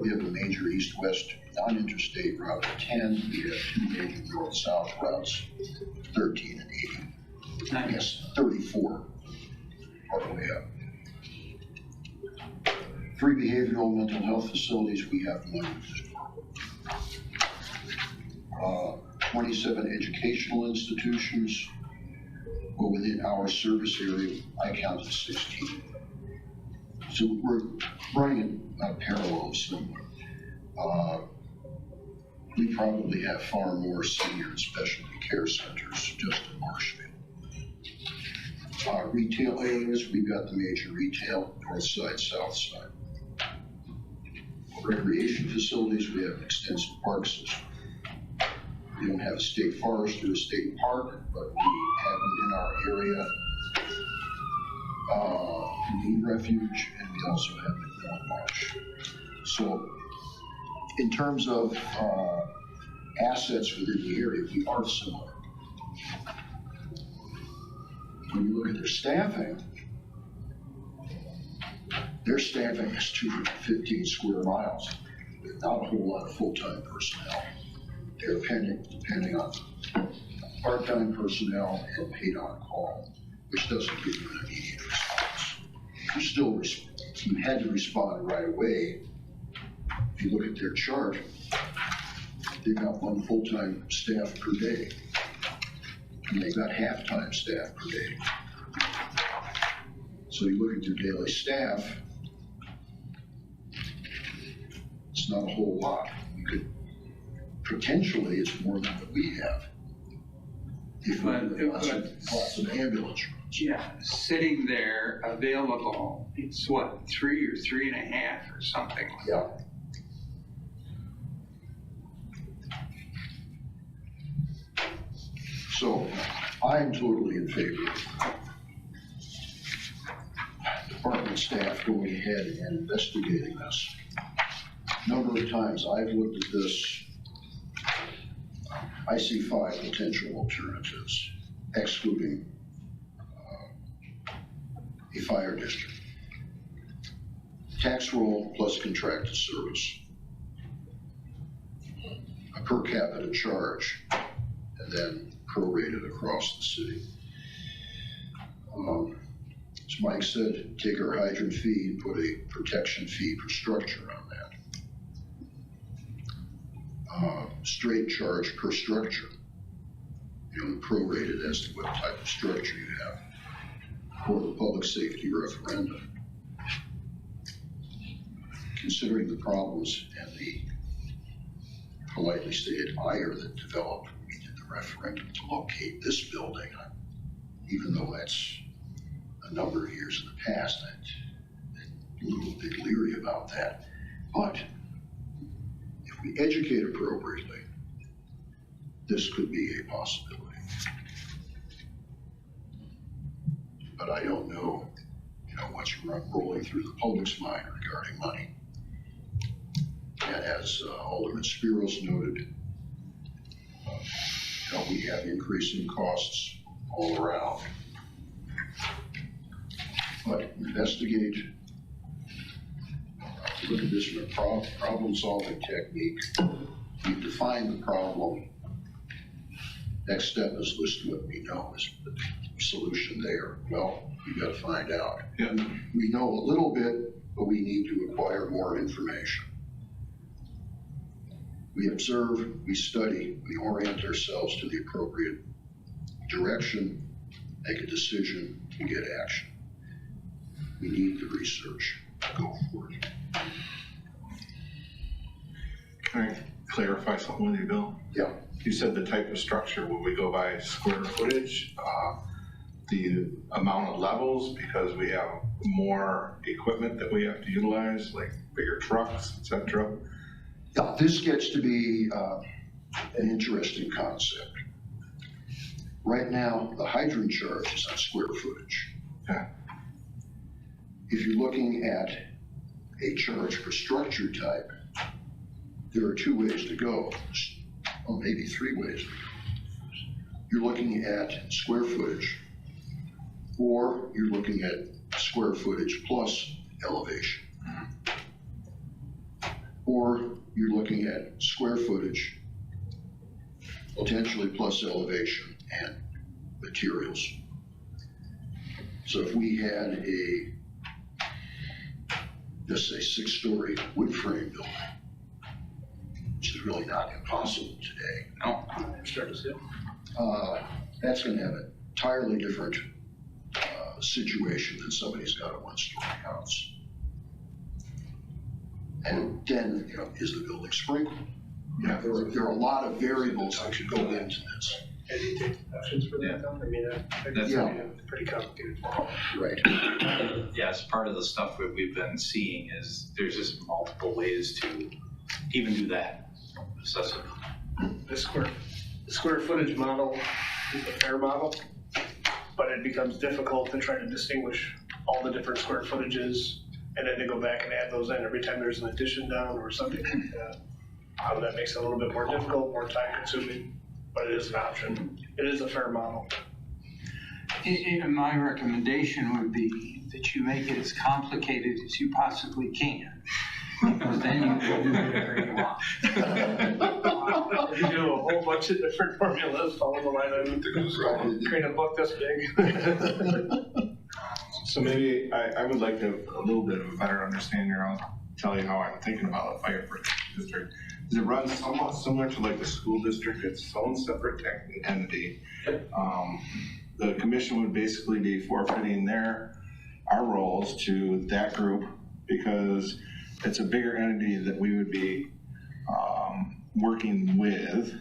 we have a major east-west non-interstate route 10, we have 2 major north-south routes, 13 and 80. Yes, 34 all the way up. 3 behavioral mental health facilities, we have 1. 27 educational institutions, well, within our service area, I counted 16. So we're running it parallel somewhat. We probably have far more senior and specialty care centers just in Marshfield. Retail areas, we've got the major retail, north side, south side. Recreation facilities, we have an extensive park system. We don't have a state forest or a state park, but we have within our area Mead Refuge, and we also have McMillan Marsh. So in terms of assets within the area, we are similar. When you look at their staffing is 215 square miles, with not a whole lot of full-time personnel. They're depending on part-time personnel and paid on call, which doesn't give you an immediate response. You had to respond right away. If you look at their chart, they've got 1 full-time staff per day, and they've got half-time staff per day. So you look at their daily staff, it's not a whole lot. You could, potentially, it's more than what we have. If we have lots of ambulance runs. Yeah, sitting there available, it's what, 3 or 3.5 or something like Yeah. So I'm totally in favor of department staff going ahead and investigating this. A number of times I've looked at this, I see 5 potential alternatives, excluding a fire district. Tax roll plus contracted service. A per capita charge, and then prorated across the city. As Mike said, take our hydrant fee and put a protection fee per structure on that. Straight charge per structure, prorated as to what type of structure you have, for the public safety referendum. Considering the problems and the politely stated ire that developed when we did the referendum to locate this building, even though that's a number of years in the past, I'm a little bit leery about that. But if we educate appropriately, this could be a possibility. But I don't know, what's rolling through the public's mind regarding money. And as Alderman Spiros noted, we have increasing costs all around. But investigate, look at this from a problem-solving technique. We define the problem. Next step is list what we know is the solution there. Well, we got to find out. Yeah. We know a little bit, but we need to acquire more information. We observe, we study, we orient ourselves to the appropriate direction, make a decision, and get action. We need the research to go forward. Can I clarify something with you, Bill? Yeah. You said the type of structure, will we go by square footage, the amount of levels, because we have more equipment that we have to utilize, like bigger trucks, et cetera? Yeah, this gets to be an interesting concept. Right now, the hydrant charge is on square footage. Yeah. if you're looking at a charge per structure type, there are two ways to go, or maybe three ways to go. You're looking at square footage, or you're looking at square footage plus elevation. Or you're looking at square footage, potentially plus elevation and materials. So if we had a, let's say, 6-story wood frame building, which is really not impossible today, that's gonna have an entirely different situation than somebody's got a 1-story house. And then, is the building sprinkled? There are a lot of variables that could go into this. And you take options for that, though? I mean, that's Yeah. pretty complicated. Right. Yeah, it's part of the stuff that we've been seeing is there's just multiple ways to even do that. Assessment. The square footage model is a fair model, but it becomes difficult to try to distinguish all the different square footages and then to go back and add those in every time there's an addition down or something like that. That makes it a little bit more difficult, more time consuming, but it is an option. It is a fair model. My recommendation would be that you make it as complicated as you possibly can. Because then you can do whatever you want. You do a whole bunch of different formulas, follow the line item, create a book this big. So maybe I would like to have a little bit of a better understanding, or I'll tell you how I'm thinking about the fire district. Does it run somewhat similar to like the school district? It's its own separate entity. The commission would basically be forfeiting our roles to that group because it's a bigger entity that we would be working with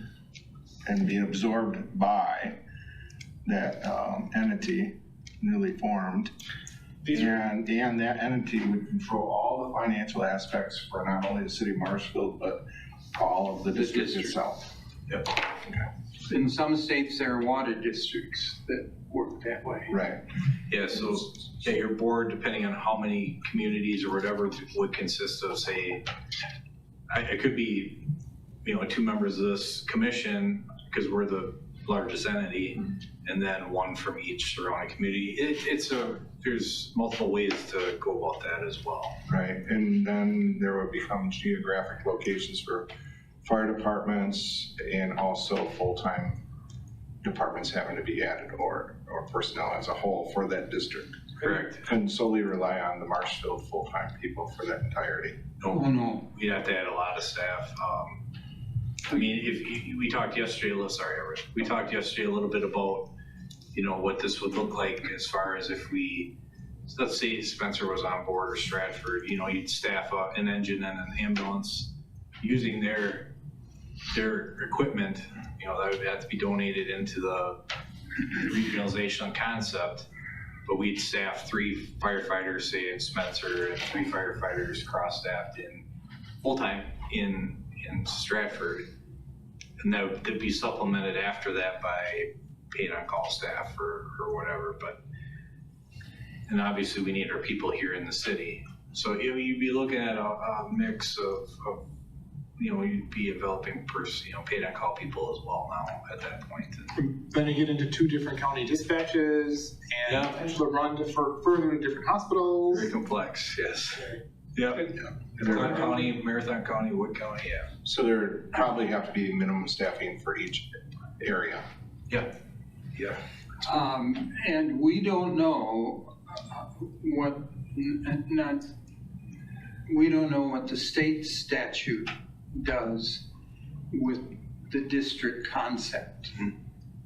and being absorbed by that entity newly formed. And that entity would control all the financial aspects for not only the city of Marshfield, but all of the district itself. Yep. Okay. In some states, there are water districts that work that way. Right. Yeah, so your board, depending on how many communities or whatever, would consist of, say, it could be, 2 members of this commission, because we're the largest entity, and then 1 from each surrounding community. There's multiple ways to go about that as well. Right, and then there would become geographic locations for fire departments and also full-time departments having to be added or personnel as a whole for that district. Correct. Couldn't solely rely on the Marshfield full-time people for that entirety. No. We'd have to add a lot of staff. We talked yesterday, we talked yesterday a little bit about, what this would look like as far as if let's say Spencer was on board or Stratford, you'd staff an engine and an ambulance using their equipment, that would have to be donated into the regionalization concept. But we'd staff 3 firefighters, say in Spencer, and 3 firefighters cross-staffed in full-time in Stratford. And that would be supplemented after that by paid on-call staff or whatever. And obviously we need our people here in the city. So you'd be looking at a mix of you'd be developing paid on-call people as well now at that point. Then you get into 2 different county dispatches and potential run further to different hospitals. Very complex, yes. Yep. Clark County, Marathon County, Wood County, yeah. So there probably have to be minimum staffing for each area. Yeah. And we don't know we don't know what the state statute does with the district concept.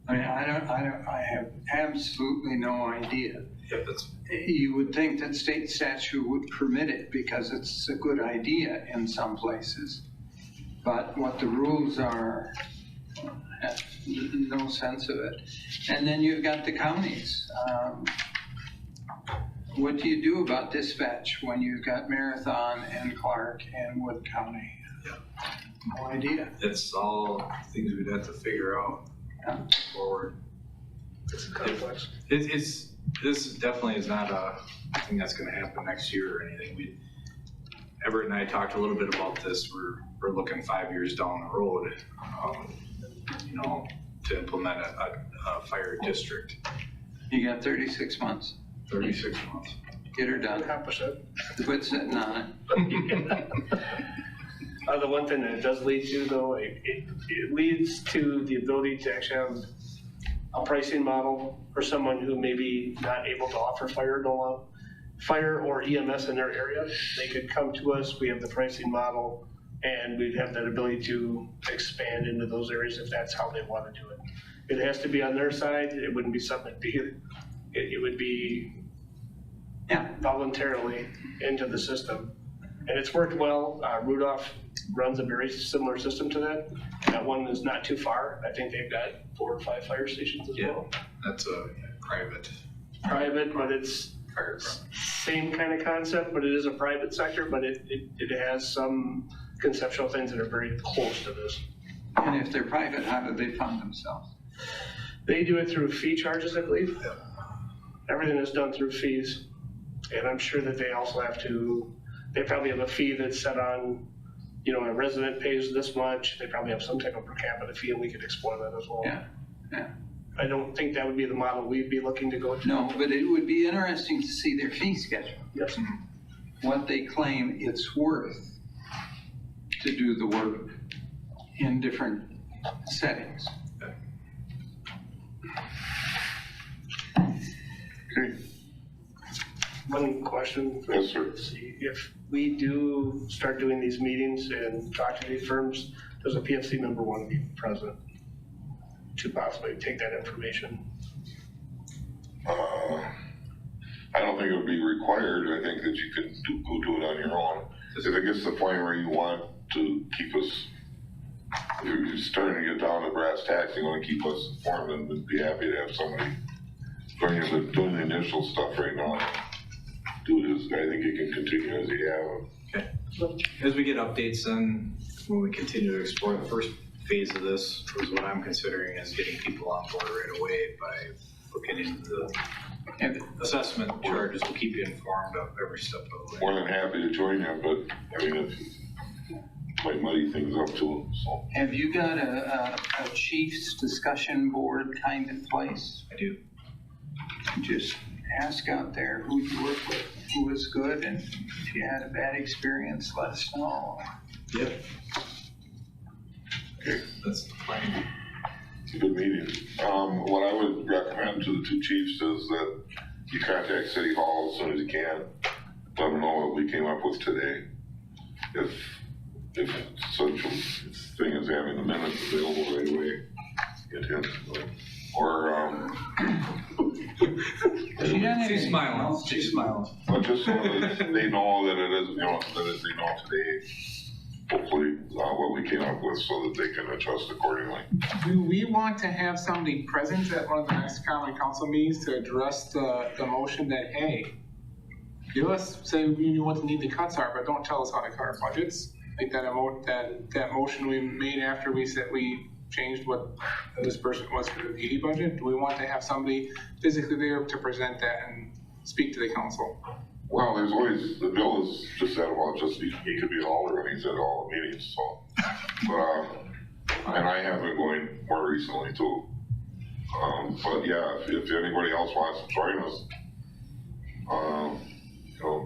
I mean, I have absolutely no idea. Yep, You would think that state statute would permit it because it's a good idea in some places. But what the rules are, I have no sense of it. And then you've got the counties. What do you do about dispatch when you've got Marathon and Clark and Wood County? No idea. It's all things we'd have to figure out forward. complex. This definitely is not a thing that's gonna happen next year or anything. Everett and I talked a little bit about this. We're looking 5 years down the road, to implement a fire district. You got 36 months. 36 months. Get her done. Accomplish it. Quit sitting on it. The one thing that it does lead to though, it leads to the ability to actually have a pricing model for someone who may be not able to offer fire or EMS in their area. They could come to us, we have the pricing model, and we'd have that ability to expand into those areas if that's how they want to do it. It has to be on their side, it wouldn't be something it would be voluntarily into the system. And it's worked well. Rudolph runs a very similar system to that. That one is not too far. I think they've got 4 or 5 fire stations as well. That's a private. Private, but it's same kind of concept, but it is a private sector, but it has some conceptual things that are very close to this. And if they're private, how do they fund themselves? They do it through fee charges, I believe. Everything is done through fees. And I'm sure that they also they probably have a fee that's set on, a resident pays this much. They probably have some type of per capita fee, and we could explore that as well. Yeah. I don't think that would be the model we'd be looking to go to. No, but it would be interesting to see their fee schedule. Yes. What they claim it's worth to do the work in different settings. Okay. One question. Yes, sir. See, if we do start doing these meetings and talk to these firms, does a PFC member want to be present to possibly take that information? I don't think it would be required. I think that you can go do it on your own. If it gets to the point where you want to keep us, if you're starting to get down to brass tacks, you want to keep us informed, and we'd be happy to have somebody doing the initial stuff right now. Do this. I think you can continue as you have. Okay. As we get updates, then when we continue to explore the first phase of this, is what I'm considering is getting people on board right away by looking into the assessment charges to keep you informed of every step of the way. More than happy to join you, but I mean, it might muddy things up too. So Have you got a chief's discussion board kind of place? I do. Just ask out there who you work with, who was good, and if you had a bad experience, let us know. Yep. okay, That's the plan. it's a good meeting. What I would recommend to the 2 chiefs is that you contact City Hall as soon as you can. Let them know what we came up with today. If such a thing as having the minutes available right away, get him. Or She's smiling. She's smiling. but just so that they know that it is, that they know today, hopefully, what we came up with so that they can adjust accordingly. Do we want to have somebody present at one of the next common council meetings to address the motion that, hey, give us, say what the cuts are, but don't tell us how to cut our budgets? Like that motion we made after we said we changed what this person was for the PD budget. Do we want to have somebody physically there to present that and speak to the council? Well, there's always, the bill is just said about he could be an alderman, he's at all the meetings, so. But, and I have been going more recently too. But yeah, if anybody else wants to join us,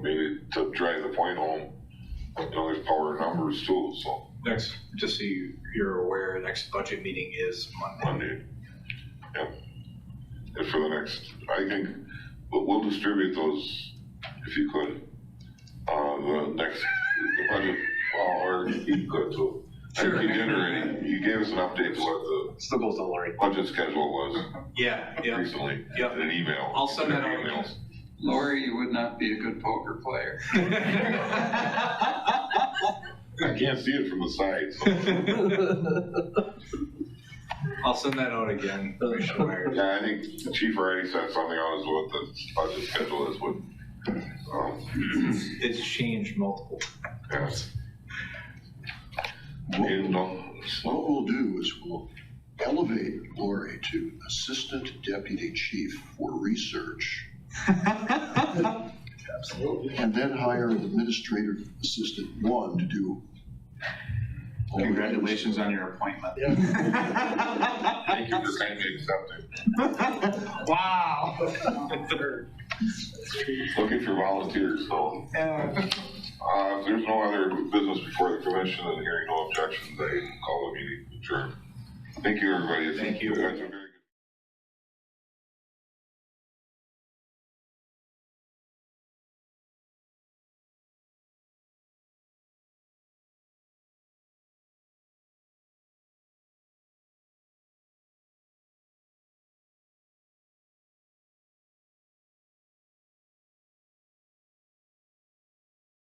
maybe to drive the point home, there's power in numbers too, so. Next, just so you're aware, next budget meeting is Monday. Yeah. And for the next, I think, we'll distribute those, if you could, the budget, or you could too. Sure. I think you did already, you gave us an update to what Still goes to Lori. the budget schedule was Yeah, recently, Yep. in an email. I'll send that out. Emails. Lori, you would not be a good poker player. I can't see it from the side, so. I'll send that out again, Commissioner Myers. Yeah, I think the chief already said something on as what the budget schedule is with, It's changed multiple times. yeah. And, What we'll do is we'll elevate Lori to Assistant Deputy Chief for Research, and then hire an Administrative Assistant 1 to do. all the other Congratulations on your appointment. Thank you for kindly accepting. Wow. Looking for volunteers, so. If there's no other business before the commission and hearing no objections, I call the meeting adjourned. Thank you, everybody. Thank you. That's a very